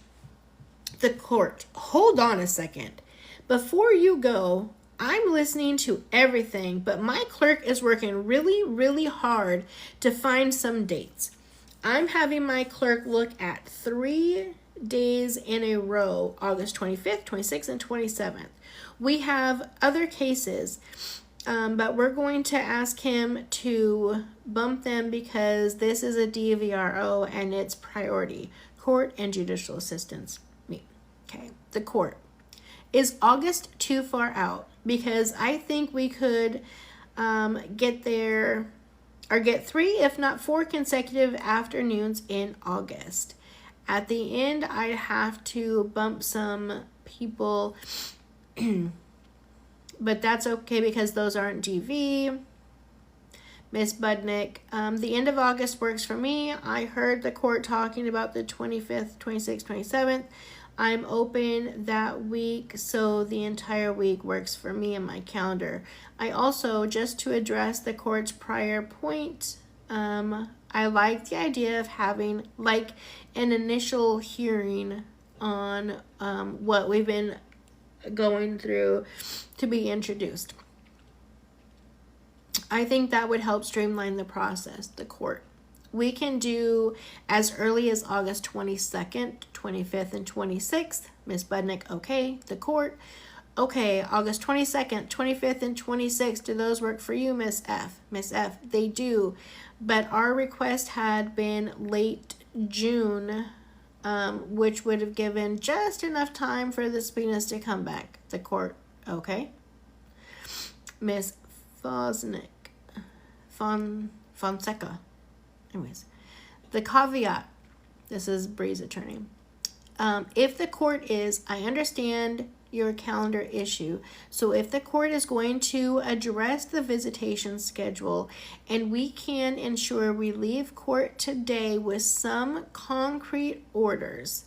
The court. Hold on a second. Before you go, I'm listening to everything, but my clerk is working really, really hard to find some dates. I'm having my clerk look at 3 days in a row, August 25th, 26th, and 27th. We have other cases, but we're going to ask him to bump them because this is a DVRO and it's priority. Court and judicial assistance. Okay, the court. Is August too far out? Because I think we could get there or get 3, if not 4 consecutive afternoons in August. At the end, I'd have to bump some people, but that's okay because those aren't GV. Miss Budnick, the end of August works for me. I heard the court talking about the 25th, 26th, 27th. I'm open that week, so the entire week works for me in my calendar. I also, just to address the court's prior point, I like the idea of having like an initial hearing on what we've been going through to be introduced. I think that would help streamline the process, the court. We can do as early as August 22nd, 25th, and 26th. Miss Budnick, okay. The court, okay. August 22nd, 25th, and 26th. Do those work for you, Miss F? Miss F, they do. But our request had been late June, which would have given just enough time for the subpoenas to come back. The court, okay. Miss Fonseca. Anyways, the caveat, this is Bree's attorney. If the court is, I understand your calendar issue. So if the court is going to address the visitation schedule and we can ensure we leave court today with some concrete orders.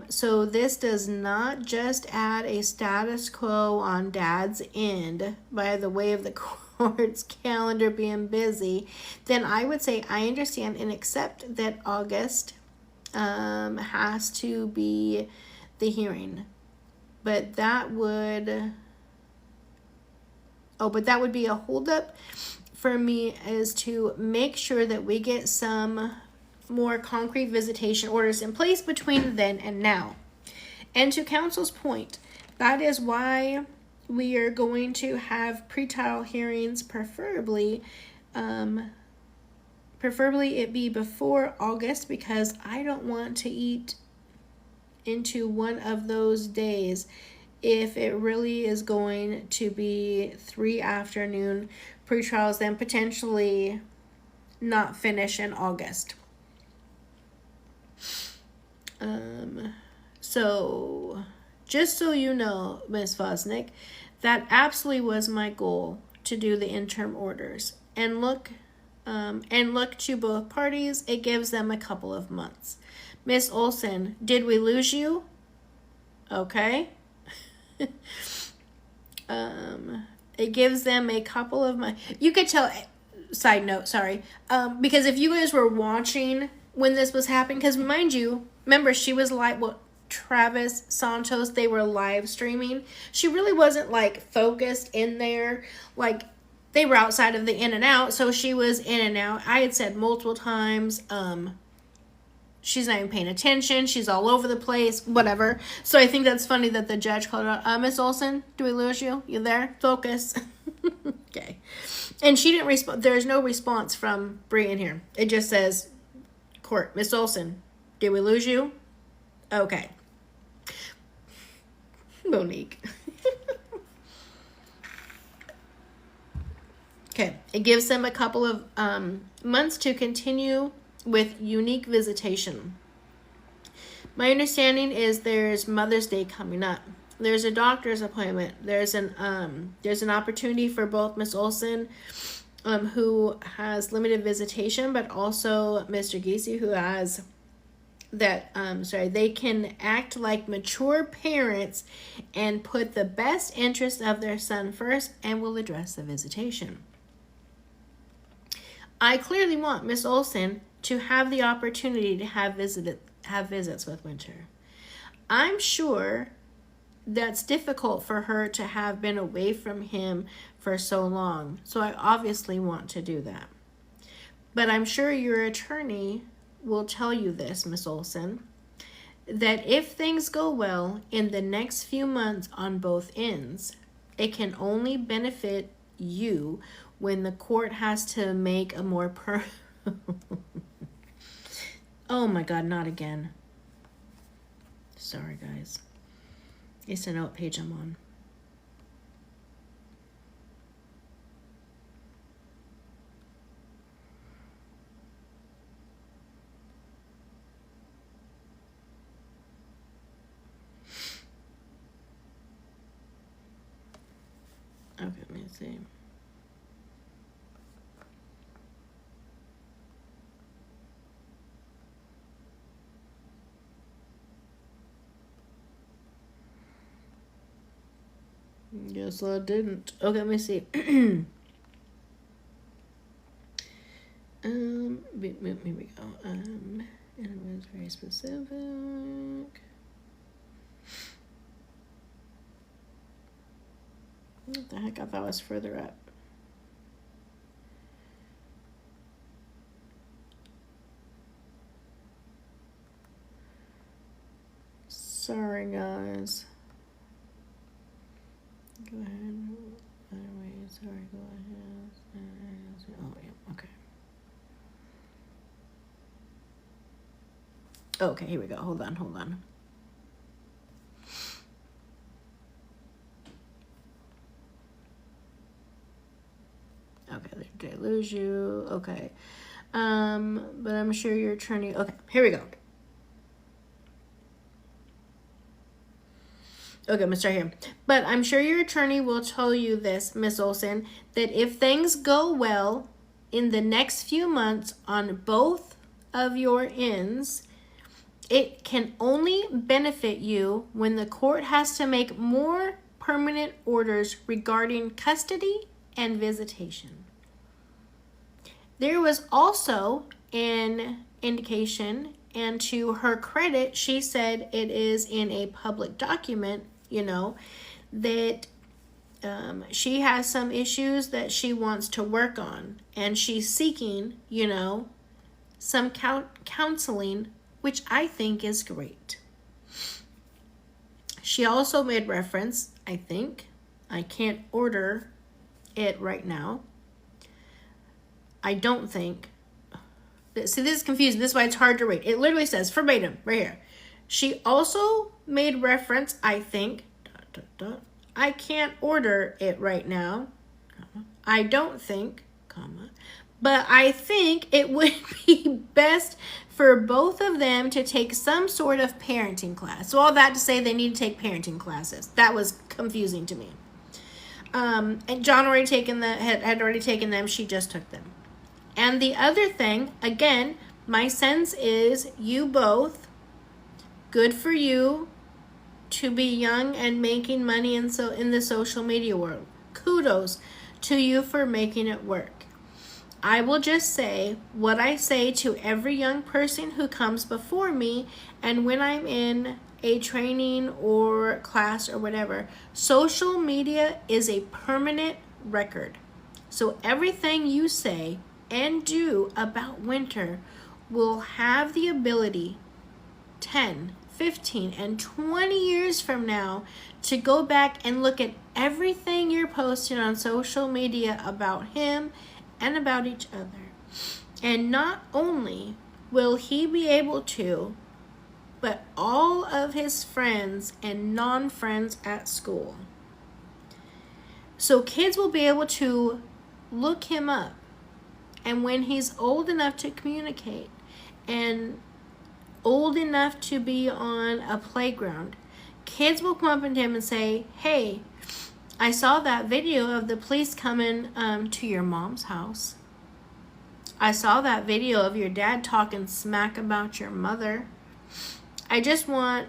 So this does not just add a status quo on dad's end by the way of the court's calendar being busy, then I would say I understand and accept that August has to be the hearing. But that would but that would be a holdup for me, is to make sure that we get some more concrete visitation orders in place between then and now. And to counsel's point, that is why we are going to have pretrial hearings, preferably it be before August, because I don't want to eat into one of those days if it really is going to be 3 afternoon pretrials, then potentially not finish in August. So just so you know, Ms. Fosnick, that absolutely was my goal, to do the interim orders and look to both parties. It gives them a couple of months. Miss Olson, did we lose you? Okay. It gives them a couple of months. You could tell, side note, sorry, because if you guys were watching when this was happening, because mind you, remember, she was live, Travis Santos, they were live streaming. She really wasn't like focused in there, like they were outside of the in and out, so she was in and out. I had said multiple times, she's not even paying attention, she's all over the place, whatever. So I think that's funny that the judge called her out. Miss Olson, do we lose you? You there? Focus. Okay. And she didn't respond. There's no response from Bree in here. It just says, court, Miss Olson, did we lose you? Okay. Monique. Okay. It gives them a couple of months to continue with unique visitation. My understanding is there's Mother's Day coming up. There's a doctor's appointment. There's an opportunity for both Miss Olson, who has limited visitation, but also Mr. Giese, who has that, they can act like mature parents and put the best interest of their son first, and will address the visitation. I clearly want Miss Olson to have the opportunity to have visits with Winter. I'm sure that's difficult for her to have been away from him for so long, so I obviously want to do that. But I'm sure your attorney will tell you this, Miss Olson, that if things go well in the next few months on both ends, it can only benefit you when the court has to make a more Oh my God, not again. Sorry, guys. It's a note page I'm on. Okay, let me see. Guess I didn't. Okay, let me see. Here we go. And it was very specific. What the heck? I thought it was further up. Sorry, guys. Go ahead. Sorry, go ahead. Oh, yeah, okay. Okay, here we go. Hold on. Okay, did I lose you? Okay. But I'm sure your attorney... Okay, here we go. Okay, I'm gonna start here. But I'm sure your attorney will tell you this, Miss Olson, that if things go well in the next few months on both of your ends, it can only benefit you when the court has to make more permanent orders regarding custody and visitation. There was also an indication, and to her credit, she said it is in a public document, that She has some issues that she wants to work on, and she's seeking, some counseling, which I think is great. She also made reference, I think, I can't order it right now. I don't think. See, this is confusing. This is why it's hard to read. It literally says verbatim right here. She also made reference, I think, I can't order it right now. I don't think, but I think it would be best for both of them to take some sort of parenting class. So all that to say they need to take parenting classes. That was confusing to me. And John already had already taken them. She just took them. And the other thing, again, my sense is you both, good for you to be young and making money in the social media world. Kudos to you for making it work. I will just say what I say to every young person who comes before me, and when I'm in a training or class or whatever, social media is a permanent record. So everything you say and do about winter will have the ability 10, 15, and 20 years from now to go back and look at everything you're posting on social media about him and about each other. And not only will he be able to, but all of his friends and non-friends at school. So kids will be able to look him up. And when he's old enough to communicate and old enough to be on a playground, kids will come up to him and say, hey, I saw that video of the police coming to your mom's house. I saw that video of your dad talking smack about your mother. I just want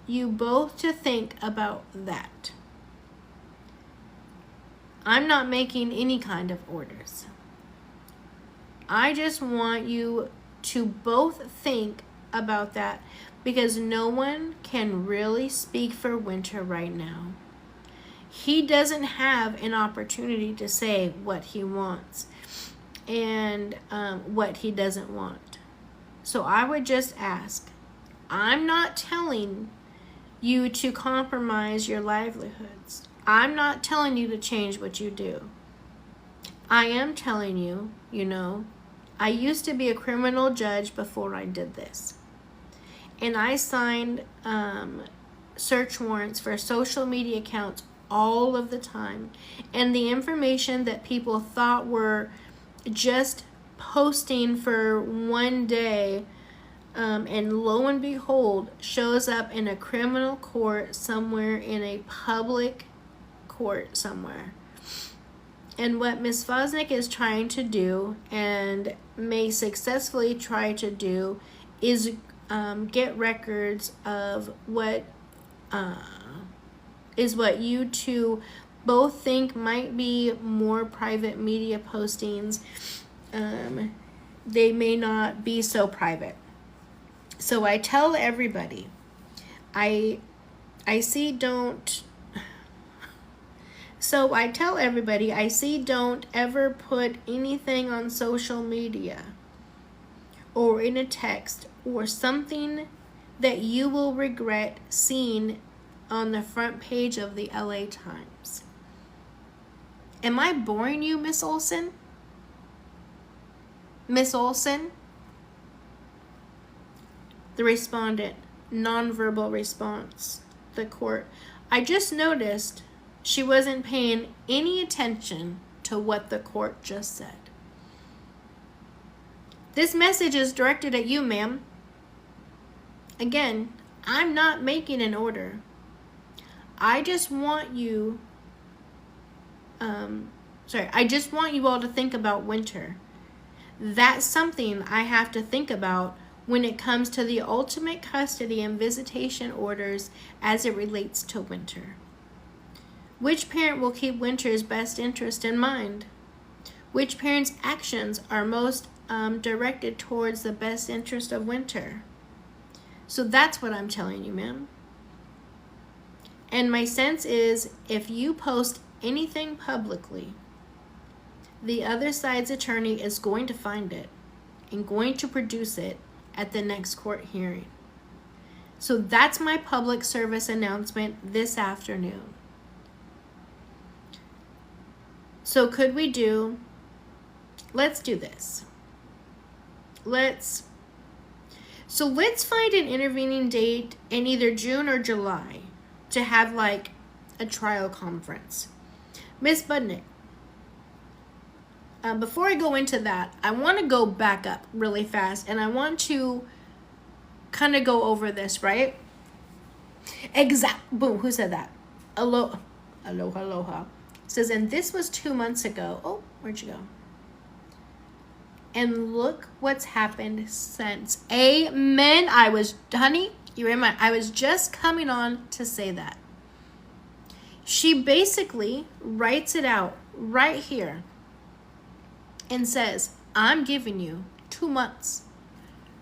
you both to think about that. I'm not making any kind of orders. I just want you to both think about that, because no one can really speak for Winter right now. He doesn't have an opportunity to say what he wants and what he doesn't want. So I would just ask, I'm not telling you to compromise your livelihoods. I'm not telling you to change what you do. I am telling you, I used to be a criminal judge before I did this. And I signed search warrants for social media accounts all of the time. And the information that people thought were just posting for one day, and lo and behold, shows up in a criminal court somewhere, in a public court somewhere. And what Ms. Fosnick is trying to do, and may successfully try to do, is get records of what you two both think might be more private media postings. They may not be so private. So I tell everybody, So I tell everybody, don't ever put anything on social media or in a text or something that you will regret seeing on the front page of the LA Times. Am I boring you, Miss Olson? Miss Olson? The respondent, nonverbal response. The court. I just noticed she wasn't paying any attention to what the court just said. This message is directed at you, ma'am. Again, I'm not making an order. I just want you, I just want you all to think about Winter. That's something I have to think about when it comes to the ultimate custody and visitation orders as it relates to Winter. Which parent will keep Winter's best interest in mind? Which parent's actions are most directed towards the best interest of Winter? So that's what I'm telling you, ma'am. And my sense is, if you post anything publicly, the other side's attorney is going to find it and going to produce it at the next court hearing. So that's my public service announcement this afternoon. So could we do, let's do this. Let's find an intervening date in either June or July to have like a trial conference. Miss Budnick, before I go into that, I want to go back up really fast and I want to kind of go over this, right? Boom, who said that? Aloha. Says, and this was 2 months ago. Oh, where'd you go? And look what's happened since. Amen. Honey, you're in I was just coming on to say that. She basically writes it out right here and says, I'm giving you 2 months.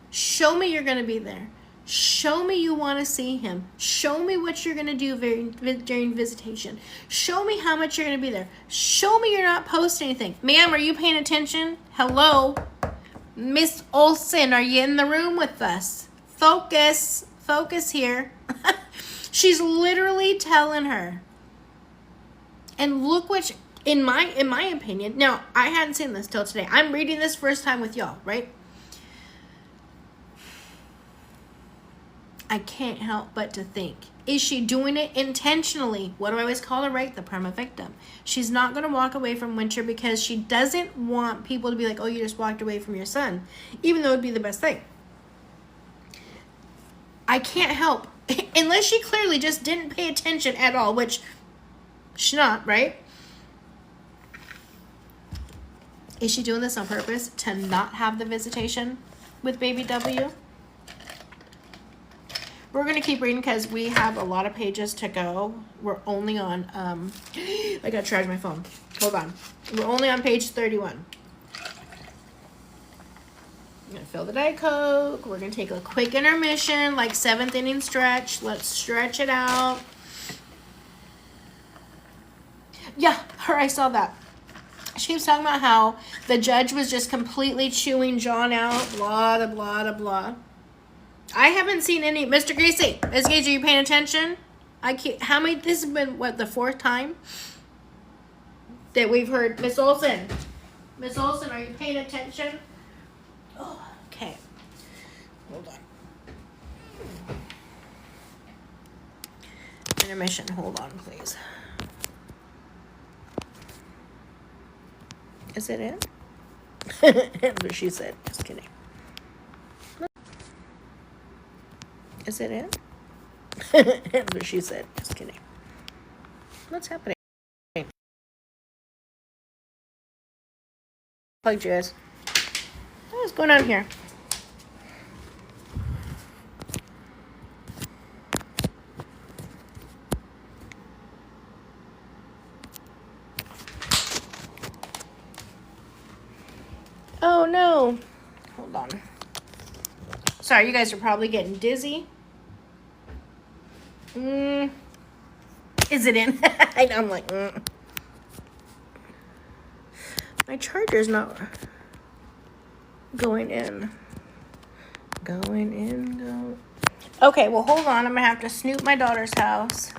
Show me you're going to be there. Show me you want to see him. Show me what you're going to do during visitation. Show me how much you're going to be there. Show me you're not posting anything. Ma'am, are you paying attention? Hello? Miss Olsen, are you in the room with us? Focus. Focus here. She's literally telling her. And look what, in my opinion, now, I hadn't seen this till today. I'm reading this first time with y'all, right? I can't help but to think, is she doing it intentionally? What do I always call her, right? The prima victim. She's not going to walk away from Winter because she doesn't want people to be like, oh, you just walked away from your son, even though it would be the best thing. I can't help, unless she clearly just didn't pay attention at all, which she's not, right? Is she doing this on purpose to not have the visitation with baby W? We're going to keep reading because we have a lot of pages to go. We're only on, I got to charge my phone. Hold on. We're only on page 31. I'm going to fill the Diet Coke. We're going to take a quick intermission, like 7th inning stretch. Let's stretch it out. Yeah, I saw that. She was talking about how the judge was just completely chewing John out, blah, blah, blah, blah. I haven't seen any. Mr. Greasy, Ms. Gage, are you paying attention? How many, this has been, what, the 4th time that we've heard, Miss Olsen, are you paying attention? Oh, okay. Hold on. Intermission, hold on, please. Is it in? That's what she said. Just kidding. Is it in? That's what she said. Just kidding. What's happening? Plug jazz. What's going on here? Oh no. Hold on. Sorry, you guys are probably getting dizzy. Is it in? I'm like, My charger's not going in. Go. Okay, well, hold on. I'm going to have to snoop my daughter's house.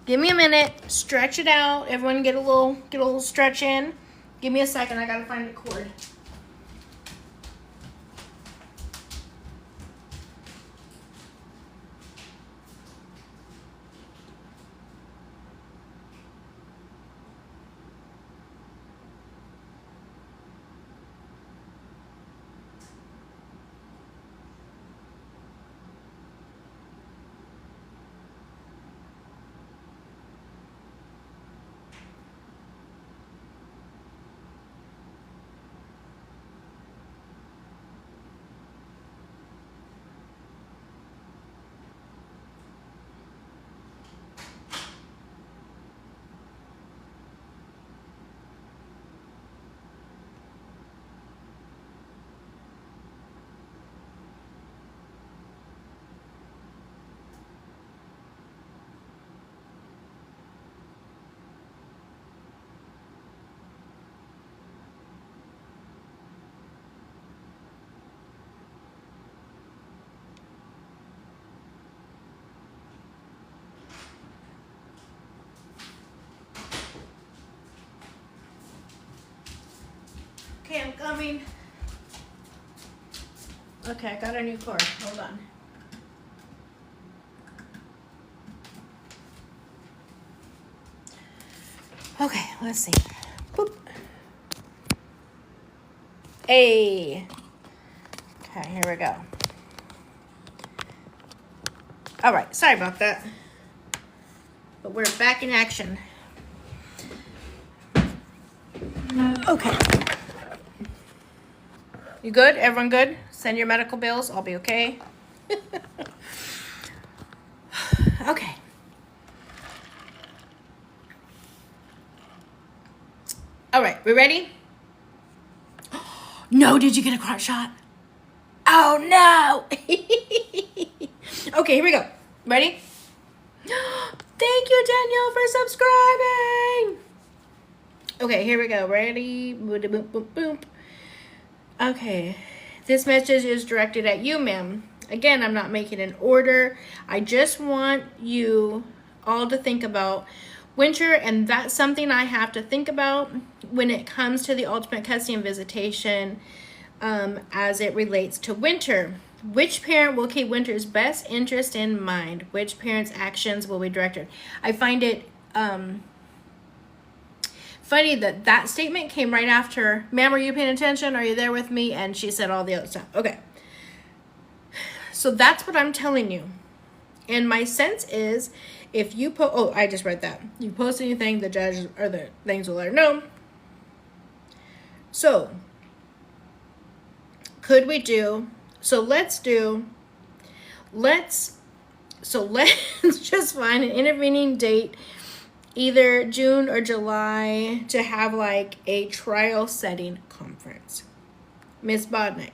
Give me a minute. Stretch it out. Everyone get a little stretch in. Give me a second. I got to find a cord. Okay, I'm coming. Okay, I got a new cord. Hold on. Okay, let's see. Boop. Hey. Okay, here we go. All right, sorry about that. But we're back in action. Okay. You good? Everyone good? Send your medical bills. I'll be okay. Okay. All right, we ready? No, did you get a crotch shot? Oh, no. Okay, here we go. Ready? Thank you, Danielle, for subscribing. Okay, here we go. Ready? Boop, boop, boop, boop. Okay. This message is directed at you, ma'am. Again, I'm not making an order. I just want you all to think about winter, and that's something I have to think about when it comes to the ultimate custody and visitation as it relates to winter. Which parent will keep Winter's best interest in mind? Which parent's actions will be directed? I find it funny that that statement came right after, ma'am, are you paying attention? Are you there with me? And she said all the other stuff. Okay. So that's what I'm telling you. And my sense is, if you I just read that. You post anything, the judge or the things will let her know. So, could we do, let's just find an intervening date, either June or July, to have like a trial setting conference. Ms. Bodnick.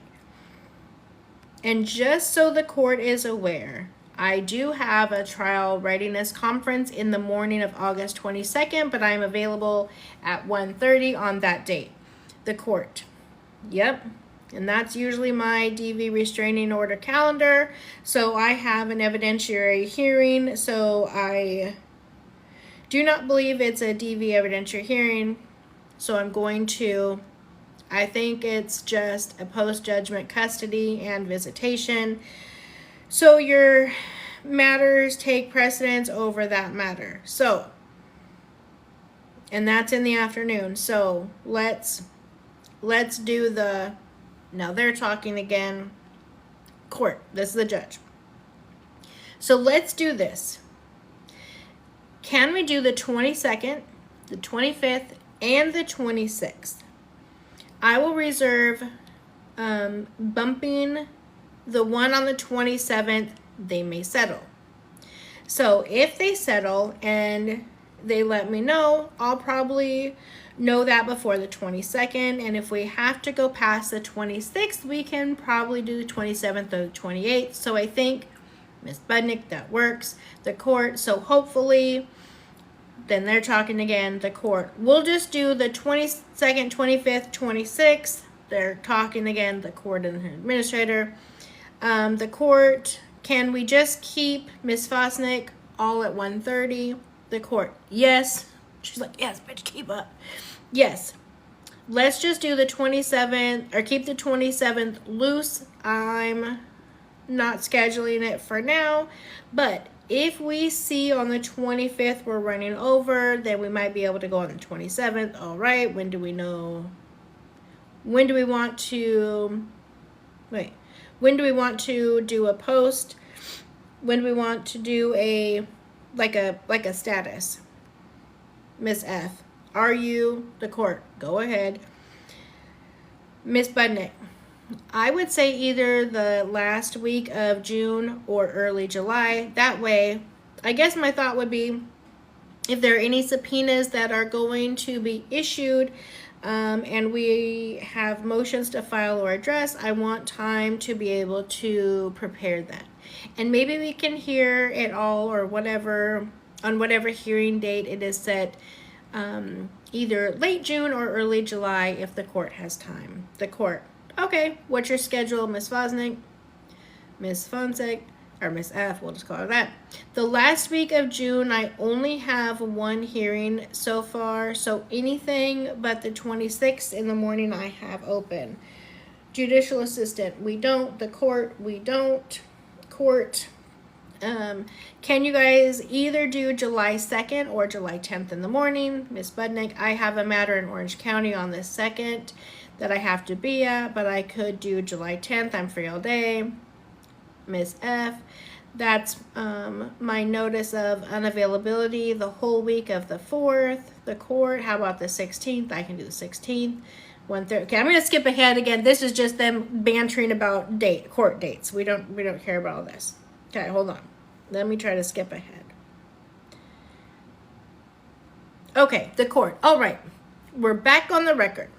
And just so the court is aware, I do have a trial readiness conference in the morning of August 22nd, but I'm available at 1:30 on that date. The court. Yep. And that's usually my DV restraining order calendar. So I have an evidentiary hearing. So I do not believe it's a DV evidentiary hearing. So I'm going to, I think it's just a post-judgment custody and visitation. So your matters take precedence over that matter. So, and that's in the afternoon. So let's do the, now they're talking again, court. This is the judge. So let's do this. Can we do the 22nd, the 25th, and the 26th? I will reserve bumping the one on the 27th. They may settle. So if they settle and they let me know, I'll probably know that before the 22nd. And if we have to go past the 26th, we can probably do the 27th or the 28th. So I think, Ms. Budnick, that works. The court, so hopefully, then they're talking again, the court. We'll just do the 22nd, 25th, 26th. They're talking again, the court and the administrator. The court, can we just keep Ms. Fosnick all at 1:30? The court, yes. She's like, yes, bitch, keep up. Yes. Let's just do the 27th, or keep the 27th loose. I'm not scheduling it for now, but if we see on the 25th we're running over, then we might be able to go on the 27th. All right, when do we know? When do we want to, when do we want to do a post? When do we want to do a, like a status? Miss F, are you the court? Go ahead. Miss Budnick, I would say either the last week of June or early July. That way, I guess my thought would be, if there are any subpoenas that are going to be issued and we have motions to file or address, I want time to be able to prepare that. And maybe we can hear it all, or whatever, on whatever hearing date it is set, either late June or early July if the court has time. The court, okay, what's your schedule, Ms. Fosnick? Ms. Fonsek, or Miss F, we'll just call her that. The last week of June, I only have one hearing so far, so anything but the 26th in the morning I have open. Judicial assistant, we don't. The court, we don't. Court, can you guys either do July 2nd or July 10th in the morning? Miss Budnick, I have a matter in Orange County on the 2nd that I have to be at, but I could do July 10th. I'm free all day. Miss F, that's my notice of unavailability the whole week of the 4th. The court, how about the 16th? I can do the 16th. 1:30. Okay, I'm going to skip ahead again. This is just them bantering about court dates. We don't care about all this. Okay, hold on. Let me try to skip ahead. Okay, the court. All right. We're back on the record.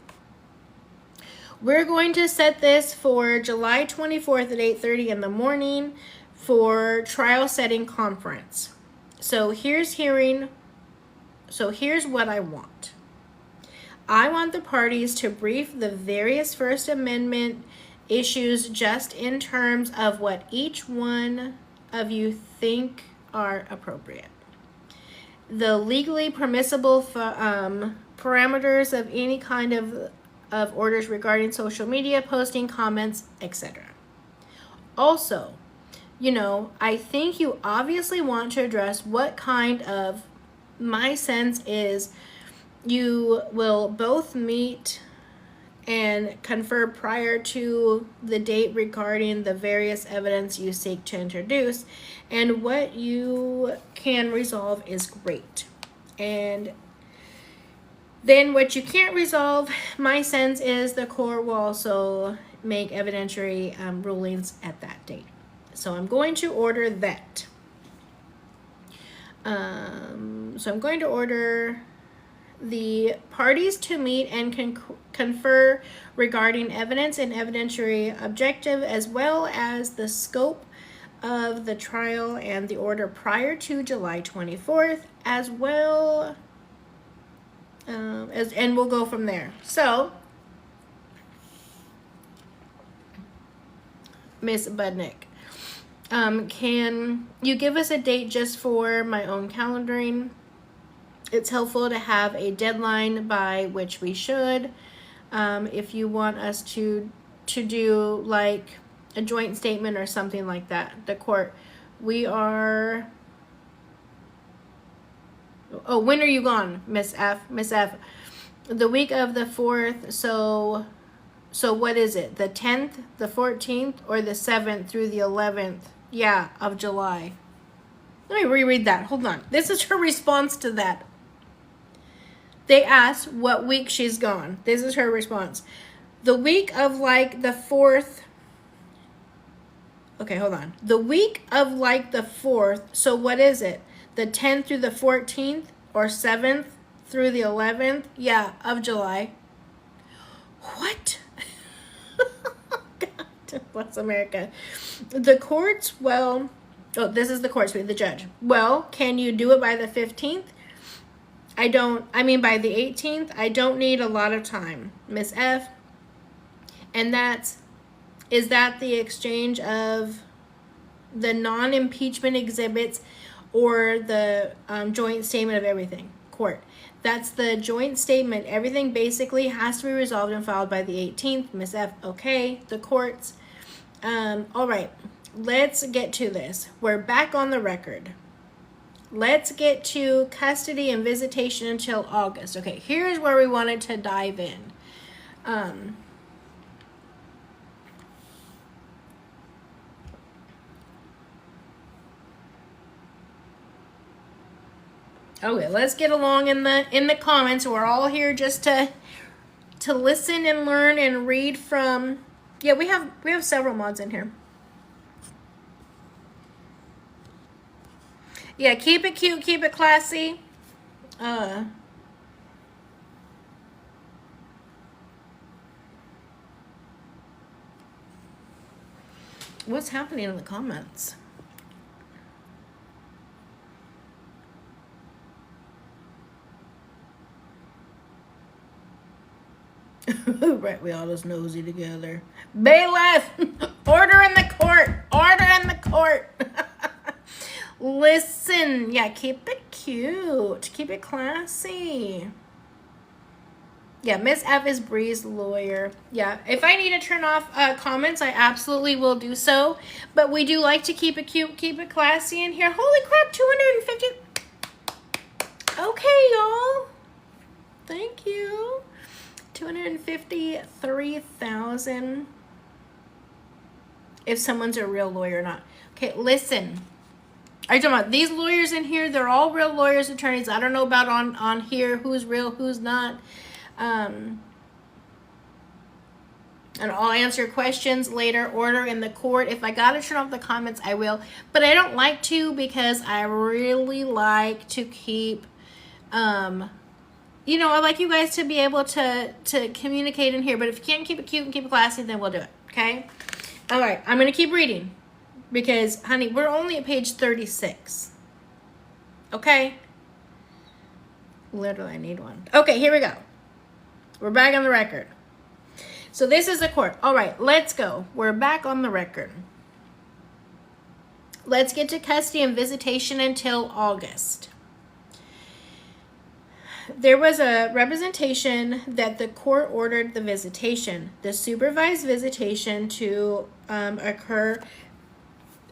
We're going to set this for July 24th at 8:30 in the morning for trial setting conference. So here's what I want. I want the parties to brief the various First Amendment issues just in terms of what each one of you think are appropriate. The legally permissible parameters of any kind of orders regarding social media, posting, comments, etc. Also, I think you obviously want to address what kind of, my sense is, you will both meet and confer prior to the date regarding the various evidence you seek to introduce, and what you can resolve is great. And then what you can't resolve, my sense is the court will also make evidentiary rulings at that date. So I'm going to order that. So I'm going to order the parties to meet and confer regarding evidence and evidentiary objective, as well as the scope of the trial and the order prior to July 24th, as well and we'll go from there. So, Miss Budnick, can you give us a date just for my own calendaring? It's helpful to have a deadline by which we should. If you want us to do like a joint statement or something like that. The court, we are... Oh, when are you gone, Miss F? Miss F, the week of the 4th, so what is it? The 10th, the 14th, or the 7th through the 11th? Yeah, of July. Let me reread that. Hold on. This is her response to that. They asked what week she's gone. This is her response. The week of like the 4th. Okay, hold on. The week of like the 4th. So what is it? The 10th through the 14th or 7th through the 11th? Yeah, of July. What? God bless America. The courts, well, oh, this is the courts, the judge. Well, can you do it by the 15th? By the 18th, I don't need a lot of time, Miss F. And is that the exchange of the non-impeachment exhibits or the joint statement of everything? Court, that's the joint statement. Everything basically has to be resolved and filed by the 18th. Miss F, okay. The courts, all right, let's get to this. We're back on the record. Let's get to custody and visitation until August. Okay, here's where we wanted to dive in. Okay, let's get along in the comments. We're all here just to listen and learn and read from. Yeah, we have several mods in here. Yeah, keep it cute, keep it classy. What's happening in the comments? Right, we all just nosy together. Bailiff! Order in the court! Order in the court! Listen, yeah, keep it cute. Keep it classy. Yeah, Miss F is Bree's lawyer. Yeah, if I need to turn off comments, I absolutely will do so. But we do like to keep it cute, keep it classy in here. Holy crap, 250. Okay, y'all. Thank you. 253,000. If someone's a real lawyer or not. Okay, listen. Are you talking about these lawyers in here? They're all real lawyers, attorneys. I don't know about on here who's real, who's not. And I'll answer questions later, order in the court. If I gotta turn off the comments, I will. But I don't like to because I really like to keep, I like you guys to be able to communicate in here. But if you can't keep it cute and keep it classy, then we'll do it, okay? All right, I'm going to keep reading because, honey, we're only at page 36, okay? Literally, I need one. Okay, here we go. We're back on the record. So this is the court. All right, let's go. We're back on the record. Let's get to custody and visitation until August. There was a representation that the court ordered the visitation, the supervised visitation, to occur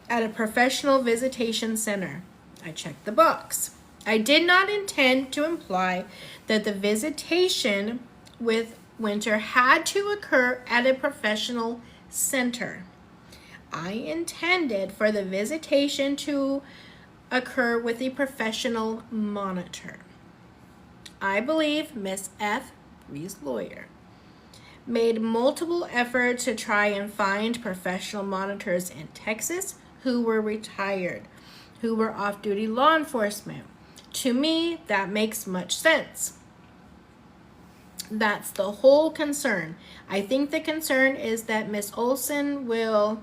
at a professional visitation center. I checked the box. I did not intend to imply that the visitation with Winter had to occur at a professional center. I intended for the visitation to occur with a professional monitor. I believe Miss F, Bree's lawyer, made multiple efforts to try and find professional monitors in Texas who were retired, who were off-duty law enforcement. To me, that makes much sense. That's the whole concern. I think the concern is that Miss Olson will,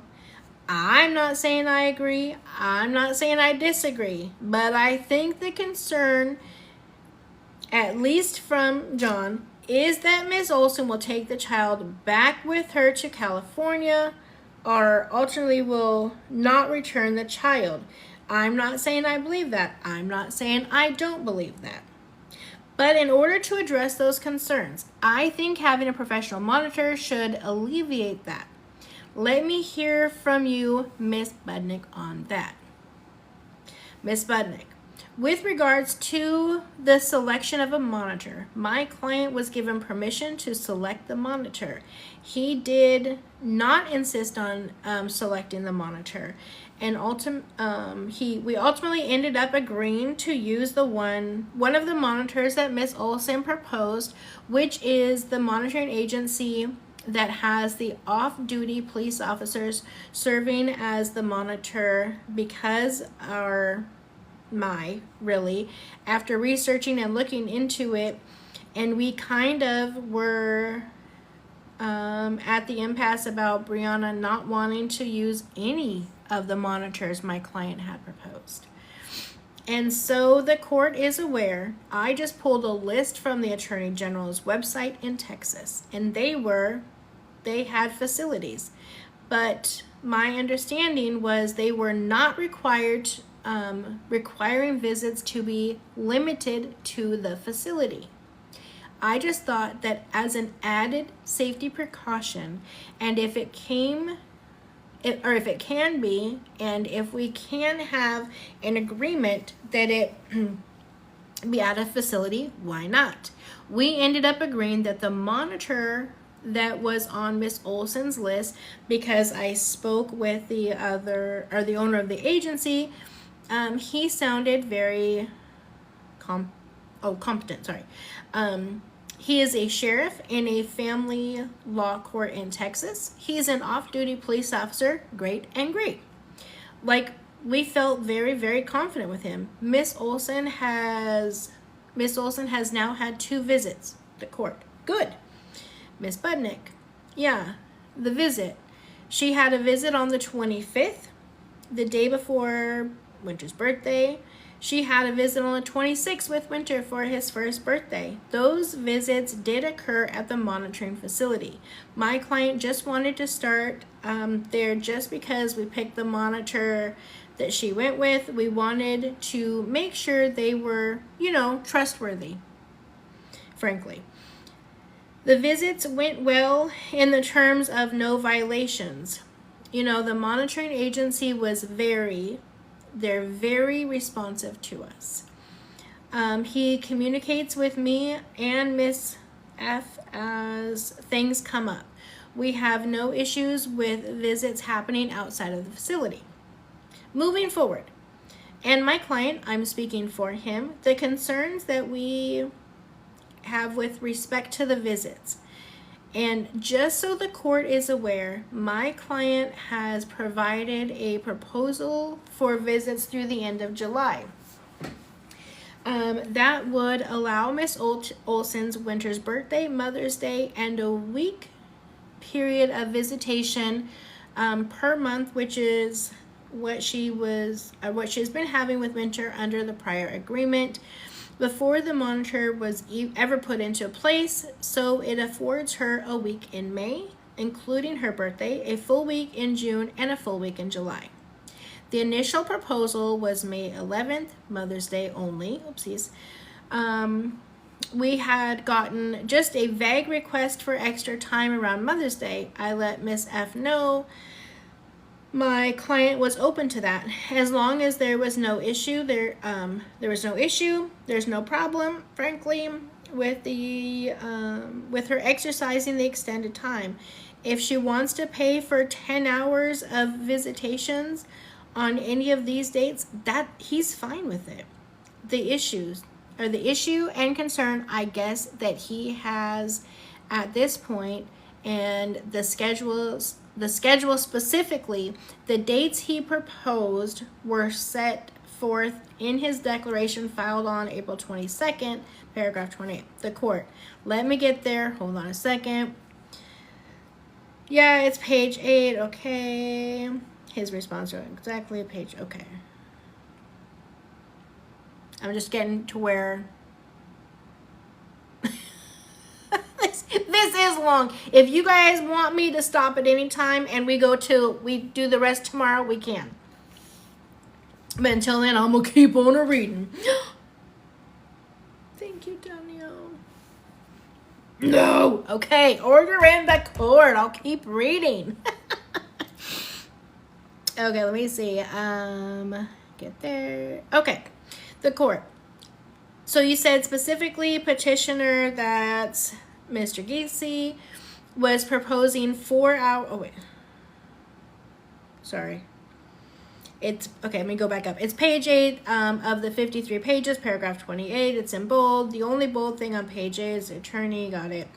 I'm not saying I agree, I'm not saying I disagree, but I think the concern, at least from John, is that Miss Olson will take the child back with her to California or ultimately will not return the child. I'm not saying I believe that. I'm not saying I don't believe that. But in order to address those concerns, I think having a professional monitor should alleviate that. Let me hear from you, Miss Budnick, on that. Miss Budnick, with regards to the selection of a monitor, my client was given permission to select the monitor. He did not insist on selecting the monitor, and we ultimately ended up agreeing to use the one of the monitors that Miss Olson proposed, which is the monitoring agency that has the off-duty police officers serving as the monitor, because after researching and looking into it, and we kind of were at the impasse about Brianna not wanting to use any of the monitors my client had proposed. And so the court is aware. I just pulled a list from the Attorney General's website in Texas, and they had facilities. But my understanding was they were not requiring visits to be limited to the facility. I just thought that as an added safety precaution, and if it can be, and if we can have an agreement that it be at a facility, why not? We ended up agreeing that the monitor that was on Miss Olson's list, because I spoke with the owner of the agency, he sounded very competent. He is a sheriff in a family law court in Texas. He's an off-duty police officer. Great. We felt very, very confident with him. Miss Olson has now had 2 visits to court. Good. Miss Budnick, yeah, the visit. She had a visit on the 25th, the day before Winter's birthday. She had a visit on the 26th with Winter for his first birthday. Those visits did occur at the monitoring facility. My client just wanted to start there just because we picked the monitor that she went with. We wanted to make sure they were, trustworthy, frankly. The visits went well in the terms of no violations. The monitoring agency they're very responsive to us. He communicates with me and Miss F as things come up. We have no issues with visits happening outside of the facility. Moving forward, and my client, I'm speaking for him, the concerns that we have with respect to the visits. And just so the court is aware, my client has provided a proposal for visits through the end of July. That would allow Miss Olson's Winter's birthday, Mother's Day, and a week period of visitation per month, which is what she's been having with Winter under the prior agreement before the monitor was ever put into place. So it affords her a week in May, including her birthday, a full week in June, and a full week in July. The initial proposal was May 11th, Mother's Day only. Oopsies. We had gotten just a vague request for extra time around Mother's Day. I let Miss F know my client was open to that, as long as there was no issue. There was no issue. There's no problem, frankly, with with her exercising the extended time. If she wants to pay for 10 hours of visitations on any of these dates, that he's fine with it. The issue and concern, I guess, that he has at this point, and the schedule specifically, the dates he proposed were set forth in his declaration filed on April 22nd, paragraph 28. The court. Let me get there. Hold on a second. Yeah, it's page 8. Okay. His response was exactly page. Okay. I'm just getting to where this is long. If you guys want me to stop at any time and we do the rest tomorrow, we can. But until then, I'm gonna keep on reading. Thank you, Danielle. No. Okay, order in the court. I'll keep reading. Okay, let me see. Get there. Okay, the court. So you said specifically petitioner, that's Mr. Gacy, was proposing 4 hours. Oh, wait. Sorry. It's okay. Let me go back up. It's page 8 of the 53 pages, paragraph 28. It's in bold. The only bold thing on page 8 is the attorney. Got it.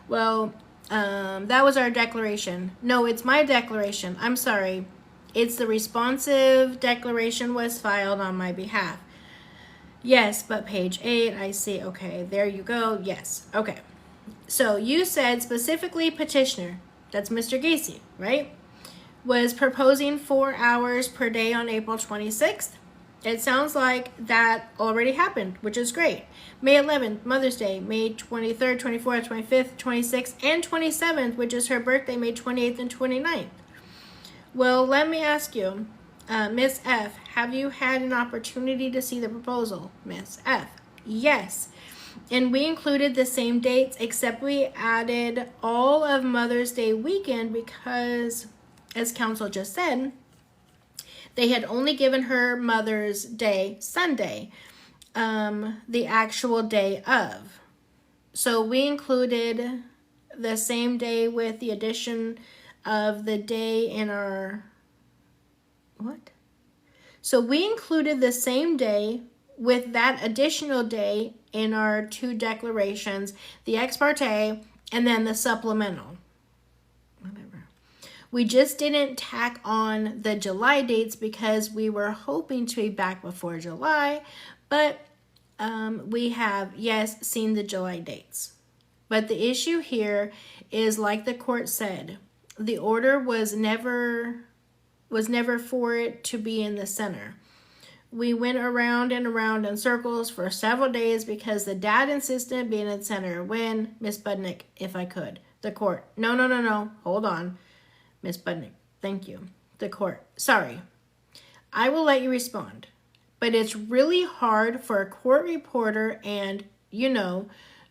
Well, that was our declaration. No, it's my declaration. I'm sorry. It's the responsive declaration was filed on my behalf. Yes, but page 8, I see. Okay, there you go. Yes. Okay. So you said specifically petitioner, that's Mr. Gacy, right? Was proposing 4 hours per day on April 26th. It sounds like that already happened, which is great. May 11th, Mother's Day, May 23rd, 24th, 25th, 26th, and 27th, which is her birthday, May 28th and 29th. Well, let me ask you, Miss F, have you had an opportunity to see the proposal? Miss F, yes. And we included the same dates, except we added all of Mother's Day weekend because, as counsel just said, they had only given her Mother's Day Sunday, the actual day of. So we included the same day with the addition of the day in our, what? So we included the same day with that additional day in our 2 declarations, the ex parte and then the supplemental. Whatever. We just didn't tack on the July dates because we were hoping to be back before July, but we have, yes, seen the July dates. But the issue here is, like the court said, the order was never for it to be in the center. We went around and around in circles for several days because the dad insisted being in the center. When, Miss Budnick, if I could. The court. No. Hold on. Miss Budnick. Thank you. The court. Sorry. I will let you respond. But it's really hard for a court reporter and,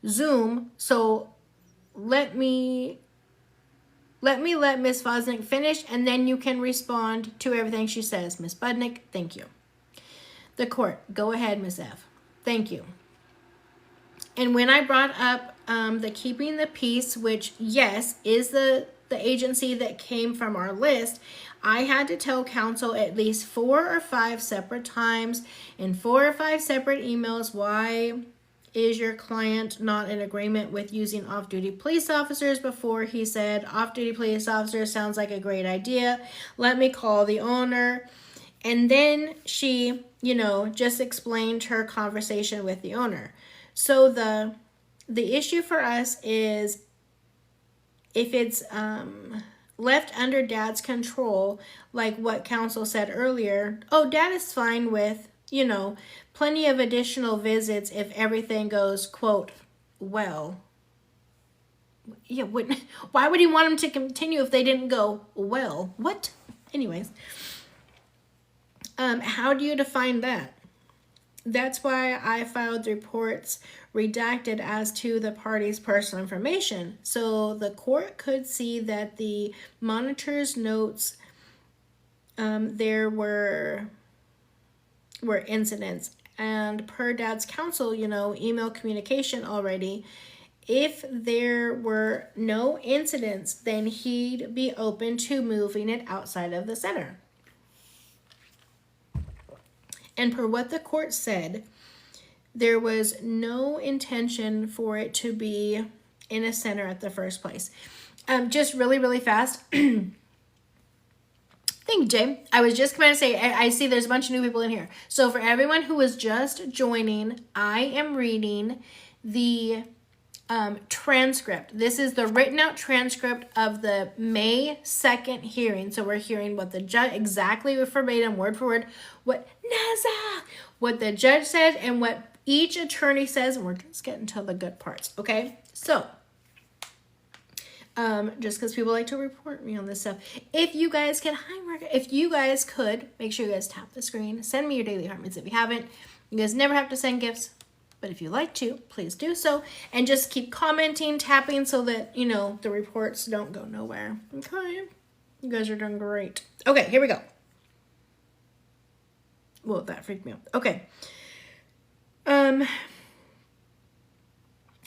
Zoom. So let Miss Vosnick finish, and then you can respond to everything she says. Miss Budnick, thank you. The court, go ahead, Miss F. Thank you. And when I brought up the keeping the peace, which, yes, is the agency that came from our list, I had to tell counsel at least 4 or 5 separate times in 4 or 5 separate emails why is your client not in agreement with using off-duty police officers before he said, off-duty police officers sounds like a great idea. Let me call the owner. And then she, just explained her conversation with the owner. So the issue for us is if it's left under dad's control, like what counsel said earlier, dad is fine with, plenty of additional visits if everything goes, quote, well. Yeah, why would he want them to continue if they didn't go well? What? Anyways, how do you define that? That's why I filed reports redacted as to the party's personal information. So the court could see that the monitor's notes, there were incidents. And per dad's counsel, email communication already, if there were no incidents, then he'd be open to moving it outside of the center. And per what the court said, there was no intention for it to be in a center at the first place. Just really, really fast. Thank you, Jay. I was just going to say, I see there's a bunch of new people in here. So for everyone who was just joining, I am reading the transcript. This is the written out transcript of the May 2nd hearing. So we're hearing what the judge, exactly verbatim, word for word, what the judge said and what each attorney says, and we're just getting to the good parts, okay? So, just because people like to report me on this stuff, if you guys could, make sure you guys tap the screen, send me your daily heart minutes if you haven't. You guys never have to send gifts, but if you like to, please do so, and just keep commenting, tapping, so that, the reports don't go nowhere, okay? You guys are doing great. Okay, here we go. Whoa, that freaked me out. Okay.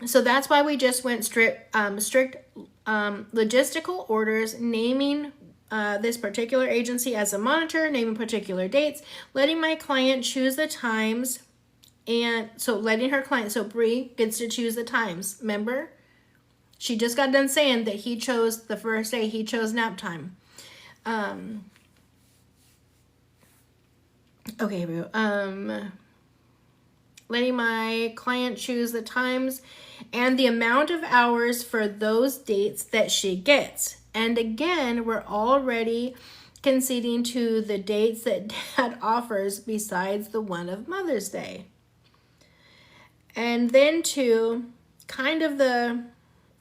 So that's why we just went strict logistical orders, naming this particular agency as a monitor, naming particular dates, letting my client choose the times, and so letting her client, so Bree gets to choose the times. Remember? She just got done saying that he chose, the first day, he chose nap time. Okay, here we go. Letting my client choose the times and the amount of hours for those dates that she gets. And again, we're already conceding to the dates that dad offers besides the one of Mother's Day. And then to kind of the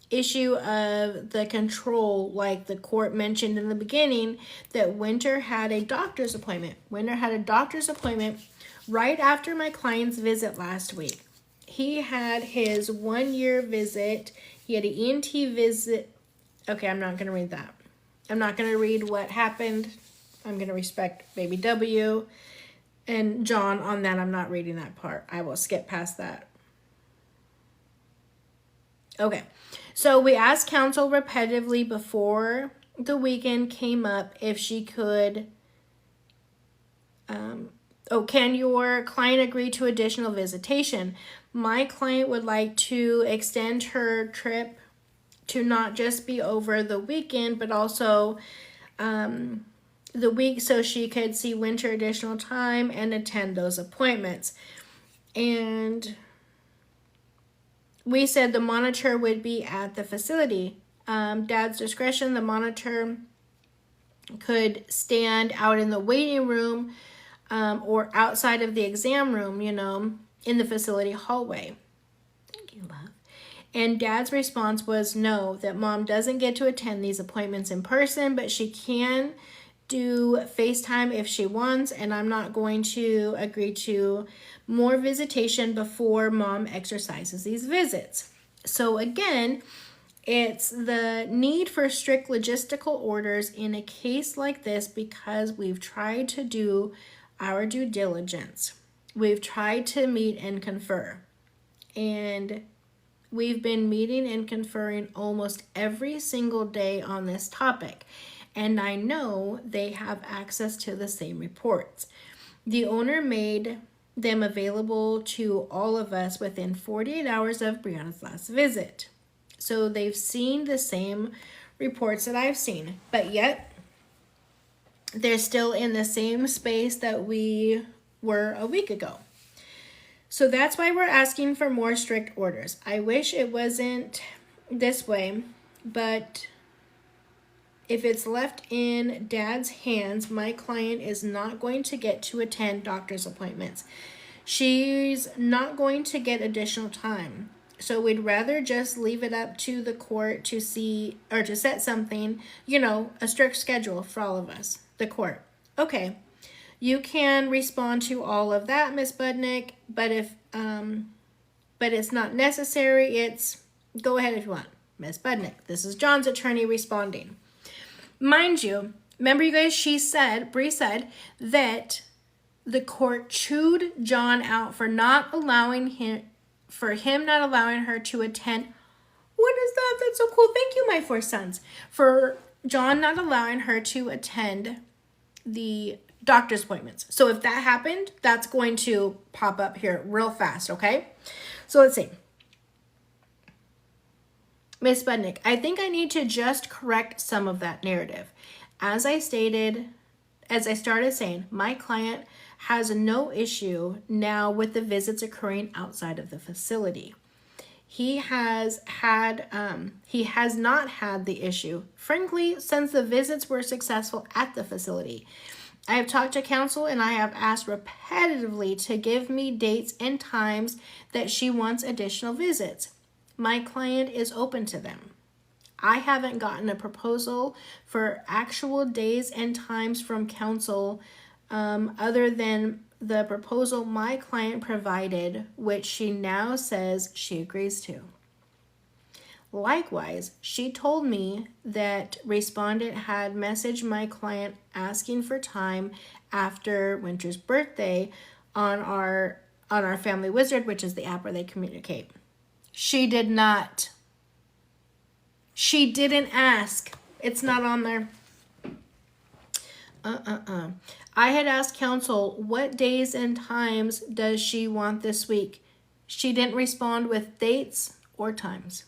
issue of the control, like the court mentioned in the beginning, that Winter had a doctor's appointment. Winter had a doctor's appointment right after my client's visit last week. He had his 1-year visit. He had an ENT visit. Okay, I'm not going to read that. I'm not going to read what happened. I'm going to respect baby W and John on that. I'm not reading that part. I will skip past that. Okay, so we asked counsel repetitively before the weekend came up if she could, can your client agree to additional visitation? My client would like to extend her trip to not just be over the weekend, but also the week, so she could see Winter additional time and attend those appointments. And we said the monitor would be at the facility. Dad's discretion, the monitor could stand out in the waiting room or outside of the exam room, in the facility hallway. Thank you, love. And Dad's response was no, that Mom doesn't get to attend these appointments in person, but she can do FaceTime if she wants, and I'm not going to agree to more visitation before mom exercises these visits. So again, it's the need for strict logistical orders in a case like this because we've tried to do our due diligence. We've tried to meet and confer. And we've been meeting and conferring almost every single day on this topic. And I know they have access to the same reports. The owner made them available to all of us within 48 hours of Brianna's last visit. So they've seen the same reports that I've seen, but yet they're still in the same space that we were a week ago. So that's why we're asking for more strict orders. I wish it wasn't this way, but if it's left in dad's hands, my client is not going to get to attend doctor's appointments. She's not going to get additional time. So we'd rather just leave it up to the court to see or to set something, a strict schedule for all of us. The court. Okay. You can respond to all of that, Miss Budnick, but it's not necessary. It's go ahead if you want. Miss Budnick, this is John's attorney responding. Mind you, remember you guys, Bree said that the court chewed John out for not allowing him not allowing her to attend. What is that? That's so cool. Thank you, my 4 sons. For John not allowing her to attend the doctor's appointments. So if that happened, that's going to pop up here real fast, okay? So let's see. Miss Budnick, I think I need to just correct some of that narrative. As I started saying, my client has no issue now with the visits occurring outside of the facility. He has not had the issue, frankly, since the visits were successful at the facility. I have talked to counsel and I have asked repetitively to give me dates and times that she wants additional visits. My client is open to them. I haven't gotten a proposal for actual days and times from counsel other than the proposal my client provided, which she now says she agrees to. Likewise, she told me that respondent had messaged my client asking for time after Winter's birthday on our Family Wizard, which is the app where they communicate. She did not. She didn't ask. It's not on there. I had asked counsel, what days and times does she want this week? She didn't respond with dates or times.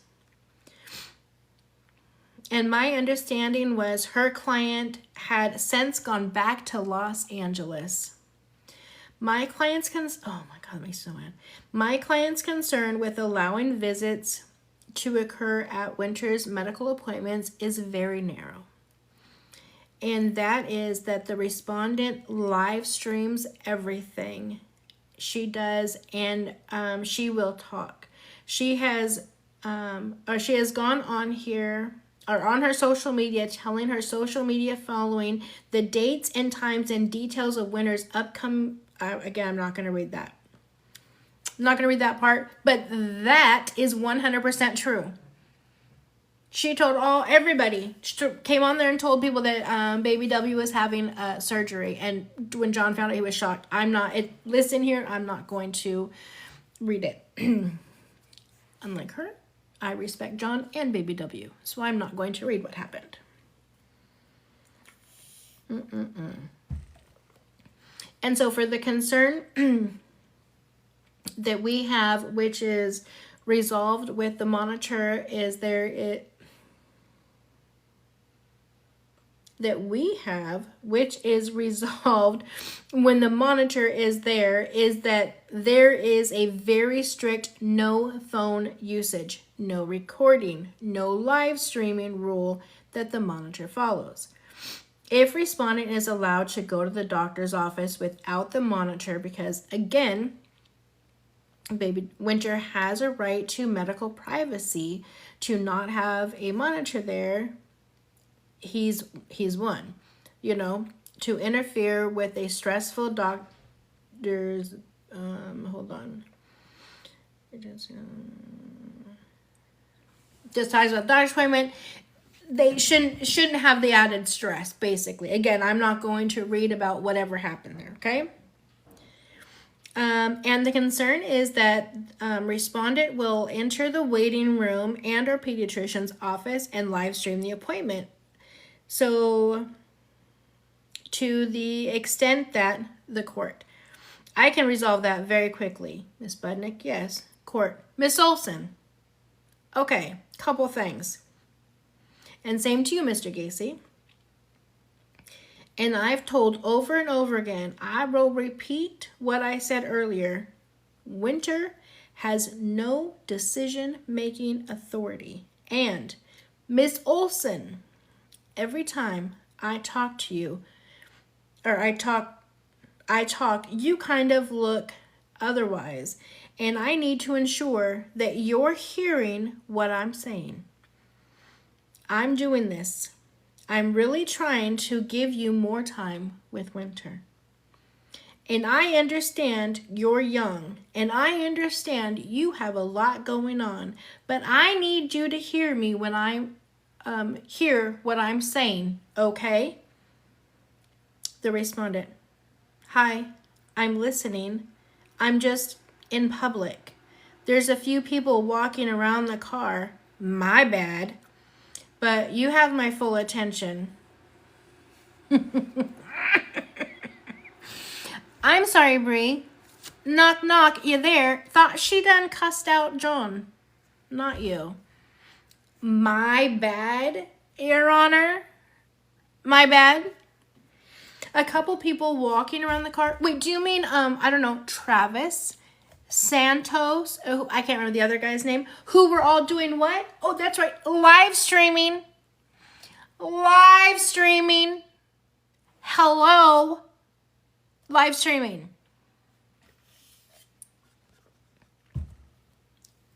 And my understanding was her client had since gone back to Los Angeles. My client's oh my God, that makes me so mad. My client's concern with allowing visits to occur at Winter's medical appointments is very narrow. And that is that the respondent live streams everything she does, and she will talk. She has gone on here or on her social media, telling her social media following the dates and times and details of Winter's upcoming. Again, I'm not going to read that. I'm not going to read that part, but that is 100% true. She told everybody. She came on there and told people that baby W was having surgery. And when John found out, he was shocked. Listen here, I'm not going to read it. Unlike her, I respect John and baby W. So I'm not going to read what happened. And so for the concern that we have, which is resolved with the monitor, is that we have, which is resolved when the monitor is there, is that there is a very strict no phone usage, no recording, no live streaming rule that the monitor follows. If respondent is allowed to go to the doctor's office without the monitor, because again, baby Winter has a right to medical privacy, to not have a monitor there, he's won. to interfere with a stressful doctor's, hold on. Decides about doctor's appointment. They shouldn't have the added stress, basically. Again, I'm not going to read about whatever happened there, okay? And the concern is that respondent will enter the waiting room and or pediatrician's office and live stream the appointment. So to the extent that the court, I can resolve that very quickly. Ms. Budnick, yes. Court. Miss Olson. Okay, couple things. And same to you, Mr. Gacy. And I've told over and over again, I will repeat what I said earlier. Winter has no decision-making authority. And Miss Olson, every time I talk to you, or I talk, you kind of look otherwise. And I need to ensure that you're hearing what I'm saying. I'm doing this. I'm really trying to give you more time with Winter. And I understand you're young, and I understand you have a lot going on, but I need you to hear me when I hear what I'm saying, okay? The respondent, hi, I'm listening. I'm just in public. There's a few people walking around the car. My bad. But you have my full attention. I'm sorry, Bree. Knock, knock, you there? Thought she done cussed out John. Not you. My bad, Your Honor. My bad. A couple people walking around the car. Wait, do you mean, I don't know, Travis, Santos, oh, I can't remember the other guy's name, who were all doing what? Oh, that's right, live streaming. Live streaming. Hello. Live streaming.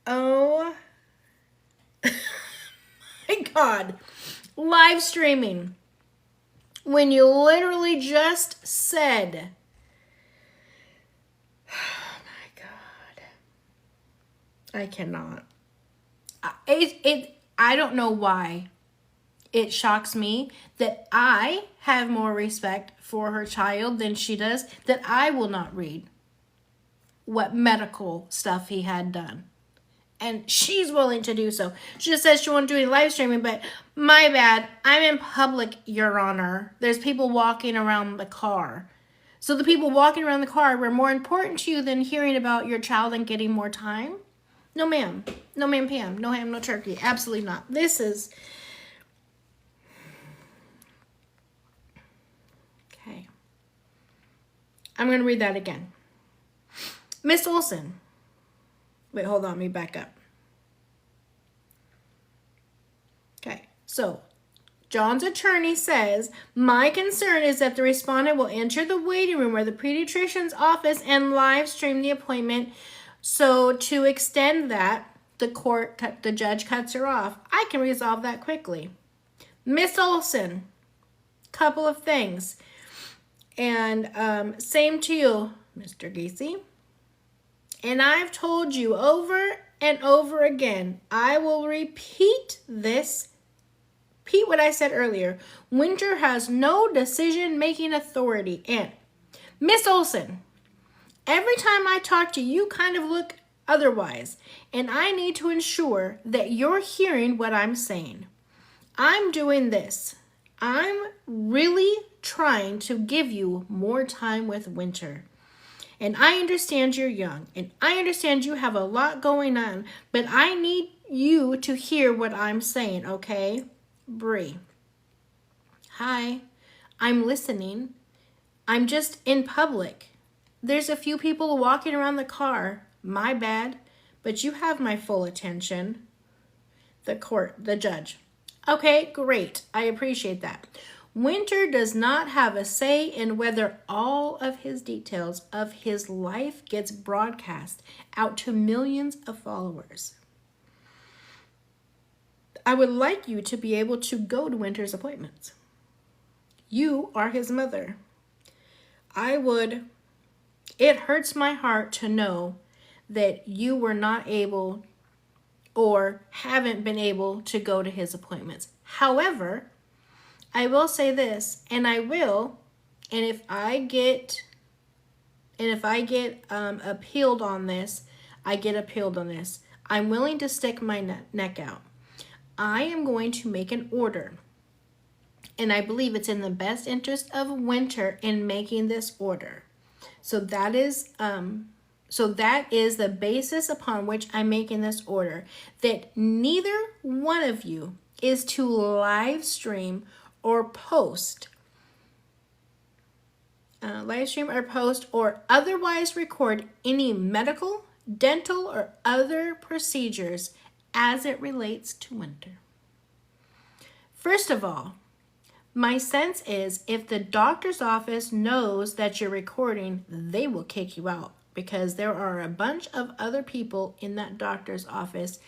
Oh my God. Live streaming. When you literally just said, oh my God. I cannot. I don't know why. It shocks me that I have more respect for her child than she does, that I will not read what medical stuff he had done. And she's willing to do so. She just says she won't do any live streaming, but my bad, I'm in public, Your Honor. There's people walking around the car. So the people walking around the car were more important to you than hearing about your child and getting more time? No, ma'am. No, ma'am, Pam. No ham, no turkey. Absolutely not. This is... Okay. I'm going to read that again. Miss Olson. Wait, hold on. Let me back up. Okay. So, John's attorney says, my concern is that the respondent will enter the waiting room or the pediatrician's office and live stream the appointment. So, to extend that, the judge cuts her off. I can resolve that quickly. Miss Olson, couple of things. And same to you, Mr. Gacy. And I've told you over and over again, I will repeat what I said earlier. Winter has no decision-making authority. And Miss Olson, every time I talk to you, you kind of look otherwise. And I need to ensure that you're hearing what I'm saying. I'm doing this. I'm really trying to give you more time with Winter. And I understand you're young, and I understand you have a lot going on, but I need you to hear what I'm saying, okay? Bree. Hi, I'm listening. I'm just in public. There's a few people walking around the car. My bad, but you have my full attention. The judge. Okay, great. I appreciate that. Winter does not have a say in whether all of his details of his life gets broadcast out to millions of followers. I would like you to be able to go to Winter's appointments. You are his mother. It hurts my heart to know that you were not able or haven't been able to go to his appointments. However, I will say this, and if I get appealed on this, I get appealed on this. I'm willing to stick my neck out. I am going to make an order, and I believe it's in the best interest of Winter in making this order. So that is the basis upon which I'm making this order, that neither one of you is to live stream or post or otherwise record any medical, dental, or other procedures as it relates to Winter. First of all, my sense is if the doctor's office knows that you're recording, they will kick you out, because there are a bunch of other people in that doctor's office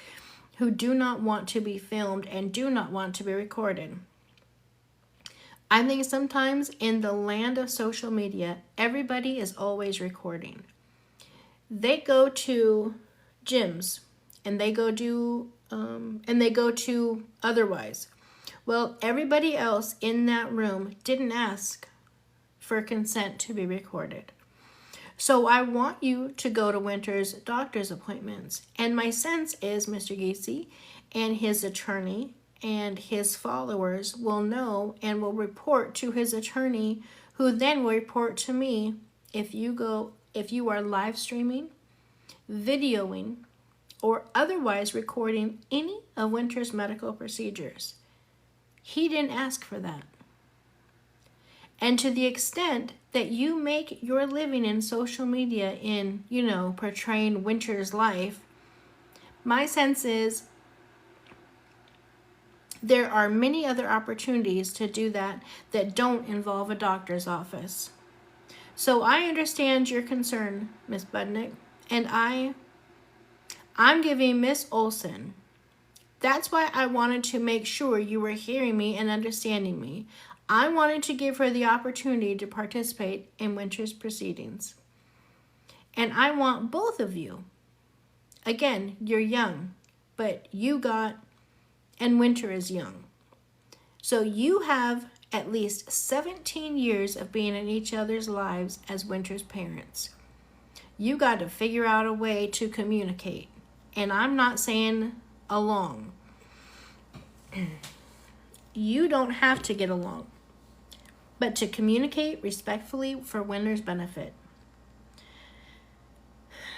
who do not want to be filmed and do not want to be recorded. I think sometimes in the land of social media, everybody is always recording. They go to gyms and they go to otherwise. Well, everybody else in that room didn't ask for consent to be recorded. So I want you to go to Winter's doctor's appointments. And my sense is Mr. Gacy and his attorney and his followers will know and will report to his attorney, who then will report to me if you are live streaming, videoing, or otherwise recording any of Winter's medical procedures. He didn't ask for that. And to the extent that you make your living in social media in, portraying Winter's life, my sense is there are many other opportunities to do that don't involve a doctor's office. So I understand your concern, Miss Budnick, and I'm giving Miss Olson. That's why I wanted to make sure you were hearing me and understanding me. I wanted to give her the opportunity to participate in Winter's proceedings. And I want both of you. Again, you're young, but and Winter is young. So you have at least 17 years of being in each other's lives as Winter's parents. You got to figure out a way to communicate. And I'm not saying along. You don't have to get along, but to communicate respectfully for Winter's benefit.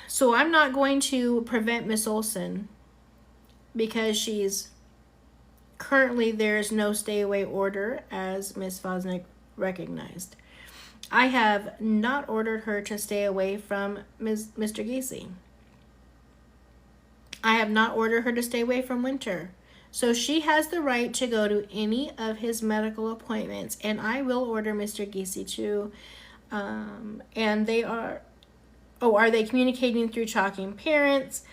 So I'm not going to prevent Miss Olson because there's no stay away order, as Miss Fosnick recognized. I have not ordered her to stay away from Mr. Gacy. I have not ordered her to stay away from Winter. So she has the right to go to any of his medical appointments, and I will order Mr. Gacy to. And are they communicating through Talking Parents?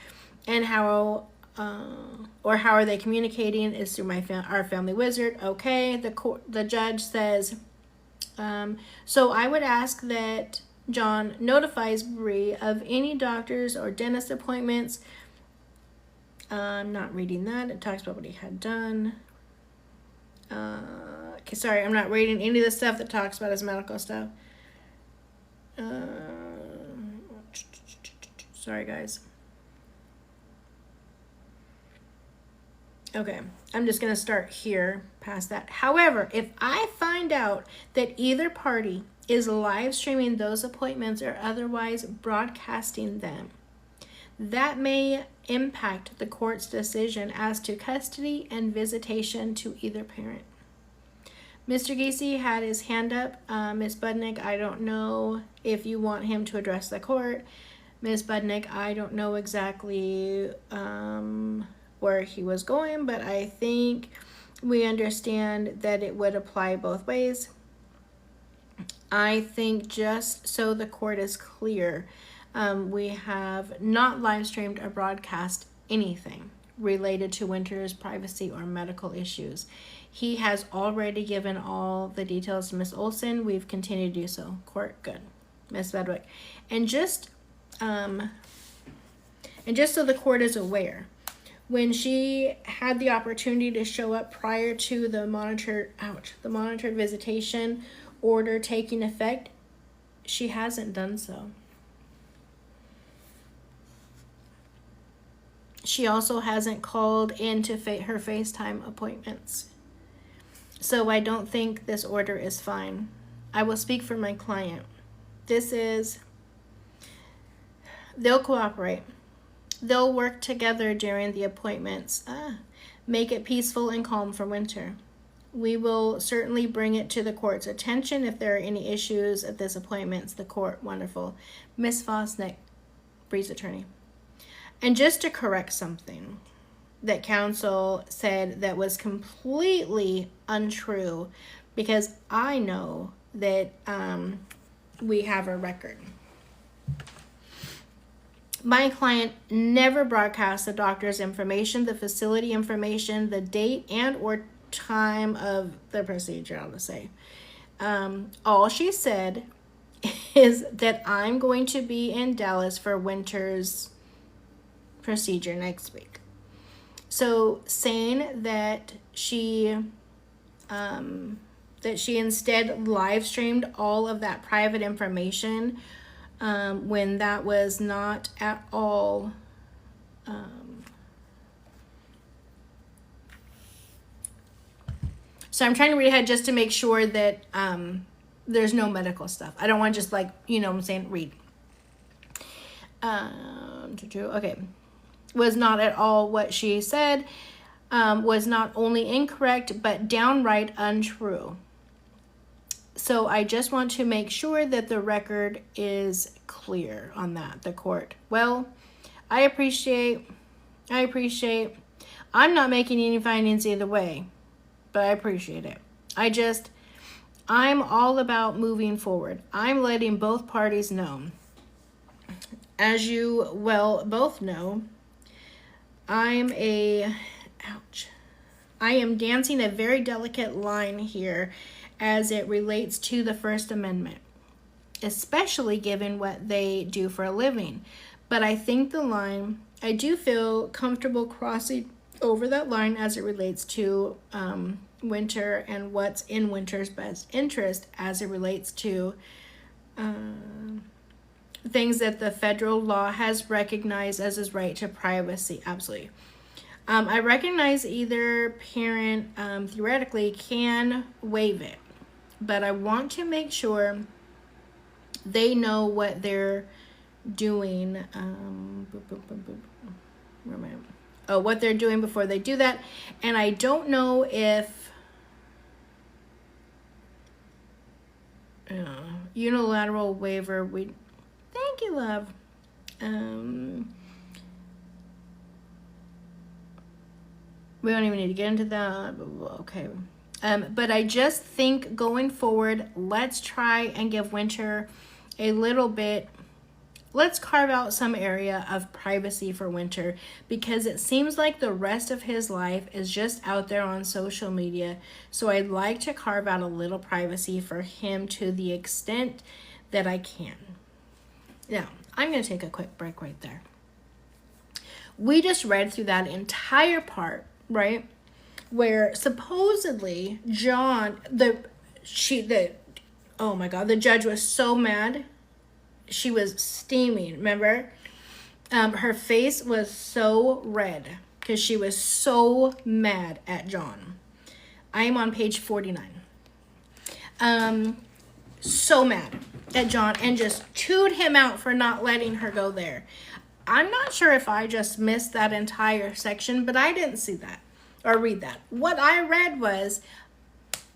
And how are they communicating? Is through our Family Wizard. Okay, the judge says. So I would ask that John notifies Bree of any doctor's or dentist appointments. I'm not reading that. It talks about what he had done. Okay, sorry, I'm not reading any of the stuff that talks about his medical stuff. Sorry, guys. Okay, I'm just going to start here past that. However, if I find out that either party is live streaming those appointments or otherwise broadcasting them, that may impact the court's decision as to custody and visitation to either parent. Mr. Gacy had his hand up. Ms. Budnick, I don't know if you want him to address the court. Ms. Budnick, I don't know exactly where he was going, but I think we understand that it would apply both ways. I think just so the court is clear, we have not live streamed or broadcast anything, related to Winter's privacy or medical issues. He has already given all the details to Miss Olson. We've continued to do so. Court, good. Miss Bedwick. And just so the court is aware, when she had the opportunity to show up prior to the monitored visitation order taking effect, she hasn't done so. She also hasn't called in to her FaceTime appointments. So I don't think this order is fine. I will speak for my client. They'll cooperate. They'll work together during the appointments. Make it peaceful and calm for Winter. We will certainly bring it to the court's attention if there are any issues at this appointment. The court, wonderful. Miss Fosnick, Bree's attorney. And just to correct something that counsel said that was completely untrue, because I know that we have a record. My client never broadcast the doctor's information, the facility information, the date and or time of the procedure, I'll just say. All she said is that I'm going to be in Dallas for Winter's procedure next week. So saying that she instead live streamed all of that private information when that was not at all so I'm trying to read ahead just to make sure that there's no medical stuff. I don't want to just read. Okay. Was not at all what she said, was not only incorrect, but downright untrue. So I just want to make sure that the record is clear on that, the court. Well, I appreciate. I'm not making any findings either way, but I appreciate it. I'm all about moving forward. I'm letting both parties know. As you well both know, I am dancing a very delicate line here as it relates to the First Amendment, especially given what they do for a living. But I think I do feel comfortable crossing over that line as it relates to Winter and what's in Winter's best interest as it relates to things that the federal law has recognized as his right to privacy. Absolutely. I recognize either parent theoretically can waive it, but I want to make sure they know what they're doing. What they're doing before they do that. And I don't know if unilateral waiver, thank you, love. We don't even need to get into that. Okay. But I just think going forward, let's try and give Winter a little bit. Let's carve out some area of privacy for Winter, because it seems like the rest of his life is just out there on social media. So I'd like to carve out a little privacy for him to the extent that I can. Now, I'm going to take a quick break right there. We just read through that entire part, right, where supposedly John, oh my God, the judge was so mad. She was steaming, remember? Her face was so red because she was so mad at John. I am on page 49. So mad at John and just chewed him out for not letting her go there. I'm not sure if I just missed that entire section, but I didn't see that or read that. What I read was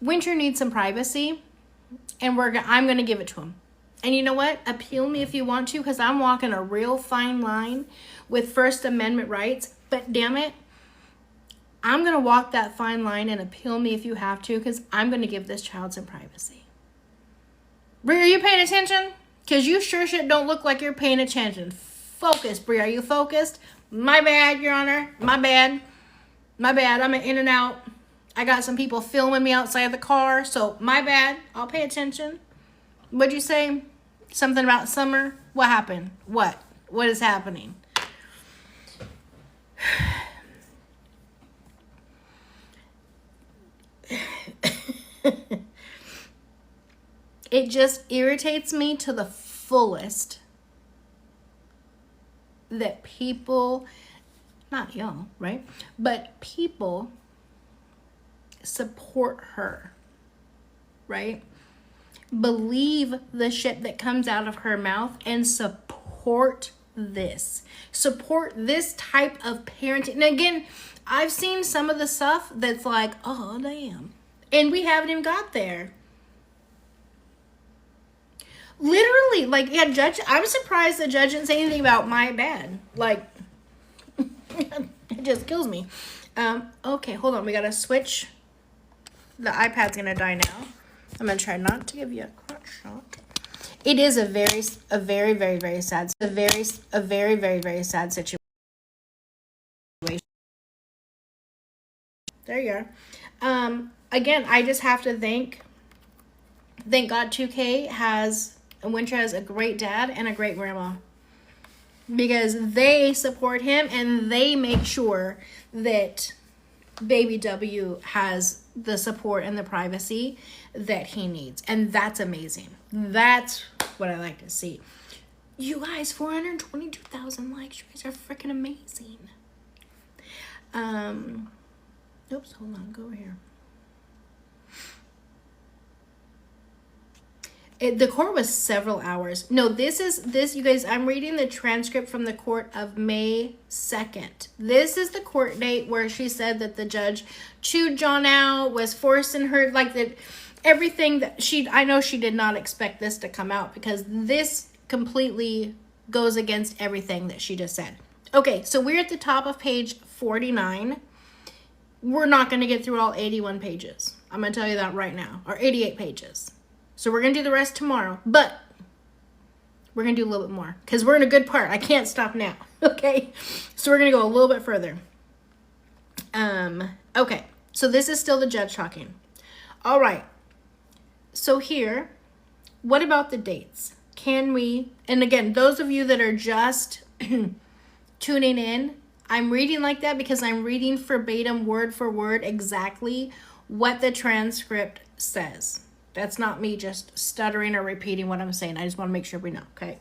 Winter needs some privacy, and I'm going to give it to him. And you know what? Appeal me if you want to, because I'm walking a real fine line with First Amendment rights. But damn it, I'm going to walk that fine line, and appeal me if you have to, because I'm going to give this child some privacy. Brie, are you paying attention? Because you sure shit don't look like you're paying attention. Focus, Brie. Are you focused? My bad, Your Honor. My bad. I'm an in and out. I got some people filming me outside the car, so my bad. I'll pay attention. What'd you say? Something about summer? What happened? What? What is happening? It just irritates me to the fullest that people, not y'all, right? But people support her, right? Believe the shit that comes out of her mouth and support this. Support this type of parenting. And again, I've seen some of the stuff that's like, oh, damn. And we haven't even got there. Literally, like, yeah, judge. I'm surprised the judge didn't say anything about my bad. Like, it just kills me. Okay, hold on. We gotta switch. The iPad's gonna die now. I'm gonna try not to give you a crotch shot. It is a very, very sad, very sad situation. There you are. Again, I just have to thank God 2K Winter has a great dad and a great grandma, because they support him and they make sure that baby W has the support and the privacy that he needs. And that's amazing. That's what I like to see. You guys, 422,000 likes. You guys are freaking amazing. Oops, hold on, go over here. The court was several hours. No, this, you guys, I'm reading the transcript from the court of May 2nd. This is the court date where she said that the judge chewed John out, was forcing her, like, that everything that I know she did not expect this to come out, because this completely goes against everything that she just said. Okay, so we're at the top of page 49. We're not going to get through all 81 pages. I'm going to tell you that right now, or 88 pages. So we're going to do the rest tomorrow, but we're going to do a little bit more because we're in a good part. I can't stop now, okay? So we're going to go a little bit further. Okay, so this is still the judge talking. All right, so here, what about the dates? Can we, and again, those of you that are just tuning in, I'm reading like that because I'm reading verbatim, word for word, exactly what the transcript says. That's not me just stuttering or repeating what I'm saying. I just want to make sure we know, okay?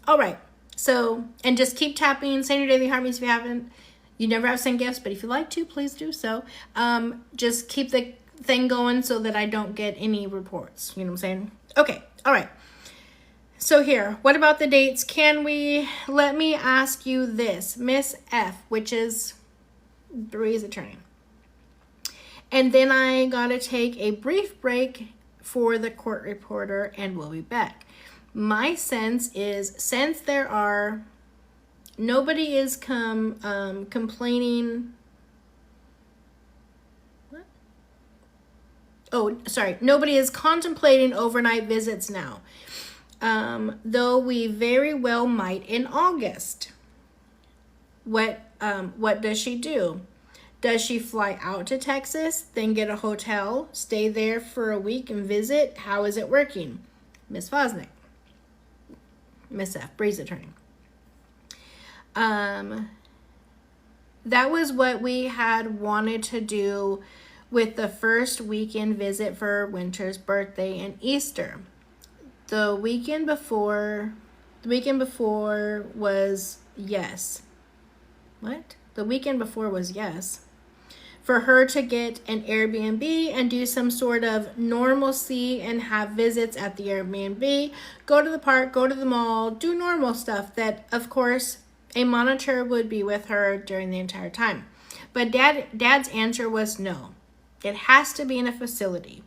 All right. So, and just keep tapping. Send your daily heartbeats if you haven't. You never have sent gifts, but if you like to, please do so. Just keep the thing going so that I don't get any reports. You know what I'm saying? Okay. All right. So here, what about the dates? Let me ask you this. Miss F, which is Bree's attorney. And then I gotta take a brief break for the court reporter and we'll be back. My sense is, since nobody is complaining. What? Oh, sorry. Nobody is contemplating overnight visits now. Though we very well might in August. What does she do? Does she fly out to Texas, then get a hotel, stay there for a week and visit? How is it working? Miss Fosnick. Miss F, Bree's attorney. That was what we had wanted to do with the first weekend visit for Winter's birthday and Easter. The weekend before was yes. What? The weekend before was yes. For her to get an Airbnb and do some sort of normalcy and have visits at the Airbnb, go to the park, go to the mall, do normal stuff that, of course, a monitor would be with her during the entire time. But Dad's answer was no. It has to be in a facility.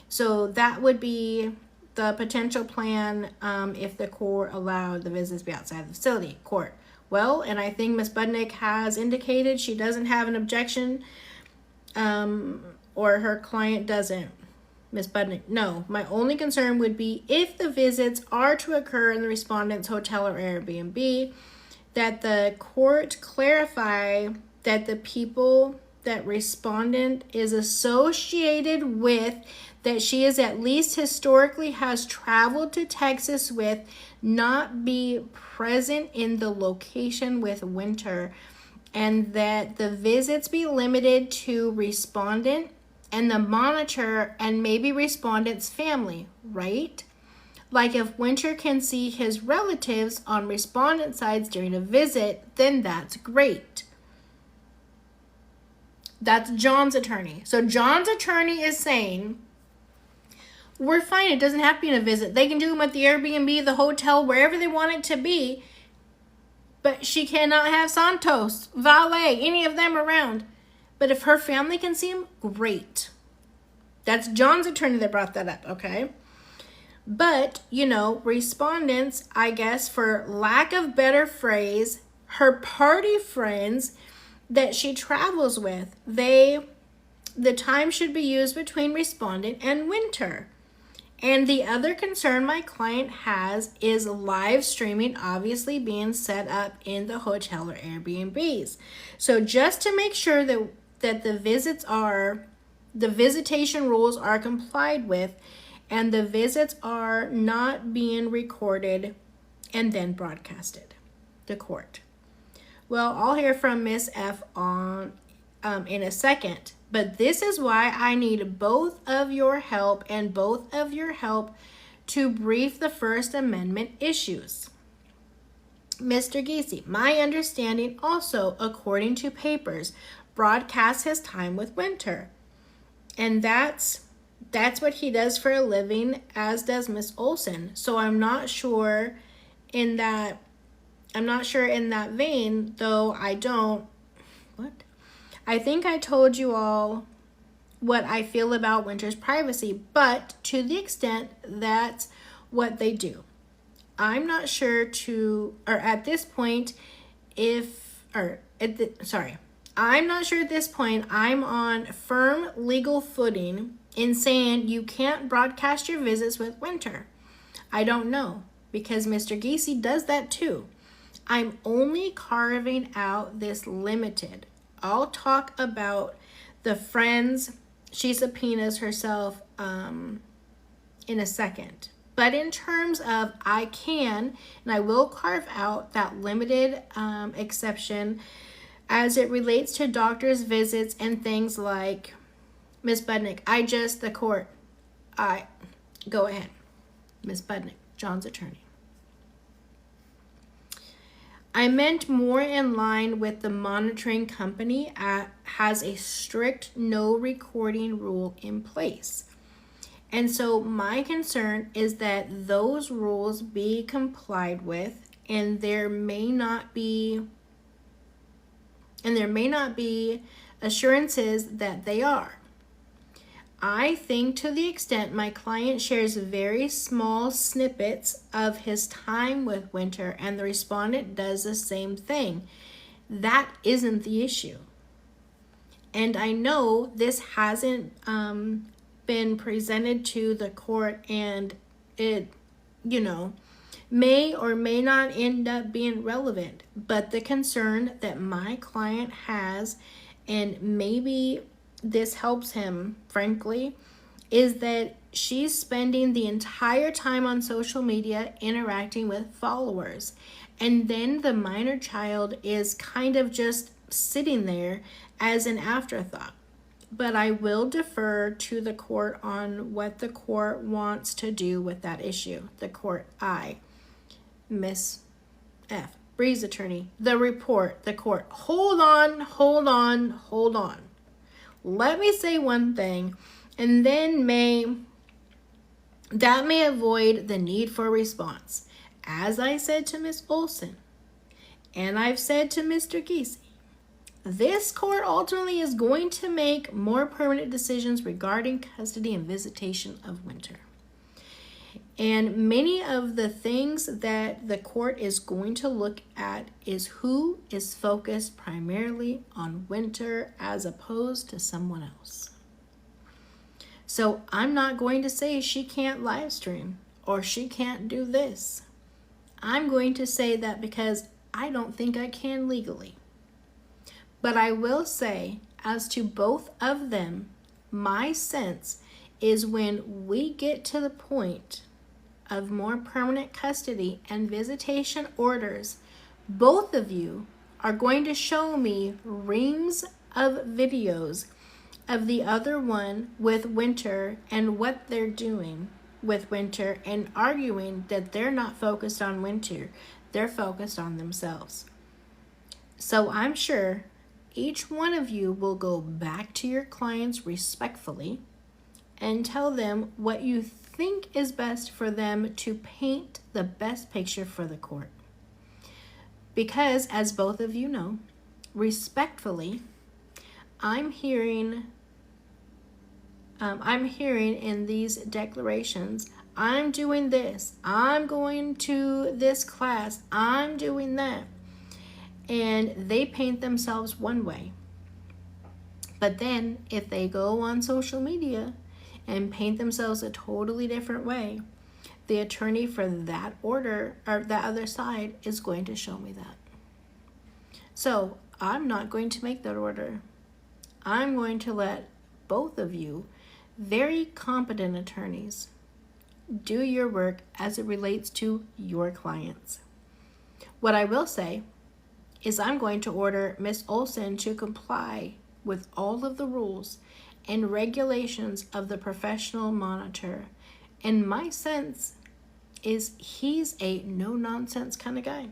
So that would be the potential plan if the court allowed the visits to be outside the facility. Court. Well, and I think Ms. Budnick has indicated she doesn't have an objection, or her client doesn't. Ms. Budnick, no. My only concern would be if the visits are to occur in the respondent's hotel or Airbnb, that the court clarify that the people that respondent is associated with, that she is at least historically has traveled to Texas with, not be present in the location with Winter, and that the visits be limited to respondent and the monitor and maybe respondent's family, right? Like if Winter can see his relatives on respondent sides during a visit, then that's great. That's John's attorney. So John's attorney is saying, we're fine. It doesn't have to be in a visit. They can do them at the Airbnb, the hotel, wherever they want it to be. But she cannot have Santos, Valet, any of them around. But if her family can see him, great. That's John's attorney that brought that up, okay? But, respondents, I guess, for lack of better phrase, her party friends that she travels with, the time should be used between respondent and Winter. And the other concern my client has is live streaming obviously being set up in the hotel or Airbnbs. So just to make sure that the visitation rules are complied with and the visits are not being recorded and then broadcasted to court. Well, I'll hear from Miss F on in a second, but this is why I need both of your help to brief the First Amendment issues. Mr. Giese, my understanding also, according to papers, broadcasts his time with Winter. And that's what he does for a living, as does Miss Olson. So I'm not sure in that vein, though I think I told you all what I feel about Winter's privacy, but to the extent that's what they do. I'm not sure I'm not sure at this point I'm on firm legal footing in saying you can't broadcast your visits with Winter. I don't know, because Mr. Giese does that too. I'm only carving out this limited. I'll talk about the friends she subpoenas herself in a second. But in terms of I will carve out that limited exception as it relates to doctor's visits and things like, Ms. Budnick, go ahead. Ms. Budnick, John's attorney. I meant more in line with the monitoring company has a strict no recording rule in place. And so my concern is that those rules be complied with, and there may not be assurances that they are. I think to the extent my client shares very small snippets of his time with Winter and the respondent does the same thing, that isn't the issue. And I know this hasn't been presented to the court, and it, may or may not end up being relevant. But the concern that my client has, and maybe this helps him, frankly, is that she's spending the entire time on social media interacting with followers. And then the minor child is kind of just sitting there as an afterthought. But I will defer to the court on what the court wants to do with that issue. The court, Miss F, Bree's attorney, the report, the court. Hold on. Let me say one thing, and then that may avoid the need for a response. As I said to Miss Olson, and I've said to Mr. Giese, this court ultimately is going to make more permanent decisions regarding custody and visitation of Winter. And many of the things that the court is going to look at is who is focused primarily on Winter as opposed to someone else. So I'm not going to say she can't live stream or she can't do this. I'm going to say that because I don't think I can legally. But I will say, as to both of them, my sense is when we get to the point of more permanent custody and visitation orders, both of you are going to show me reams of videos of the other one with Winter and what they're doing with Winter, and arguing that they're not focused on Winter, they're focused on themselves. So I'm sure each one of you will go back to your clients respectfully and tell them what you think is best for them to paint the best picture for the court. Because, as both of you know, respectfully, I'm hearing in these declarations, I'm doing this, I'm going to this class, I'm doing that. And they paint themselves one way. But then if they go on social media and paint themselves a totally different way, the attorney for that order or that other side is going to show me that. So I'm not going to make that order. I'm going to let both of you, very competent attorneys, do your work as it relates to your clients. What I will say is I'm going to order Miss Olson to comply with all of the rules and regulations of the professional monitor. And my sense is he's a no-nonsense kind of guy.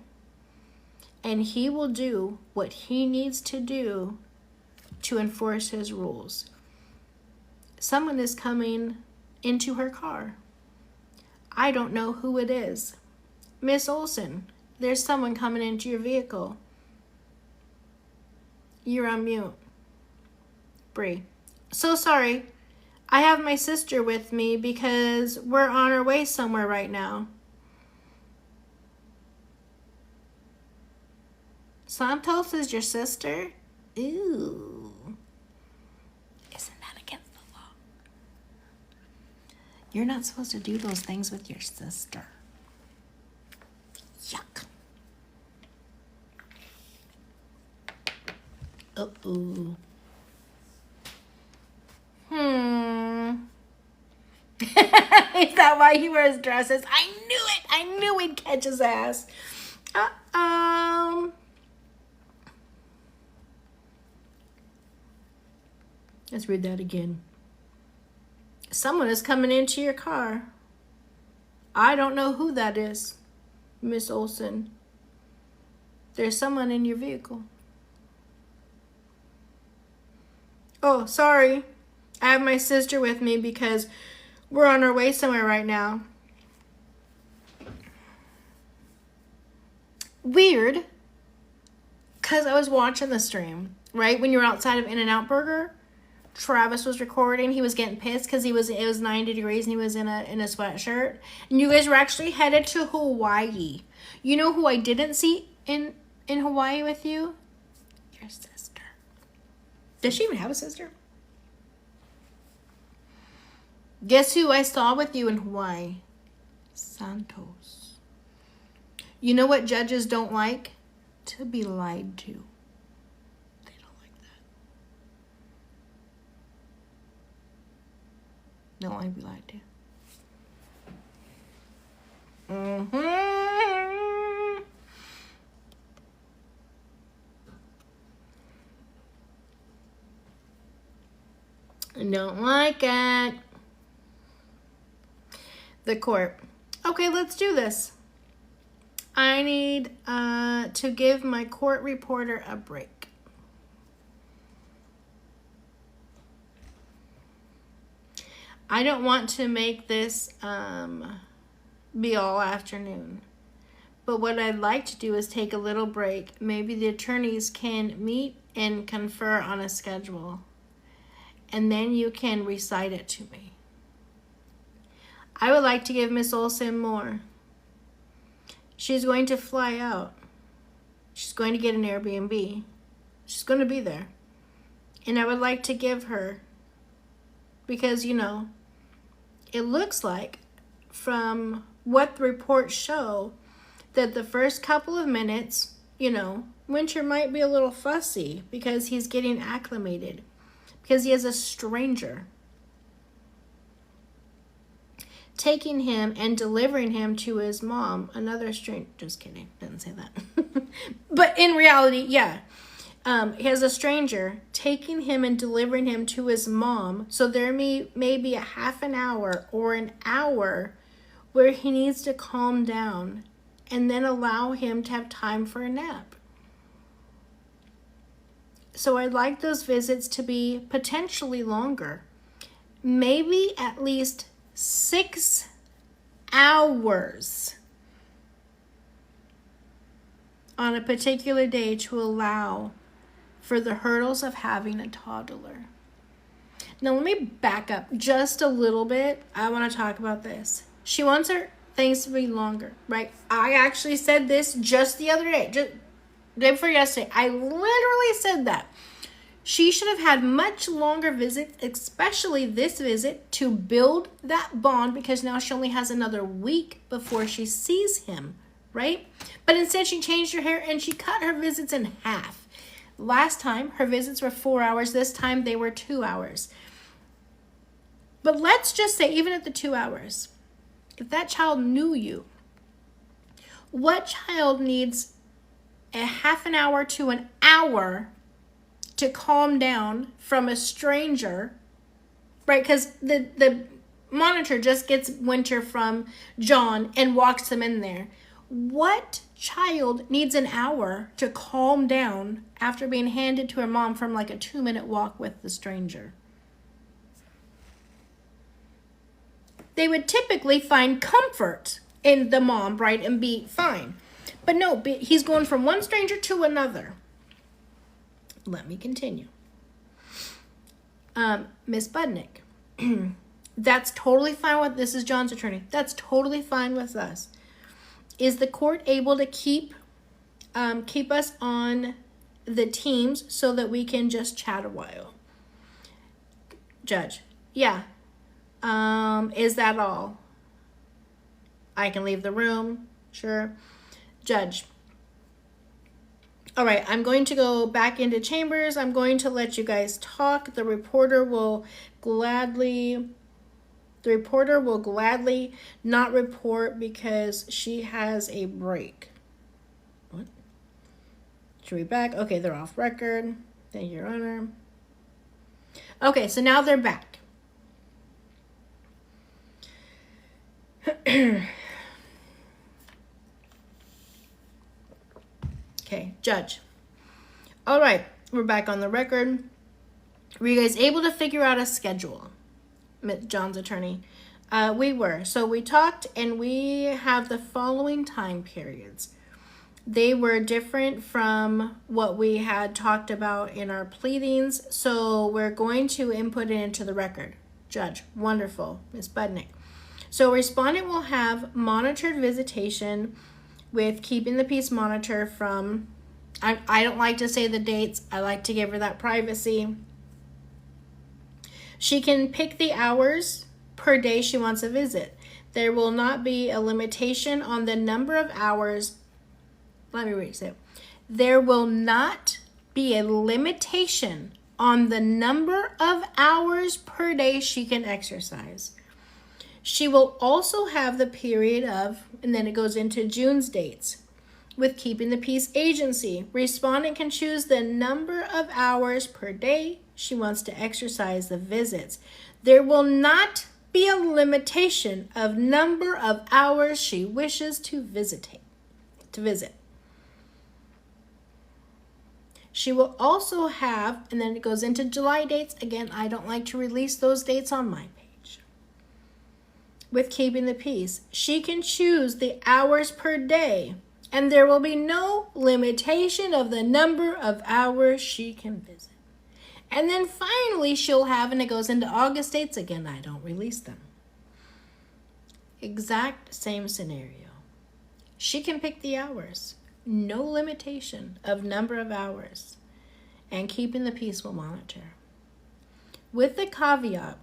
And he will do what he needs to do to enforce his rules. Someone is coming into her car. I don't know who it is. Miss Olson, there's someone coming into your vehicle. You're on mute. Bree. So sorry. I have my sister with me because we're on our way somewhere right now. Santos is your sister? Ooh. Isn't that against the law? You're not supposed to do those things with your sister. Yuck. Uh-oh. Is that why he wears dresses? I knew it. I knew we'd catch his ass. Let's read that again. Someone is coming into your car. I don't know who that is, Miss Olson. There's someone in your vehicle. Oh, sorry. I have my sister with me because we're on our way somewhere right now. Weird. Because I was watching the stream, right? When you were outside of In-N-Out Burger, Travis was recording. He was getting pissed because it was 90 degrees and he was in a sweatshirt. And you guys were actually headed to Hawaii. You know who I didn't see in Hawaii with you? Your sister. Does she even have a sister? Guess who I saw with you in Hawaii? Santos. You know what judges don't like? To be lied to. They don't like that. Don't like to be lied to. I don't like it. The court. Okay, let's do this. I need to give my court reporter a break. I don't want to make this be all afternoon. But what I'd like to do is take a little break. Maybe the attorneys can meet and confer on a schedule. And then you can recite it to me. I would like to give Miss Olson more. She's going to fly out. She's going to get an Airbnb. She's going to be there. And I would like to give her, because, you know, it looks like from what the reports show that the first couple of minutes, Winter might be a little fussy because he's getting acclimated, because he has a stranger taking him and delivering him to his mom. Another stranger, just kidding, didn't say that. But in reality, yeah. He has a stranger taking him and delivering him to his mom. So there may be a half an hour or an hour where he needs to calm down and then allow him to have time for a nap. So I'd like those visits to be potentially longer. Maybe at least 6 hours on a particular day to allow for the hurdles of having a toddler. Now let me back up just a little bit. I want to talk about this. She wants her things to be longer, right? I actually said this just the other day, just day before yesterday. I literally said that. She should have had much longer visits, especially this visit, to build that bond, because now she only has another week before she sees him, right? But instead she changed her hair and she cut her visits in half. Last time her visits were 4 hours. This time they were 2 hours. But let's just say, even at the 2 hours, if that child knew you, what child needs a half an hour to an hour to calm down from a stranger, right? Because the monitor just gets Winter from John and walks them in there. What child needs an hour to calm down after being handed to her mom from like a 2-minute walk with the stranger? They would typically find comfort in the mom, right, and be fine. But no, he's going from one stranger to another. Let me continue. Miss Budnick, that's totally fine with, this is John's attorney, that's totally fine with us. Is the court able to keep us on the teams so that we can just chat a while? Judge, yeah. Is that all? I can leave the room, sure. Judge, all right, I'm going to go back into chambers. I'm going to let you guys talk. The reporter will gladly not report because she has a break. What? Should we back? Okay, they're off record. Thank you, Your Honor. Okay, so now they're back. Okay, Judge. All right, we're back on the record. Were you guys able to figure out a schedule? John's attorney. We were. So we talked and we have the following time periods. They were different from what we had talked about in our pleadings. So we're going to input it into the record. Judge, wonderful. Ms. Budnick. So respondent will have monitored visitation with keeping the peace monitor from, I don't like to say the dates. I like to give her that privacy. She can pick the hours per day she wants a visit. There will not be a limitation on the number of hours. Let me read it. There will not be a limitation on the number of hours per day she can exercise. She will also have the period of, and then it goes into June's dates, with keeping the peace agency. Respondent can choose the number of hours per day she wants to exercise the visits. There will not be a limitation of number of hours she wishes to visit. She will also have, and then it goes into July dates. Again, I don't like to release those dates on my page. With keeping the peace, she can choose the hours per day, and there will be no limitation of the number of hours she can visit. And then finally, she'll have, and it goes into August dates. Again, I don't release them. Exact same scenario. She can pick the hours. No limitation of number of hours. And keeping the peace will monitor. With the caveat,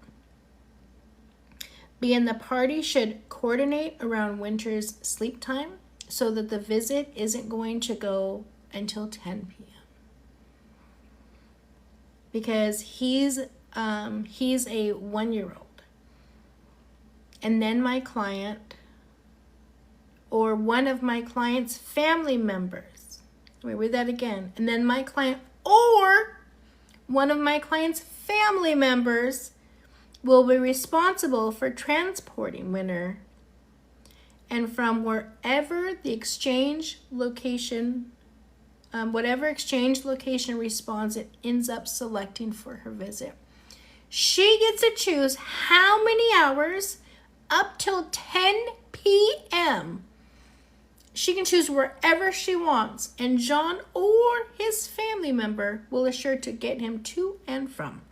being the party should coordinate around Winter's sleep time so that the visit isn't going to go until 10 p.m. because he's a 1-year-old. And then my client or one of my client's family members, let me read that again, and then my client or one of my client's family members will be responsible for transporting Winter and from wherever the exchange location, whatever exchange location responds it ends up selecting for her visit. She gets to choose how many hours up till 10 p.m. She can choose wherever she wants, and John or his family member will assure to get him to and from.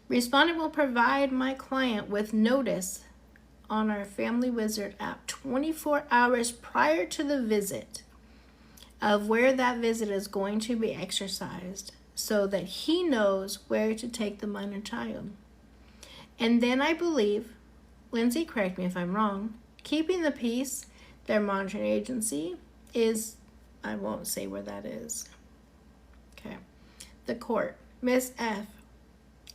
Respondent will provide my client with notice on our Family Wizard app 24 hours prior to the visit of where that visit is going to be exercised so that he knows where to take the minor child. And then I believe, Lindsay, correct me if I'm wrong, keeping the peace, their monitoring agency is, I won't say where that is. Okay. The court. Miss F.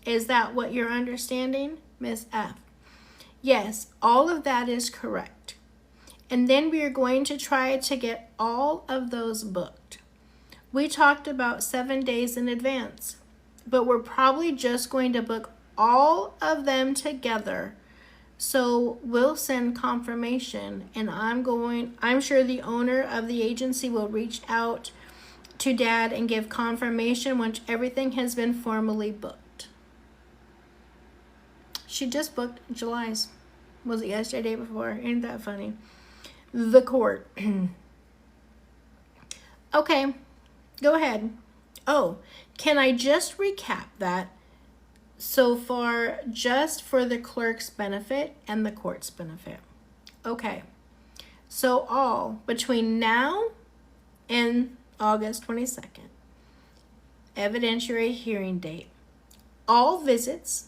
Is that what you're understanding, Miss F? Yes, all of that is correct. And then we are going to try to get all of those booked. We talked about 7 days in advance, but we're probably just going to book all of them together. So we'll send confirmation, and I'm sure the owner of the agency will reach out to Dad and give confirmation once everything has been formally booked. She just booked July's. Was it yesterday, day before? Ain't that funny? The court. Okay, go ahead. Oh, can I just recap that so far just for the clerk's benefit and the court's benefit? Okay, so all between now and August 22nd, evidentiary hearing date, all visits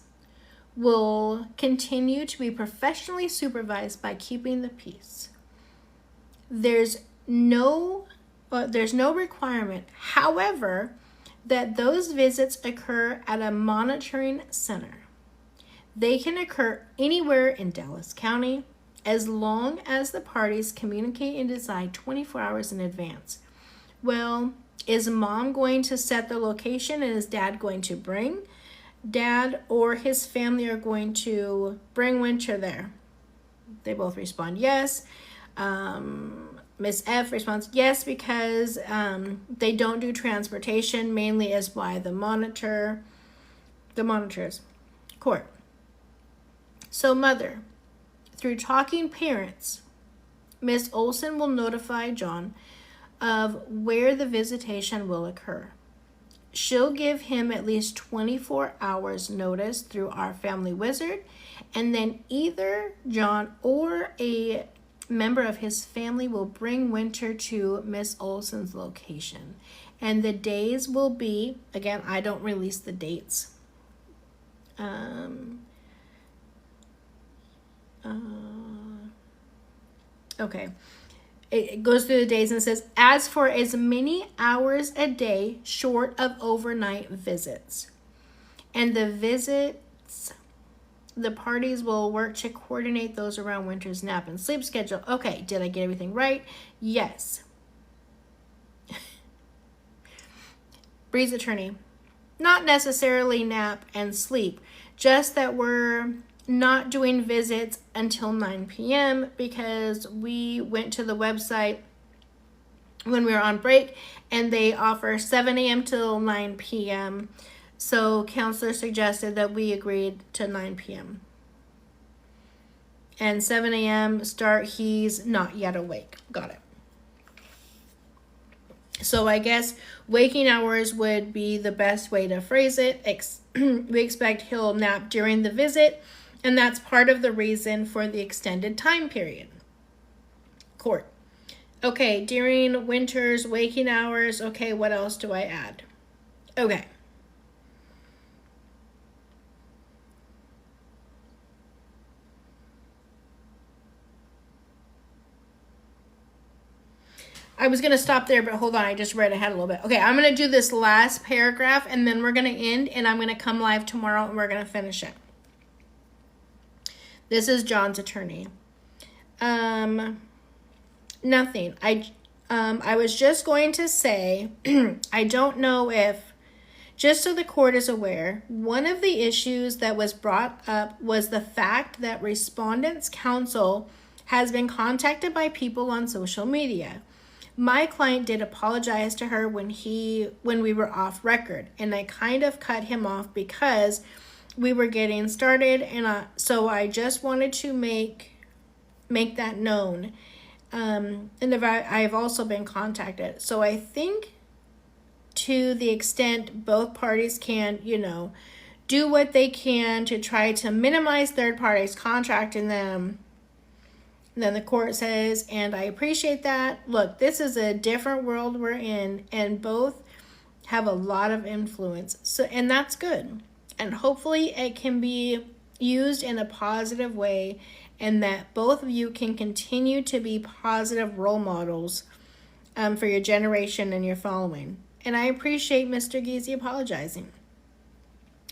will continue to be professionally supervised by keeping the peace. There's no requirement, however, that those visits occur at a monitoring center. They can occur anywhere in Dallas County as long as the parties communicate and decide 24 hours in advance. Well, is Mom going to set the location, and is Dad going to bring? Dad or his family are going to bring Winter there. They both respond yes. Miss F responds yes because they don't do transportation, mainly as by the monitors. Court. So mother, through talking parents, Miss Olson will notify John of where the visitation will occur. She'll give him at least 24 hours notice through our Family Wizard, and then either John or a member of his family will bring Winter to Miss Olson's location. And the days will be, again, I don't release the dates. Okay. It goes through the days and says, as for as many hours a day short of overnight visits. And the visits, the parties will work to coordinate those around Winter's nap and sleep schedule. Okay, did I get everything right? Yes. Bree's attorney, not necessarily nap and sleep, just that we're not doing visits until 9 p.m. because we went to the website when we were on break and they offer 7 a.m. till 9 p.m. So counselor suggested that we agreed to 9 p.m. And 7 a.m. start, he's not yet awake. Got it. So I guess waking hours would be the best way to phrase it. We expect he'll nap during the visit, and that's part of the reason for the extended time period. Court. Okay, during Winter's waking hours, okay, what else do I add? Okay. I was going to stop there, but hold on. I just read ahead a little bit. Okay, I'm going to do this last paragraph, and then we're going to end, and I'm going to come live tomorrow, and we're going to finish it. This is John's attorney. Nothing. I was just going to say, I don't know if, just so the court is aware, one of the issues that was brought up was the fact that respondents' counsel has been contacted by people on social media. My client did apologize to her when we were off record, and I kind of cut him off because we were getting started, and so I just wanted to make that known. And I've also been contacted. So I think to the extent both parties can, do what they can to try to minimize third parties contacting them, then the court says, and I appreciate that. Look, this is a different world we're in, and both have a lot of influence. So, and that's good. And hopefully it can be used in a positive way, and that both of you can continue to be positive role models for your generation and your following. And I appreciate Mr. Geezy apologizing.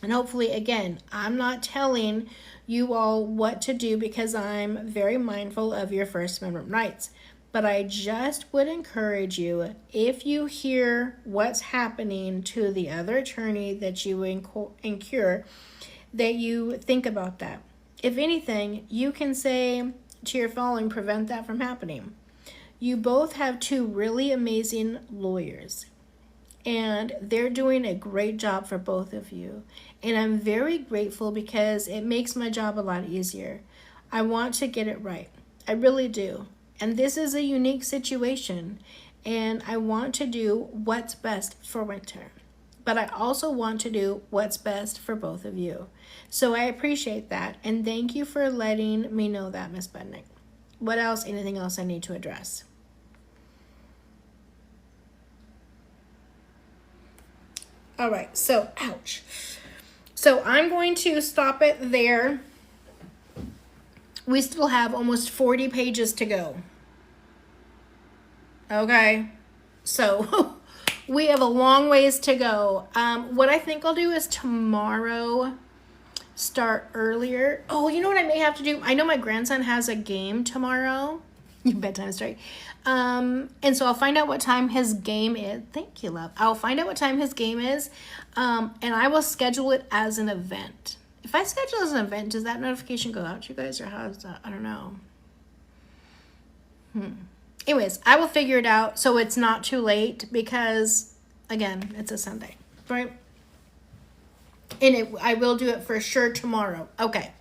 And hopefully, again, I'm not telling you all what to do because I'm very mindful of your First Amendment rights. But I just would encourage you, if you hear what's happening to the other attorney that you incur, that you think about that. If anything, you can say to your following, prevent that from happening. You both have two really amazing lawyers, and they're doing a great job for both of you. And I'm very grateful because it makes my job a lot easier. I want to get it right. I really do. And this is a unique situation, and I want to do what's best for Winter. But I also want to do what's best for both of you. So I appreciate that, and thank you for letting me know that, Ms. Budnick. What else? Anything else I need to address? All right, so, ouch. So I'm going to stop it there. We still have almost 40 pages to go. Okay, so we have a long ways to go. What I think I'll do is tomorrow start earlier. Oh, you know what I may have to do? I know my grandson has a game tomorrow. Bedtime story. And so I'll find out what time his game is. Thank you, love. I'll find out what time his game is. And I will schedule it as an event. If I schedule as an event, does that notification go out to you guys, or how does that? I don't know. Anyways, I will figure it out so it's not too late because, again, it's a Sunday, right? And I will do it for sure tomorrow. Okay.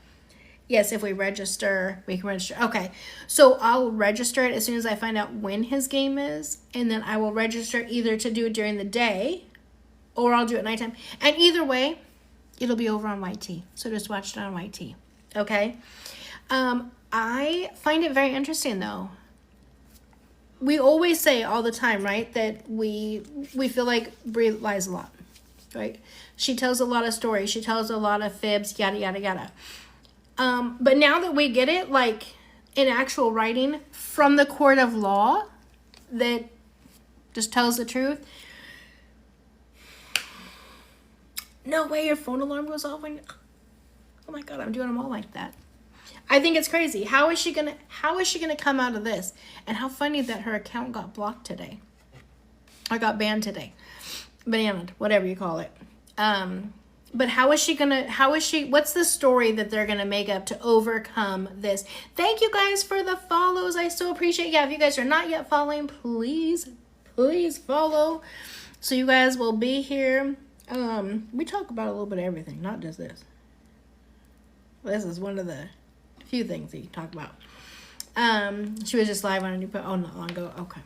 Yes, if we register, we can register. Okay. So I'll register it as soon as I find out when his game is, and then I will register either to do it during the day or I'll do it at nighttime. And either way, it'll be over on YT. So just watch it on YT. Okay. I find it very interesting though. We always say all the time, right, that we feel like Bri lies a lot, right? She tells a lot of stories. She tells a lot of fibs, yada, yada, yada. But now that we get it, like, in actual writing from the court of law that just tells the truth, no way your phone alarm goes off when, oh my God, I'm doing them all like that. I think it's crazy. How is she gonna come out of this? And how funny that her account got blocked today. Or got banned today. Banned, whatever you call it. But what's the story that they're gonna make up to overcome this? Thank you guys for the follows. I so appreciate. Yeah, if you guys are not yet following, please follow. So you guys will be here. We talk about a little bit of everything, not just this. This is one of the few things that you talk about. She was just live on a new post. Oh, not long ago. Okay.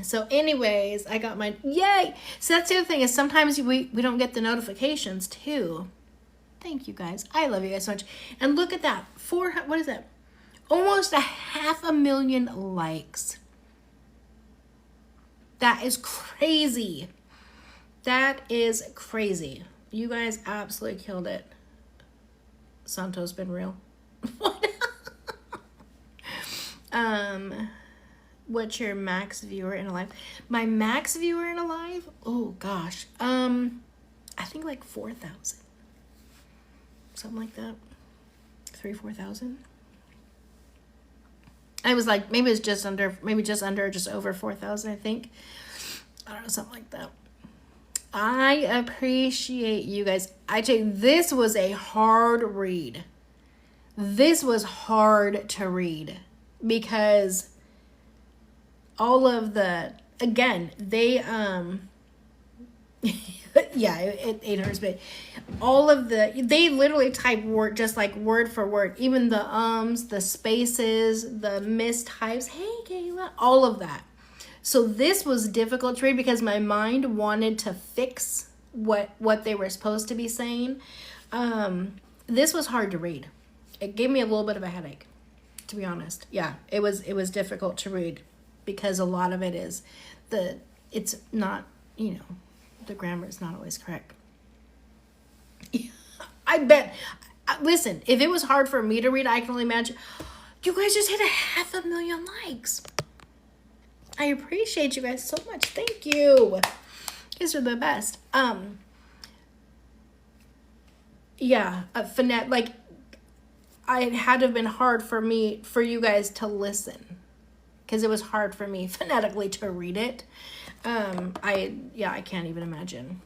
So anyways, I got my, yay! So that's the other thing is sometimes we don't get the notifications too. Thank you guys. I love you guys so much. And look at that. What is that? Almost 500,000 likes. That is crazy. That is crazy. You guys absolutely killed it. Santo's been real. What's your max viewer in a live? My max viewer in a live? Oh gosh. I think like 4,000. Something like that. 4,000. I was like, maybe it's just under, just over 4,000, I think. I don't know, something like that. I appreciate you guys. I tell you, this was a hard read. This was hard to read because all of the, again, they, yeah, it hurts, but all of they literally type word, just like word for word, even the the spaces, the mistypes, hey Kayla, all of that. So this was difficult to read because my mind wanted to fix what they were supposed to be saying. This was hard to read. It gave me a little bit of a headache, to be honest. Yeah, it was difficult to read because a lot of it is it's not, the grammar is not always correct. I bet. Listen, if it was hard for me to read, I can only imagine. You guys just hit 500,000 likes. I appreciate you guys so much. Thank you. You guys are the best. Yeah, phonetic, like, it had to have been hard for you guys to listen, because it was hard for me phonetically to read it. I can't even imagine.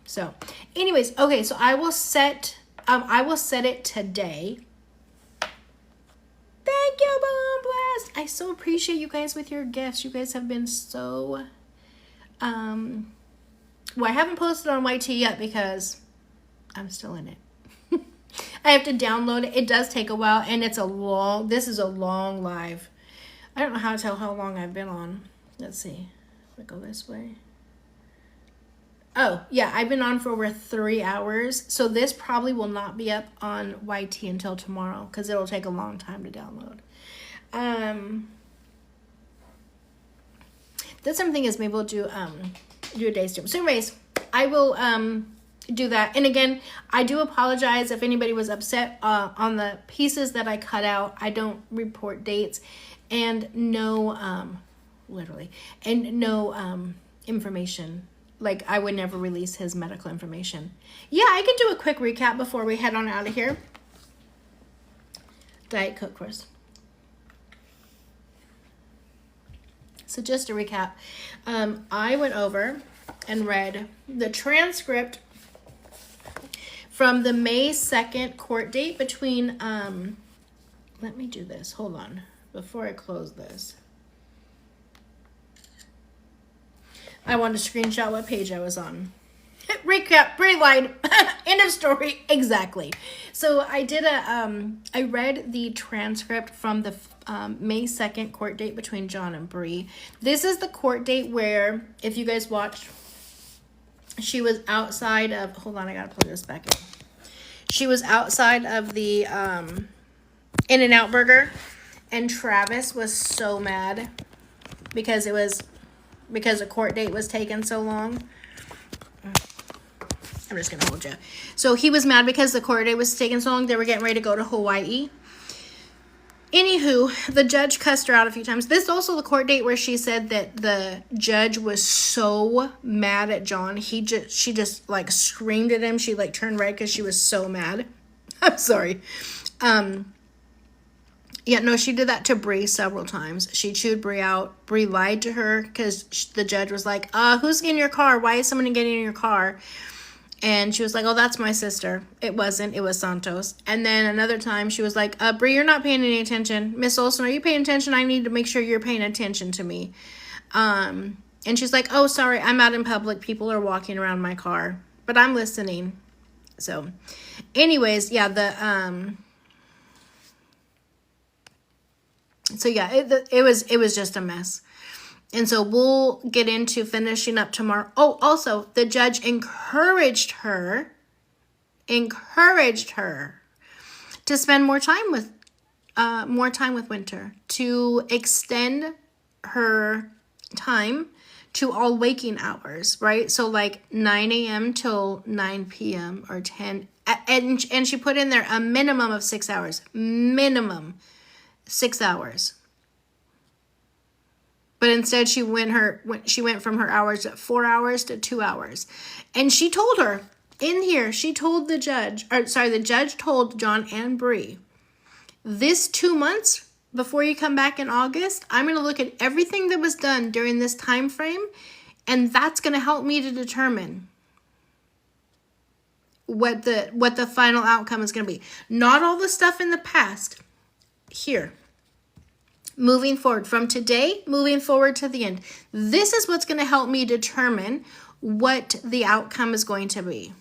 So, anyways, okay, so I will set it today. Thank you, Mom Blast. I so appreciate you guys with your gifts. You guys have been so, well, I haven't posted on YT yet because I'm still in it. I have to download it. It does take a while, and this is a long live. I don't know how to tell how long I've been on. Let's see. Let me go this way. Oh, yeah, I've been on for over 3 hours. So this probably will not be up on YT until tomorrow because it'll take a long time to download. The same thing is maybe we'll do a day stream. So anyways, I will do that. And again, I do apologize if anybody was upset on the pieces that I cut out. I don't report dates and no, literally, and no information. Like, I would never release his medical information. Yeah, I can do a quick recap before we head on out of here. Diet Coke first. So just to recap, I went over and read the transcript from the May 2nd court date between, let me do this, hold on, before I close this. I wanted to screenshot what page I was on. Recap, rewind, end of story, exactly. So I did I read the transcript from the May 2nd court date between John and BRI. This is the court date where, if you guys watched, she was outside of, hold on, I gotta plug this back in. She was outside of the In-N-Out Burger, and Travis was so mad because a court date was taking so long. I'm just gonna hold you. So he was mad because the court date was taking so long. They were getting ready to go to Hawaii. Anywho, the judge cussed her out a few times. This is also the court date where she said that the judge was so mad at John. She just like screamed at him. She like turned red because she was so mad. I'm sorry. Yeah, no, she did that to BRI several times. She chewed BRI out. BRI lied to her because the judge was like, who's in your car? Why is someone getting in your car? And she was like, oh, that's my sister. It wasn't. It was Santos. And then another time she was like, BRI, you're not paying any attention. Miss Olsen, are you paying attention? I need to make sure you're paying attention to me. And she's like, oh, sorry, I'm out in public. People are walking around my car. But I'm listening. So, anyways, yeah, so yeah, it was just a mess. And so we'll get into finishing up tomorrow. Oh, also, the judge encouraged her to spend more time with Winter, to extend her time to all waking hours, right? So like 9 a.m. till 9 p.m. or 10. And she put in there a minimum of 6 hours. Minimum 6 hours. But instead she went from her hours at 4 hours to 2 hours. And she told her in here, she told the judge, the judge told John and Bree, this 2 months before you come back in August, I'm going to look at everything that was done during this time frame, and that's going to help me to determine what the final outcome is going to be. Not all the stuff in the past. Here. Moving forward. From today, moving forward to the end. This is what's going to help me determine what the outcome is going to be.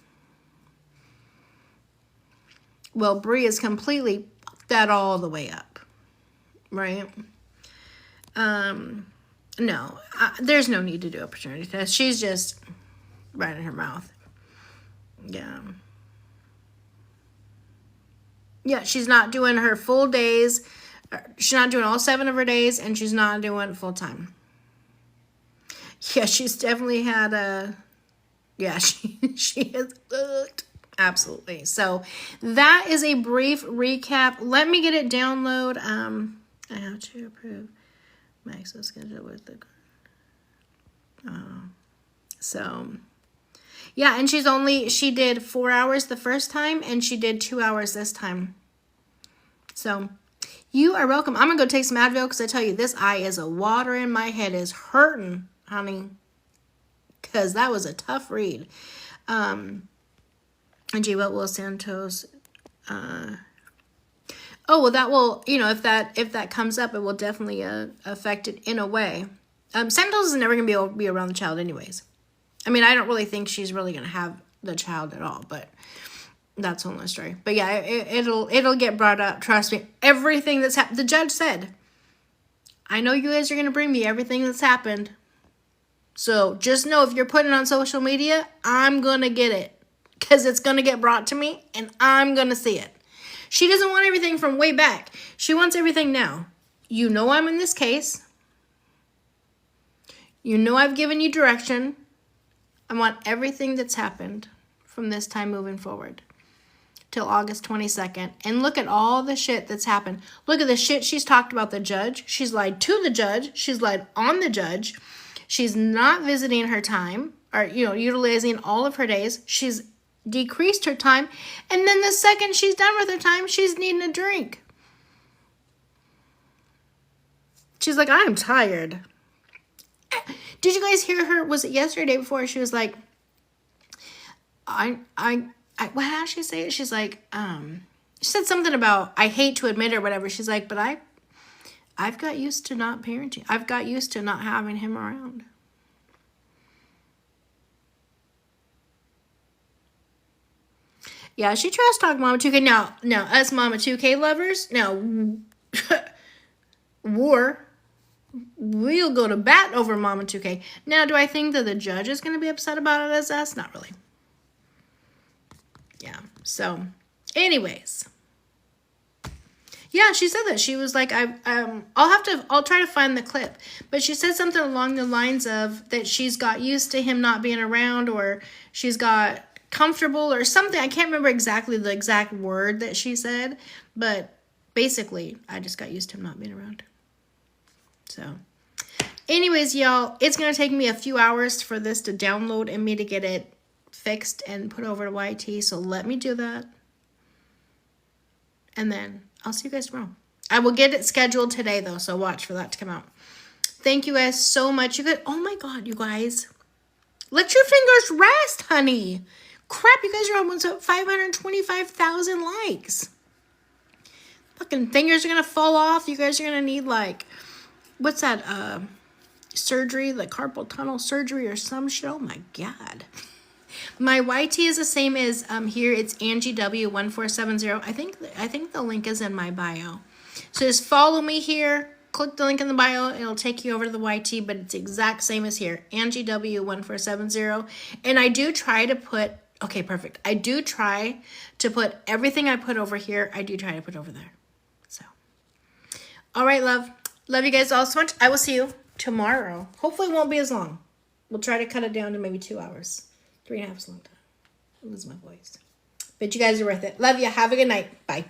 Well, Bree has completely fucked that all the way up. Right? No. There's no need to do a paternity test. She's just right in her mouth. Yeah. Yeah, she's not doing her full days. She's not doing all 7 of her days, and she's not doing it full time. Yeah, she's definitely had a... Yeah, she has looked. Absolutely. So that is a brief recap. Let me get it download. I have to approve Maxwell's schedule with the... So... Yeah, and she did 4 hours the first time, and she did 2 hours this time. So, you are welcome. I'm going to go take some Advil, because I tell you, this eye is a watering. My head is hurting, honey, because that was a tough read. And gee, what will Santos... oh, well, that will, if that comes up, it will definitely affect it in a way. Santos is never going to be able to be around the child anyways. I mean, I don't really think she's really going to have the child at all, but that's a whole other story. But yeah, it'll get brought up. Trust me. Everything that's happened, the judge said, I know you guys are going to bring me everything that's happened. So just know if you're putting it on social media, I'm going to get it. Because it's going to get brought to me, and I'm going to see it. She doesn't want everything from way back. She wants everything now. You know I'm in this case. You know I've given you direction. I want everything that's happened from this time moving forward till August 22nd. And look at all the shit that's happened. Look at the shit she's talked about the judge. She's lied to the judge. She's lied on the judge. She's not visiting her time or, utilizing all of her days. She's decreased her time. And then the second she's done with her time, she's needing a drink. She's like, I'm tired. Did you guys hear her? Was it yesterday or the day before? She was like, what, how did she say it? She's like, she said something about, I hate to admit it or whatever. She's like, but I've got used to not parenting. I've got used to not having him around. Yeah, she tries to talk Mama 2K. Now, us Mama 2K lovers, now, we'll go to bat over Mama 2K. Now, do I think that the judge is going to be upset about it as us? Not really. Yeah, so, anyways. Yeah, she said that. She was like, I'll try to find the clip. But she said something along the lines of that she's got used to him not being around, or she's got comfortable or something. I can't remember exactly the exact word that she said, but basically, I just got used to him not being around. So, anyways, y'all, it's going to take me a few hours for this to download and me to get it fixed and put over to YT, so let me do that. And then I'll see you guys tomorrow. I will get it scheduled today, though, so watch for that to come out. Thank you guys so much. Oh my God, you guys. Let your fingers rest, honey. Crap, you guys are almost at 525,000 likes. Fucking fingers are going to fall off. You guys are going to need, like, what's that, surgery, like carpal tunnel surgery or some shit. Oh my God. My YT is the same as here. It's AngieW1470. I think the link is in my bio. So just follow me here. Click the link in the bio. It'll take you over to the YT, but it's the exact same as here. AngieW1470. And I do try to put, okay, perfect. I do try to put everything I put over here, I do try to put over there. So, all right, love. Love you guys all so much. I will see you tomorrow. Hopefully it won't be as long. We'll try to cut it down to maybe 2 hours. 3.5 is a long time. I lose my voice. But you guys are worth it. Love you. Have a good night. Bye.